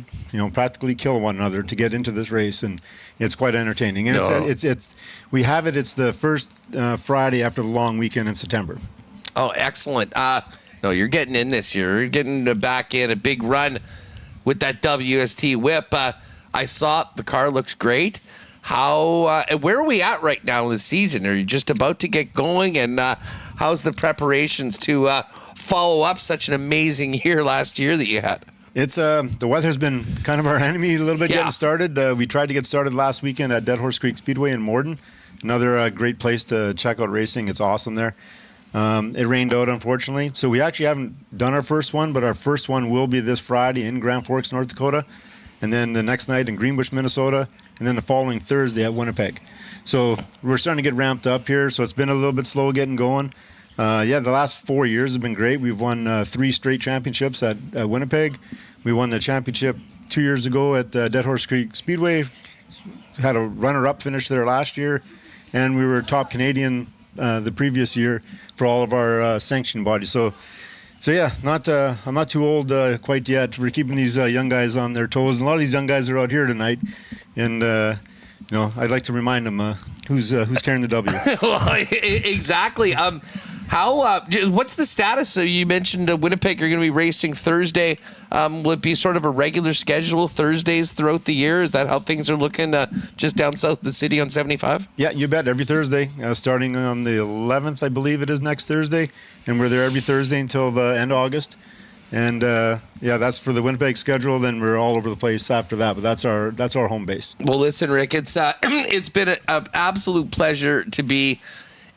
practically kill one another to get into this race, and it's quite entertaining. And we have it. It's the first Friday after the long weekend in September. Oh, excellent. No, you're getting in this year. You're getting back in a big run. With that WST whip, I saw the car looks great. Where are we at right now in the season? Are you just about to get going? And how's the preparations to follow up such an amazing year last year that you had? It's the weather's been kind of our enemy a little bit getting started. We tried to get started last weekend at Dead Horse Creek Speedway in Morden. Another great place to check out racing. It's awesome there. It rained out, unfortunately. So we actually haven't done our first one, but our first one will be this Friday in Grand Forks, North Dakota. And then the next night in Greenbush, Minnesota. And then the following Thursday at Winnipeg. So we're starting to get ramped up here. So it's been a little bit slow getting going. The last 4 years have been great. We've won 3 straight championships at Winnipeg. We won the championship 2 years ago at Dead Horse Creek Speedway. Had a runner-up finish there last year. And we were top Canadian the previous year for all of our sanctioning bodies. So yeah, I'm not too old quite yet. We're keeping these young guys on their toes, and a lot of these young guys are out here tonight. And I'd like to remind them who's carrying the W. Well, exactly. What's the status? So you mentioned Winnipeg. You're going to be racing Thursday. Will it be sort of a regular schedule Thursdays throughout the year? Is that how things are looking just down south of the city on 75? Yeah, you bet. Every Thursday, starting on the 11th, I believe it is next Thursday, and we're there every Thursday until the end of August. And that's for the Winnipeg schedule. Then we're all over the place after that, but that's our home base. Well, listen, Rick, it's been an absolute pleasure to be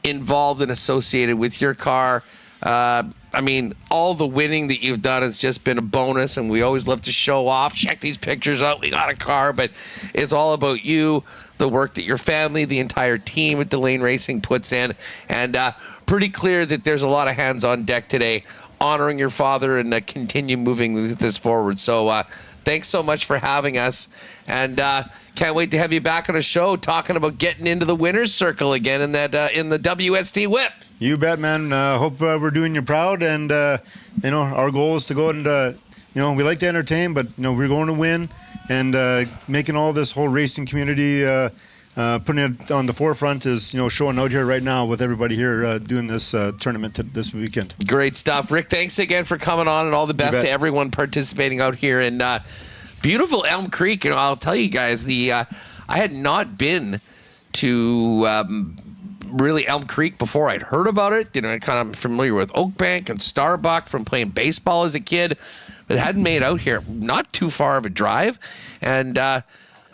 involved and associated with your car. All the winning that you've done has just been a bonus, and we always love to show off. Check these pictures out. We got a car, but it's all about you, the work that your family, the entire team at Delaine Racing puts in, and pretty clear that there's a lot of hands on deck today, honoring your father and continue moving this forward. So thanks so much for having us, and can't wait to have you back on a show talking about getting into the winner's circle again in that in the WST Whip. You bet, man. Hope we're doing you proud. And, our goal is to go and, we like to entertain, but, we're going to win. And making all this whole racing community, putting it on the forefront is, showing out here right now with everybody here doing this tournament this weekend. Great stuff. Rick, thanks again for coming on, and all the best to everyone participating out here in beautiful Elm Creek. And I'll tell you guys, I had not been to really Elm Creek before. I'd heard about it. I'm kind of familiar with Oakbank and Starbuck from playing baseball as a kid, but hadn't made out here. Not too far of a drive, and a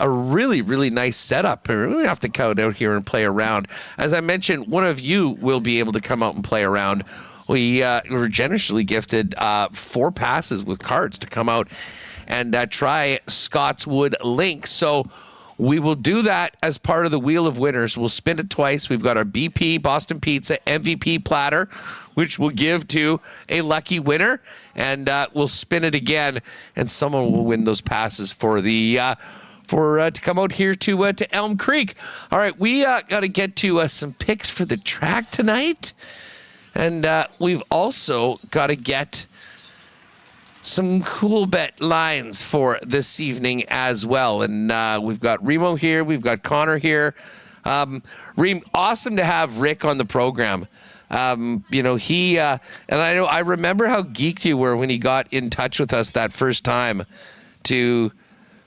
really, really nice setup. We have to come out here and play around. As I mentioned, one of you will be able to come out and play around. We were generously gifted 4 passes with cards to come out and try Scotswood Links. So we will do that as part of the Wheel of Winners. We'll spin it twice. We've got our BP Boston Pizza MVP platter, which we'll give to a lucky winner, and we'll spin it again, and someone will win those passes for the to come out here to Elm Creek. All right, we got to get to some picks for the track tonight, and we've also got to get some cool bet lines for this evening as well. And we've got Remo here. We've got Connor here. Reem, awesome to have Rick on the program. He and I remember how geeked you were when he got in touch with us that first time to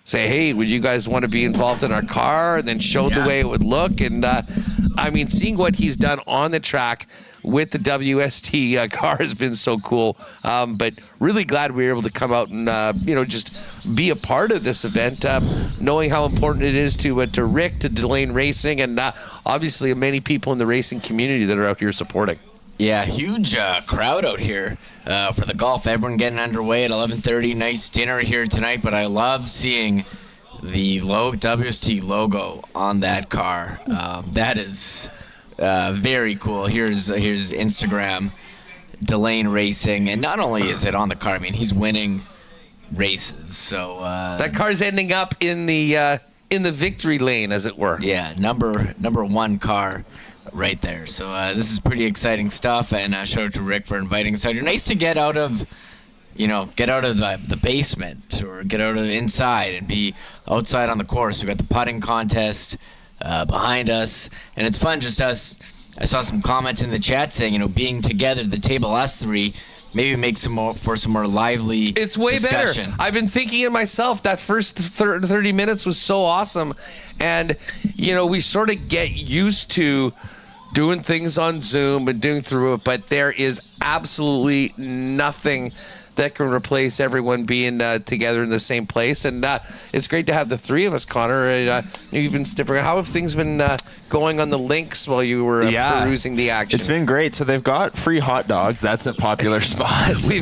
say, hey, would you guys want to be involved in our car? And then showed the way it would look. And seeing what he's done on the track with the WST car has been so cool. But really glad we were able to come out and, just be a part of this event, knowing how important it is to Rick, to Delaine Racing, and obviously many people in the racing community that are out here supporting. Yeah, huge crowd out here for the golf. Everyone getting underway at 11:30. Nice dinner here tonight, but I love seeing the WST logo on that car. That is very cool. Here's Instagram, Delaine Racing, and not only is it on the car, he's winning races. So that car's ending up in the victory lane, as it were. Yeah, number 1 car right there. So this is pretty exciting stuff, and shout out to Rick for inviting us out here. Nice to get out of the basement, or get out of inside and be outside on the course. We got the putting contest behind us, and it's fun just us. I saw some comments in the chat saying, being together at the table, us 3, maybe make some more lively It's way discussion. better. I've been thinking it myself. That first 30 minutes was so awesome. And, we sort of get used to doing things on Zoom and doing through it, but there is absolutely nothing that can replace everyone being together in the same place. And it's great to have the 3 of us, Connor. You've been stiffer. How have things been going on the links while you were perusing the action? It's been great. So they've got free hot dogs. That's a popular spot. we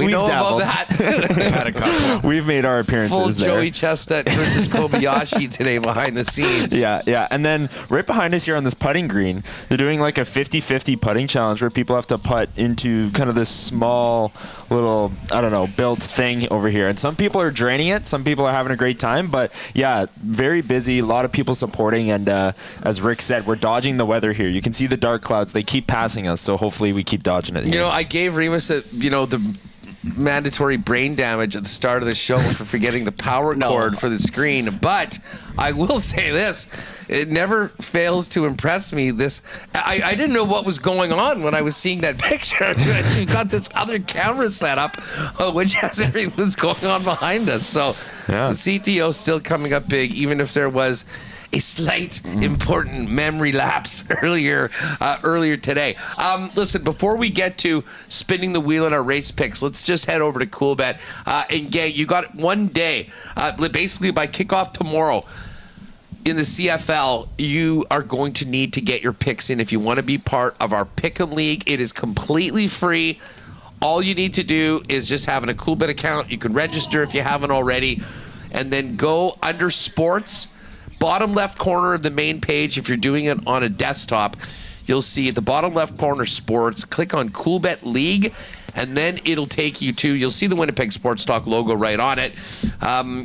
know dabbled. about that. We've had a couple. We've made our appearances Full there. Joey Chestnut versus Kobayashi today behind the scenes. Yeah. And then right behind us here on this putting green, they're doing like a 50-50 putting challenge where people have to putt into kind of this small little, built thing over here. And some people are draining it. Some people are having a great time. But yeah, very busy. A lot of people supporting. And as Rick said, we're dodging the weather here. You can see the dark clouds. They keep passing us. So hopefully we keep dodging it. I gave Remis the mandatory brain damage at the start of the show for forgetting the power cord for the screen. But I will say this, it never fails to impress me. I didn't know what was going on when I was seeing that picture. You got this other camera set up, which has everything that's going on behind us. So the CTO still coming up big, even if there was a slight important memory lapse earlier today. Listen, before we get to spinning the wheel in our race picks, let's just head over to CoolBet. And gang, you got one day, basically by kickoff tomorrow in the CFL, you are going to need to get your picks in if you want to be part of our Pick'em League. It is completely free. All you need to do is just having a CoolBet account. You can register if you haven't already, and then go under sports. Bottom left corner of the main page, if you're doing it on a desktop, you'll see at the bottom left corner sports, click on CoolBet League, and then it'll take you to, you'll see the Winnipeg Sports Talk logo right on it,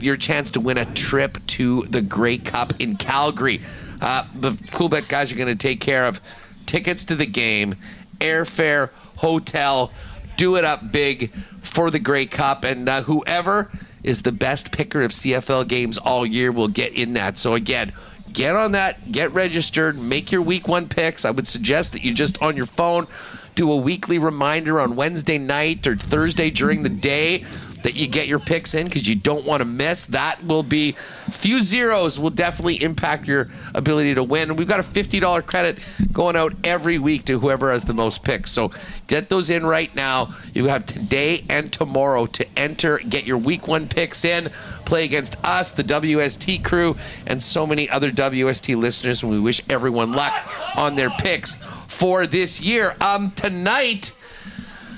your chance to win a trip to the Grey Cup in Calgary. The Coolbet guys are going to take care of tickets to the game, airfare, hotel, do it up big for the Grey Cup, and whoever is the best picker of CFL games all year will get in that. So again, get on that, get registered, make your week 1 picks. I would suggest that you just on your phone do a weekly reminder on Wednesday night or Thursday during the day that you get your picks in, because you don't want to miss. That will be, few zeros will definitely impact your ability to win. And we've got a $50 credit going out every week to whoever has the most picks. So get those in right now. You have today and tomorrow to enter, get your week 1 picks in, play against us, the WST crew, and so many other WST listeners. And we wish everyone luck on their picks for this year. Tonight,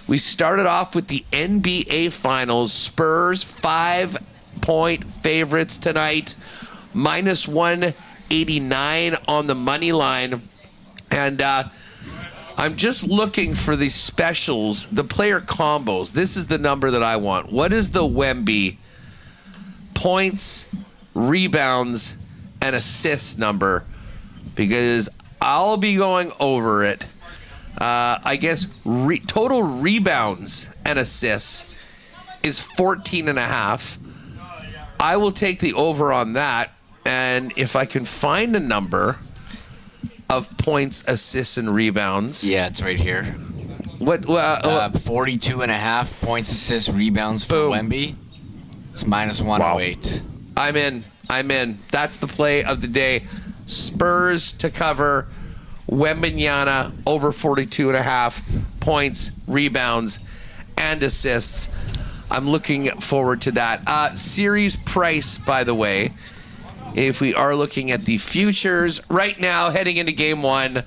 we started off with the NBA Finals. Spurs 5-point favorites tonight, minus 189 on the money line. And I'm just looking for the specials, the player combos. This is the number that I want. What is the Wemby points, rebounds, and assists number? Because I'll be going over it. I guess total rebounds and assists is 14.5. I will take the over on that, and if I can find a number of points, assists, and rebounds. Yeah, it's right here. What? 42.5 points, assists, rebounds for Wemby. It's minus 108. I'm in. That's the play of the day. Spurs to cover. Wembanyama over 42.5 points, rebounds, and assists. I'm looking forward to that. Series price, by the way, if we are looking at the futures right now, heading into game 1,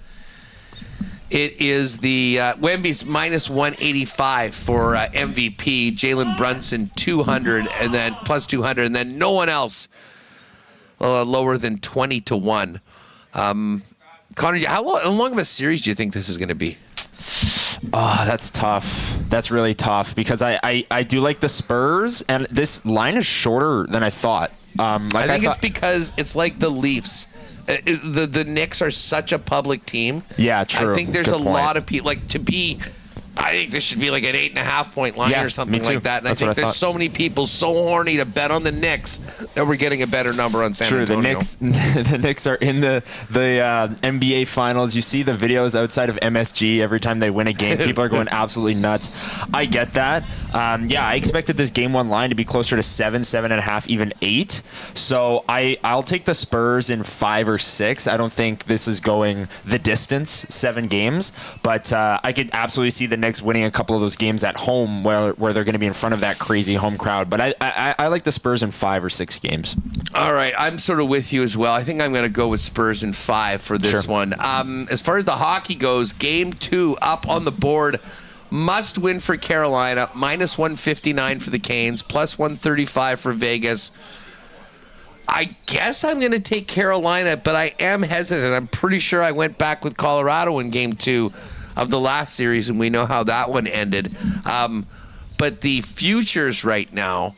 it is the Wemby's minus 185 for MVP. Jalen Brunson 200, and then plus 200, and then no one else lower than 20-1. Connor, how long of a series do you think this is going to be? Oh, that's tough. That's really tough because I do like the Spurs, and this line is shorter than I thought. I think it's because it's like the Leafs. The Knicks are such a public team. Yeah, true. I think there's Good point. lot of people, like, to be... I think this should be like an 8.5 point line or something like that. And That's I think what I there's thought. so many people so horny to bet on the Knicks that we're getting a better number on San Antonio. The Knicks are in the NBA Finals. You see the videos outside of MSG every time they win a game. People are going absolutely nuts. I get that. I expected this game 1 line to be closer to 7.5, even 8. So I'll take the Spurs in 5 or 6. I don't think this is going the distance, 7 games. But I could absolutely see the Knicks winning a couple of those games at home where they're going to be in front of that crazy home crowd. But I like the Spurs in 5 or 6 games. All right, I'm sort of with you as well. I think I'm going to go with Spurs in 5 for this one. As far as the hockey goes, game 2 up on the board. Must win for Carolina, minus 159 for the Canes, plus 135 for Vegas. I guess I'm going to take Carolina, but I am hesitant. I'm pretty sure I went back with Colorado in game 2 of the last series, and we know how that one ended. But the futures right now,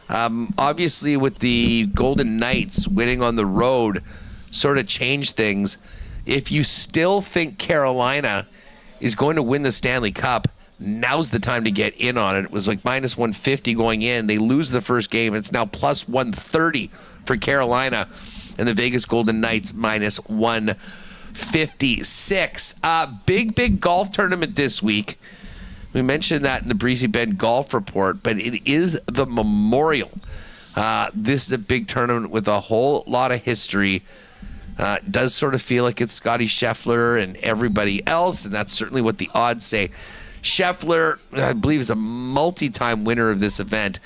obviously with the Golden Knights winning on the road, sort of changed things. If you still think Carolina is going to win the Stanley Cup, now's the time to get in on it. It was like minus 150 going in. They lose the first game. It's now plus 130 for Carolina, and the Vegas Golden Knights minus 156. Big golf tournament this week. We mentioned that in the Breezy Bend Golf Report, but it is the Memorial. This is a big tournament with a whole lot of history. It does sort of feel like it's Scotty Scheffler and everybody else, and that's certainly what the odds say. Scheffler, I believe, is a multi-time winner of this event.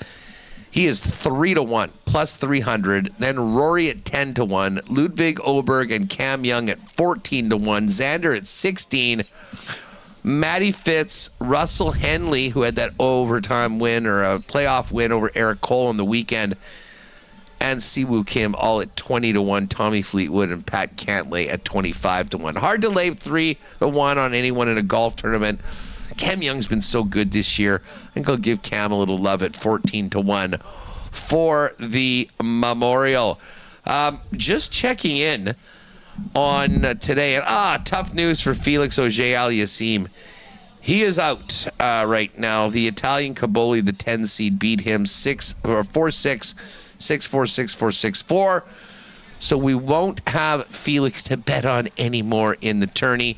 He is 3-1, plus 300. Then Rory at 10-1. Ludwig Oberg and Cam Young at 14-1. Xander at 16. Matty Fitz, Russell Henley, who had that overtime win or a playoff win over Eric Cole on the weekend, and Siwoo Kim all at 20-1. Tommy Fleetwood and Pat Cantlay at 25-1. Hard to lay 3-1 on anyone in a golf tournament. Cam Young's been so good this year. I think I'll give Cam a little love at 14-1 for the Memorial. Just checking in on today. And tough news for Felix Auger-Aliassime. He is out right now. The Italian Caboli, the 10 seed, beat him 4-6, 6-4, 6-4, 6-4. So we won't have Felix to bet on anymore in the tourney.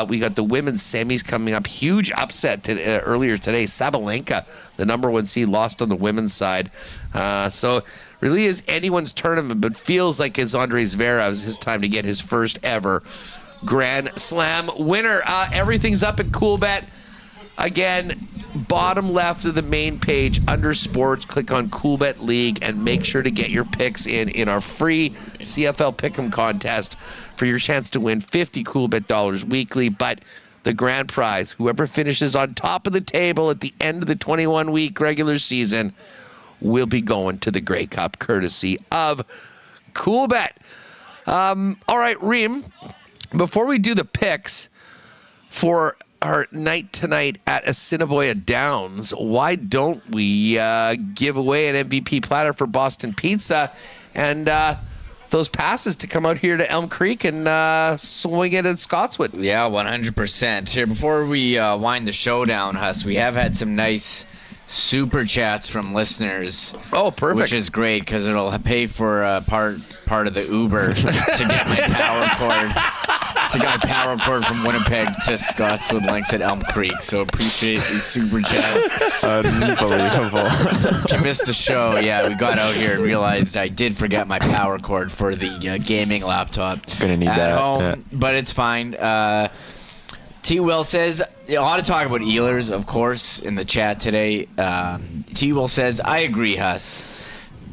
We got the women's semis coming up. Huge upset earlier today. Sabalenka, the number 1 seed, lost on the women's side. So really is anyone's tournament, but feels like it's Andre Zverev's his time to get his first ever Grand Slam winner. Everything's up at Coolbet. Again, bottom left of the main page under sports, click on Coolbet League and make sure to get your picks in our free CFL Pick'em contest for your chance to win $50 Coolbet dollars weekly. But the grand prize, whoever finishes on top of the table at the end of the 21-week regular season, will be going to the Grey Cup courtesy of Coolbet. All right, Reem, before we do the picks for our night tonight at Assiniboia Downs, why don't we give away an MVP platter for Boston Pizza and those passes to come out here to Elm Creek and swing it at Scotswood? Yeah, 100%. Here, before we wind the show down, Huss, we have had some nice super chats from listeners. Oh, perfect. Which is great because it'll pay for part of the Uber to get my power cord. To get my power cord from Winnipeg to Scotswood Links at Elm Creek. So appreciate these super chats. Unbelievable. If you missed the show, yeah, we got out here and realized I did forget my power cord for the gaming laptop Gonna need at that, home, yeah. but it's fine. T. Will says, a lot of talk about Ehlers, of course, in the chat today. T. Will says, I agree, Huss.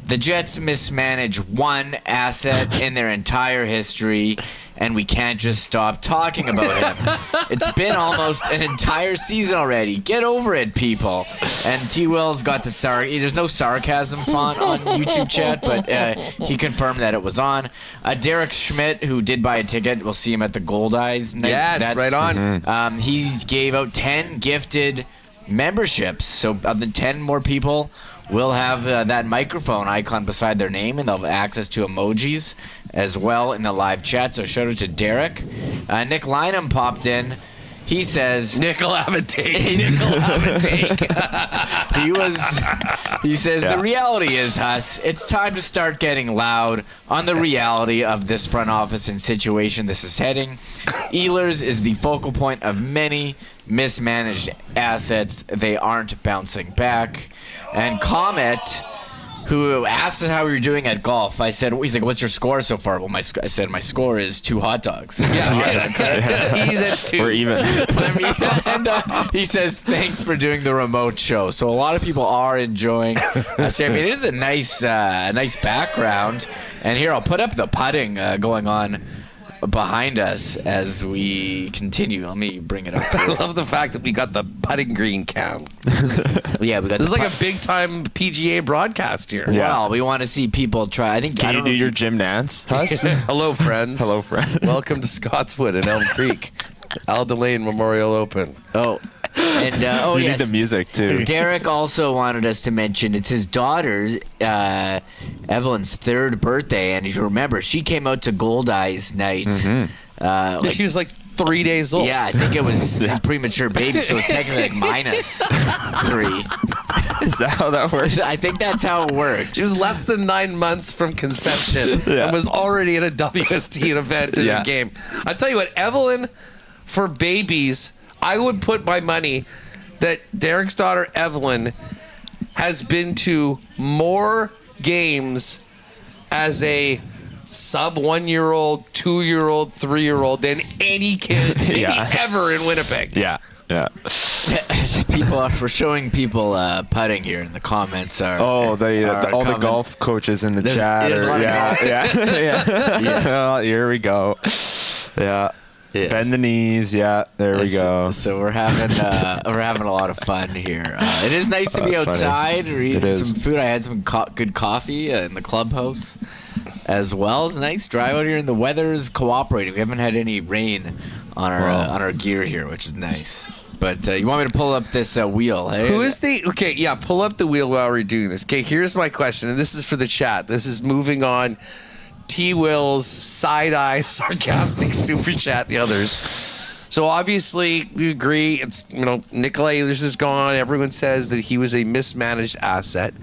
The Jets mismanage one asset in their entire history, and we can't just stop talking about him. It's been almost an entire season already. Get over it, people. And T. Will's got the there's no sarcasm font on YouTube chat, but he confirmed that it was on. Derek Schmidt, who did buy a ticket, we'll see him at the Gold Eyes night. Yes, right on. He gave out 10 gifted memberships, so other than 10 more people will have that microphone icon beside their name, and they'll have access to emojis as well in the live chat. So shout out to Derek. Nick Lynham popped in. He says, Nickel have a take. Nickel have a take. He says, The reality is, Huss, it's time to start getting loud on the reality of this front office and situation this is heading. Ehlers is the focal point of many mismanaged assets. They aren't bouncing back. And Comet, who asked us how we were doing at golf, he's like, what's your score so far? Well, I said my score is 2 hot dogs. We're even. And he says, thanks for doing the remote show. So a lot of people are enjoying. It is a nice background. And here, I'll put up the putting going on behind us as we continue. Let me bring it up here. I love the fact that we got the putting green cam. Yeah, we got. This is like a big time PGA broadcast here. Yeah. Well, we want to see people try. Can you do your Jim Nance? Hello, friends. Hello, friend. Welcome to Scotswood and Elm Creek. Delaine Memorial Open. Oh. And We yes, need the music too. Derek also wanted us to mention it's his daughter, Evelyn's 3rd birthday, and if you remember, she came out to Gold Eyes night. Mm-hmm. She was like 3 days old. Yeah, I think it was a premature baby, so it's technically like -3. Is that how that works? I think that's how it worked. She was less than 9 months from conception and was already at a WST event in the game. I tell you what, Evelyn, for babies, I would put my money that Derek's daughter Evelyn has been to more games as a sub 1-year-old, 2-year-old, 3-year-old than any kid ever in Winnipeg. Yeah. We're showing people putting here in the comments. All the golf coaches in the chat. There's a lot of golf. Yeah. Here we go. Yeah. Yes. Bend the knees. Yeah, there we go. So we're having a lot of fun here. It is nice to be outside or eating some food. I had some good coffee in the clubhouse as well. It's nice drive out here, and the weather is cooperating. We haven't had any rain on our gear here, which is nice. But you want me to pull up this wheel? Hey? Who is the... Okay, yeah, pull up the wheel while we're doing this. Okay, here's my question, and this is for the chat. This is moving on. T-Will's side-eye, sarcastic super chat, the others. So obviously, we agree. It's, Nikolai Ehlers is gone. Everyone says that he was a mismanaged asset.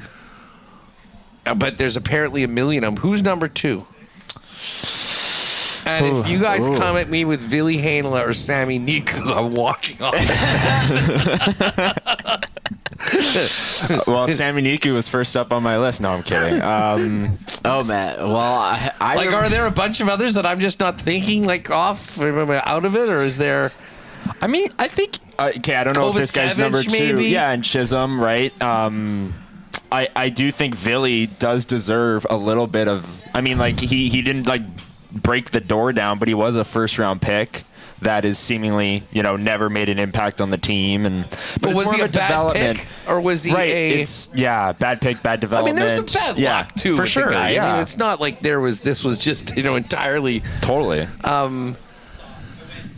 But there's apparently a million of them. Who's number 2? And if you guys come at me with Ville Heinola or Sami Niku, I'm walking off. Well, Sami Niku was first up on my list. No, I'm kidding. Oh, man. Well, I are there a bunch of others that I'm just not thinking, off, out of it? Or is there... I mean, I think... okay, I don't know if this guy's number 2. Maybe? Yeah, and Chisholm, right? I do think Ville does deserve a little bit of... I mean, he didn't, break the door down, but he was a first-round pick that is seemingly, never made an impact on the team. But was he a bad pick, or was he bad pick, bad development. I mean, there's some bad luck too, for with sure. The guy. Yeah. I mean, it's not like this was just entirely totally.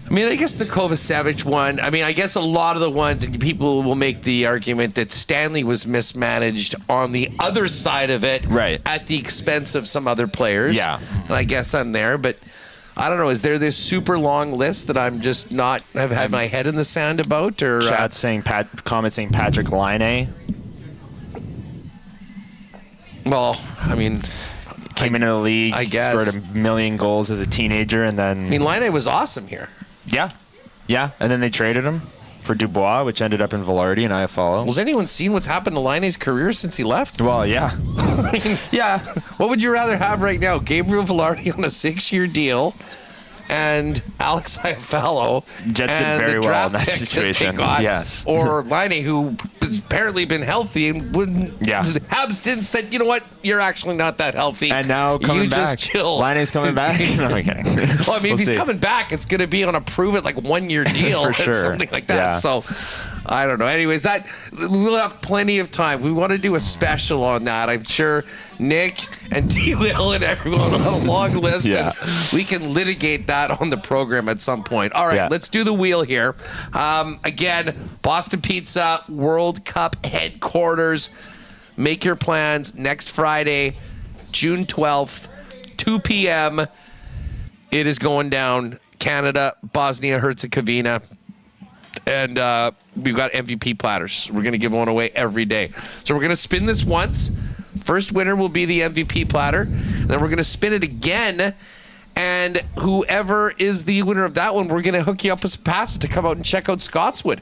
I mean, I guess the Kovacevic one, I guess a lot of the ones, and people will make the argument that Stanley was mismanaged on the other side of it, right, at the expense of some other players. Yeah. And I guess I'm there, but I don't know. Is there this super long list that I'm just not have had my head in the sand about? Or chat saying comment saying Patrick Laine. Well, I mean, came into the league, I guess, scored 1 million goals as a teenager, and then Laine was awesome here. Yeah, and then they traded him for Dubois, which ended up in Velarde and IFL. Has anyone seen what's happened to Laine's career since he left? Well, yeah. Yeah. What would you rather have right now? Gabriel Velarde on a 6-year deal and Alex Iafallo. Jets did very well in that situation. Yes. Or Laine, who has apparently been healthy and wouldn't. Yeah. Habs didn't say, you know what? You're actually not that healthy. And now coming back. Just chill. Laine's coming back. No, I'm kidding. Well, I mean, if he's coming back, it's going to be on a prove it 1 year deal for sure. Something like that. Yeah. So I don't know. Anyways, we'll have plenty of time. We want to do a special on that. I'm sure Nick and T-Will and everyone on a long list. Yeah. And we can litigate that on the program at some point. All right, let's do the wheel here. Again, Boston Pizza World Cup headquarters. Make your plans next Friday, June 12th, 2 p.m. It is going down. Canada, Bosnia Herzegovina. And we've got MVP platters. We're going to give one away every day. So we're going to spin this once. First winner will be the MVP platter. And then we're going to spin it again. And whoever is the winner of that one, we're going to hook you up with some passes to come out and check out Scotswood,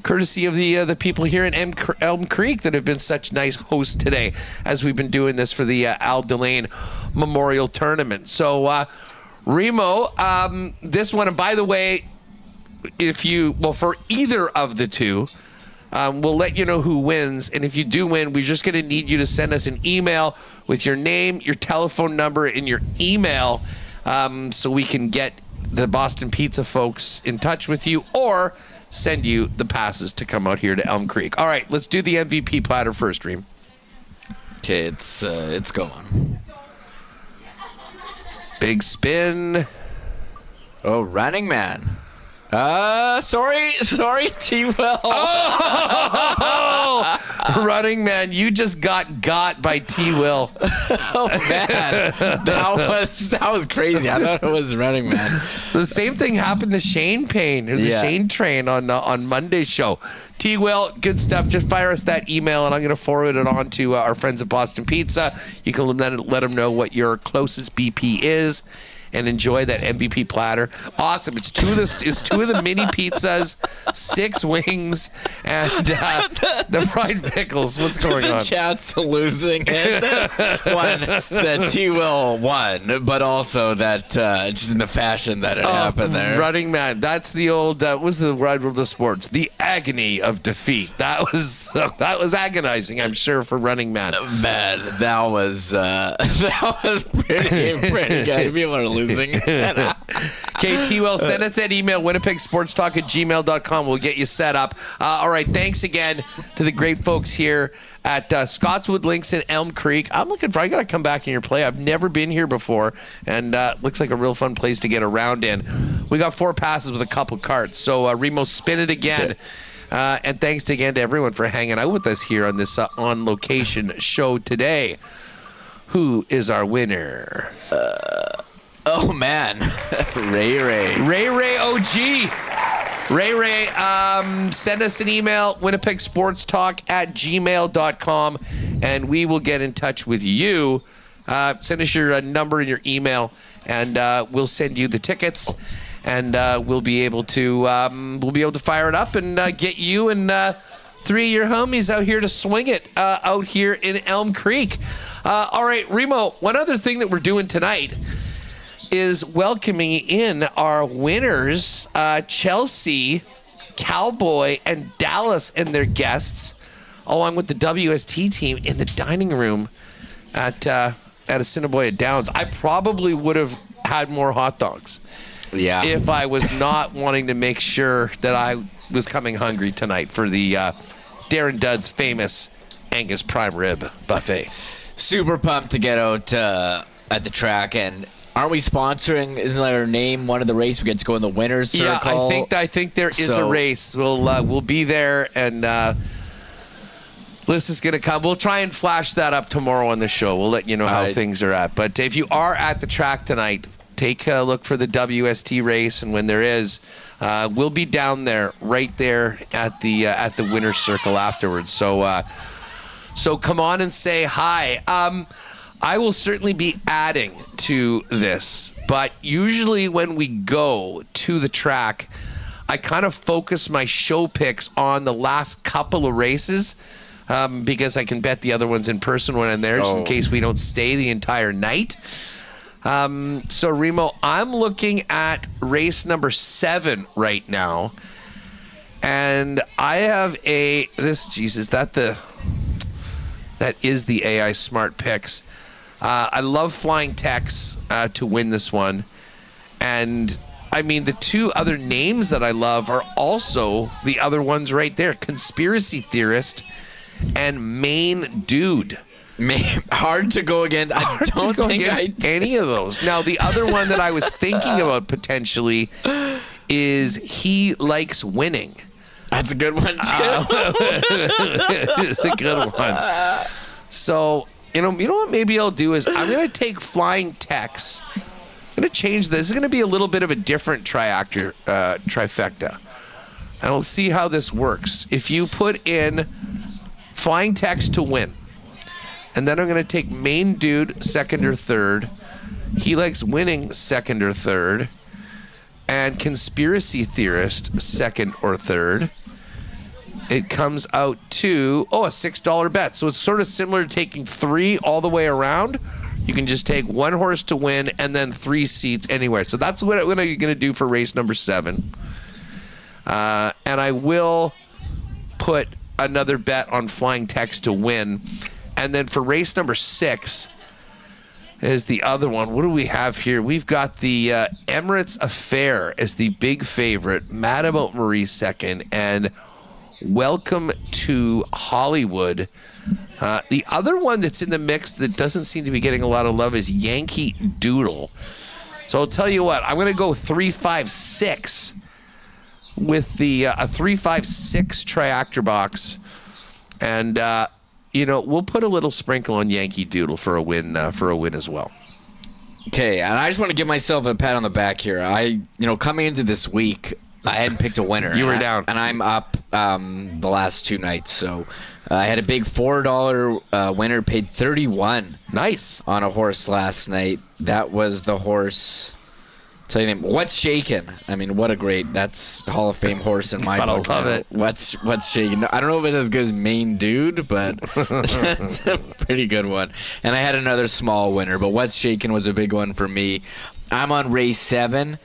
courtesy of the people here in Elm Creek that have been such nice hosts today as we've been doing this for the Delaine Memorial Tournament. So, Remo, this one, and by the way, for either of the two, we'll let you know who wins. And if you do win, we're just going to need you to send us an email with your name, your telephone number, and your email, so we can get the Boston Pizza folks in touch with you or send you the passes to come out here to Elm Creek. All right, let's do the MVP platter first, Reem. Okay, it's going. Big spin. Oh, Running Man. Sorry, T-Will. Oh, Running Man, you just got by T-Will. Oh man, that was crazy. I thought it was Running Man. The same thing happened to Shane Payne, or the Shane Train on Monday's show. T-Will, good stuff. Just fire us that email, and I'm going to forward it on to our friends at Boston Pizza. You can let them know what your closest BP is. And enjoy that MVP platter. Awesome. It's two of the mini pizzas, 6 wings, and the fried pickles. What's going on? The chat's losing it. One, that T-Will won, but also that just in the fashion that it happened there. Running Man. That's the old, was the Wide World of Sports. The agony of defeat. That was agonizing, I'm sure, for Running Man. Man, that was pretty good. People are losing. Okay, T-Will, send us that email, winnipegsportstalk@gmail.com. We'll get you set up. All right, thanks again to the great folks here at Scotswood Links in Elm Creek. I got to come back in your play. I've never been here before, and looks like a real fun place to get around in. We got 4 passes with a couple carts. So, Remo, spin it again. And thanks again to everyone for hanging out with us here on this On Location show today. Who is our winner? Oh, man. Ray OG. Ray, send us an email, winnipegsportstalk@gmail.com, and we will get in touch with you. Send us your number and your email, and we'll send you the tickets, and we'll be able to fire it up and get you and 3 of your homies out here to swing it out here in Elm Creek. All right, Remo, one other thing that we're doing tonight is welcoming in our winners, Chelsea, Cowboy, and Dallas and their guests, along with the WST team in the dining room at Assiniboia Downs. I probably would have had more hot dogs if I was not wanting to make sure that I was coming hungry tonight for the Darren Dudd's famous Angus Prime Rib Buffet. Super pumped to get out at the track, and aren't we sponsoring? Isn't that our name? One of the race we get to go in the winners circle. Yeah, I think there is a race. We'll be there, and Liz is gonna come. We'll try and flash that up tomorrow on the show. We'll let you know how things are at. But if you are at the track tonight, take a look for the WST race, and when there is, we'll be down there, right there at the winners circle afterwards. So come on and say hi. I will certainly be adding to this, but usually when we go to the track, I kind of focus my show picks on the last couple of races because I can bet the other ones in person when I'm there, just in case we don't stay the entire night. So, Remo, I'm looking at race number 7 right now, and I have that is the AI Smart Picks. I love Flying Tex to win this one. And, I mean, the 2 other names that I love are also the other ones right there. Conspiracy Theorist and Main Dude. Hard to go against. I don't think any of those. Now, the other one that I was thinking about potentially is He Likes Winning. That's a good one, too. It's a good one. So, you know what maybe I'll do is I'm going to take Flying Tex. I'm going to change this. This is going to be a little bit of a different trifecta. And we'll see how this works. If you put in Flying Tex to win, and then I'm going to take Main Dude second or third, He Likes Winning second or third, and Conspiracy Theorist second or third, it comes out to, a $6 bet. So it's sort of similar to taking 3 all the way around. You can just take 1 horse to win and then 3 seats anywhere. So that's what I'm going to do for race number 7. And I will put another bet on Flying Tex to win. And then for race number 6 is the other one. What do we have here? We've got the Emirates Affair as the big favorite, Mad About Marie second, and Welcome to Hollywood. The other one that's in the mix that doesn't seem to be getting a lot of love is Yankee Doodle. So I'll tell you what, I'm going to go 3-5-6 with the a 3-5-6 triactor box, and we'll put a little sprinkle on Yankee Doodle for a win as well. Okay, and I just want to give myself a pat on the back here. Coming into this week, I hadn't picked a winner. You were down. And I'm up the last 2 nights. So I had a big $4 winner, paid $31. Nice. On a horse last night. That was the horse. Tell you the name. What's Shakin'? I mean, what a great. That's Hall of Fame horse in my book. I love it. What's Shakin'? I don't know if it's as good as Main Dude, but that's a pretty good one. And I had another small winner, but What's Shakin' was a big one for me. I'm on race 7.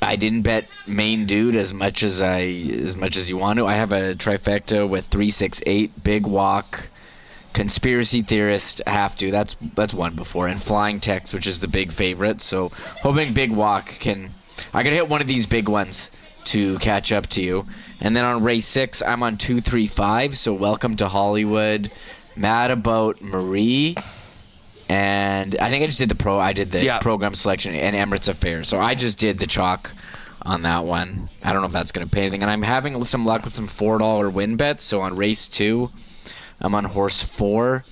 I didn't bet Main Dude as much as you want to. I have a trifecta with 3-6-8, Big Walk, Conspiracy Theorist, have to. That's one before, and Flying Tex, which is the big favorite. So hoping Big Walk I can hit one of these big ones to catch up to you. And then on race 6, I'm on 2-3-5. So Welcome to Hollywood, Mad About Marie. And I think I just did the program selection and Emirates Affair. So I just did the chalk on that one. I don't know if that's going to pay anything. And I'm having some luck with some $4 win bets. So on race 2, I'm on horse 4,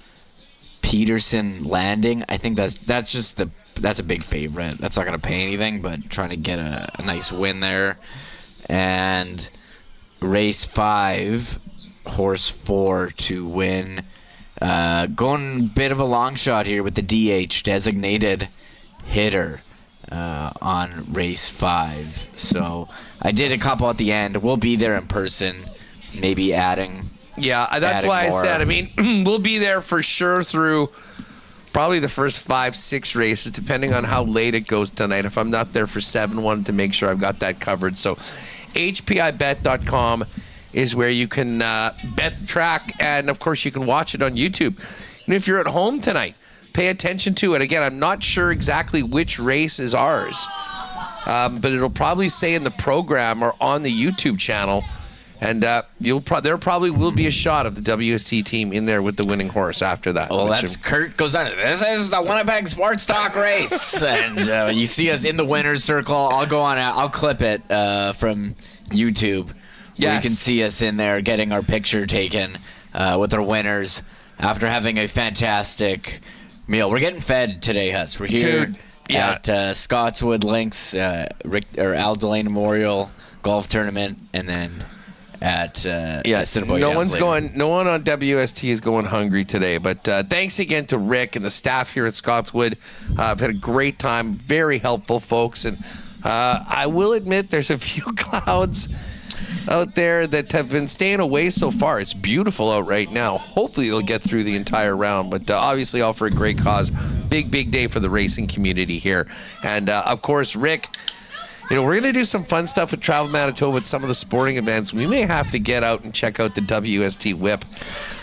Paterson Landing. I think that's a big favorite. That's not going to pay anything, but trying to get a nice win there. And race 5, horse 4 to win. Going a bit of a long shot here with the DH, designated hitter, on race 5. So I did a couple at the end. We'll be there in person, maybe adding. Yeah, that's why I said, I mean, we'll be there for sure through probably the first 5-6 races, depending on how late it goes tonight. If I'm not there for 7, wanted to make sure I've got that covered. So HPIBet.com is where you can bet the track, and of course you can watch it on YouTube. And if you're at home tonight, pay attention to it. Again, I'm not sure exactly which race is ours, but it'll probably say in the program or on the YouTube channel, and there probably will be a shot of the WST team in there with the winning horse after that. Well, that's Kurt goes on. This is the Winnipeg Sports Talk race, and you see us in the winner's circle. I'll go on. I'll clip it from YouTube. Yes. You can see us in there getting our picture taken with our winners after having a fantastic meal. We're getting fed today, Huss. We're here at Scotswood Links, Delaine Memorial Golf Tournament, and then at no one on WST is going hungry today, but thanks again to Rick and the staff here at Scotswood. I've had a great time, very helpful folks, and I will admit there's a few clouds out there that have been staying away so far. It's beautiful out right now. Hopefully they'll get through the entire round, but obviously all for a great cause. Big day for the racing community here. And of course, Rick, we're going to do some fun stuff with Travel Manitoba at some of the sporting events. We may have to get out and check out the WST Whip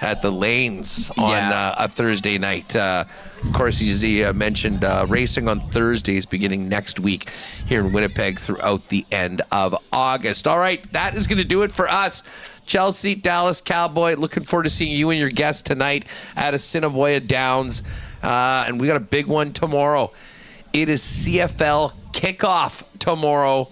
at the Lanes on a Thursday night. Of course, as he mentioned, racing on Thursdays beginning next week here in Winnipeg throughout the end of August. All right, that is going to do it for us. Chelsea, Dallas Cowboy, looking forward to seeing you and your guests tonight at Assiniboia Downs. And we got a big one tomorrow. It is CFL kickoff tomorrow.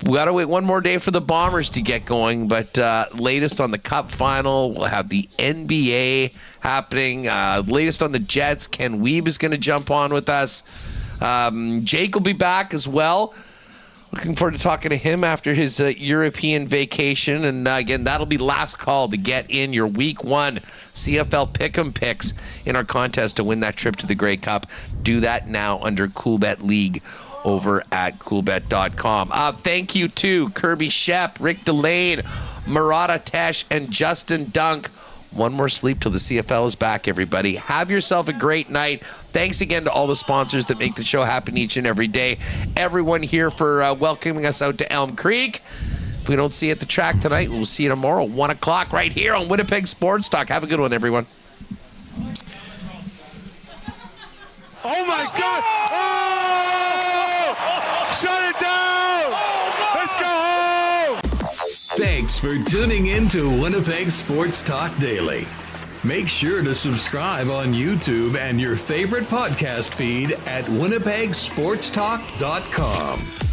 We got to wait one more day for the Bombers to get going, but latest on the Cup Final, we'll have the NBA happening. Latest on the Jets, Ken Weeb is going to jump on with us. Jake will be back as well. Looking forward to talking to him after his European vacation. And again, that'll be last call to get in your Week 1 CFL Pick'em picks in our contest to win that trip to the Grey Cup. Do that now under CoolBet League over at coolbet.com. Thank you to Kirby, Schepp, Rick Delaine, Murat, Tesh, and Justin Dunk. One more sleep till the CFL is back, everybody. Have yourself a great night. Thanks again to all the sponsors that make the show happen each and every day. Everyone here for welcoming us out to Elm Creek. If we don't see you at the track tonight, we'll see you tomorrow, 1 o'clock, right here on Winnipeg Sports Talk. Have a good one, everyone. Oh, my God! Oh! Shut it down! Let's go home! Thanks for tuning in to Winnipeg Sports Talk Daily. Make sure to subscribe on YouTube and your favorite podcast feed at winnipegsportstalk.com.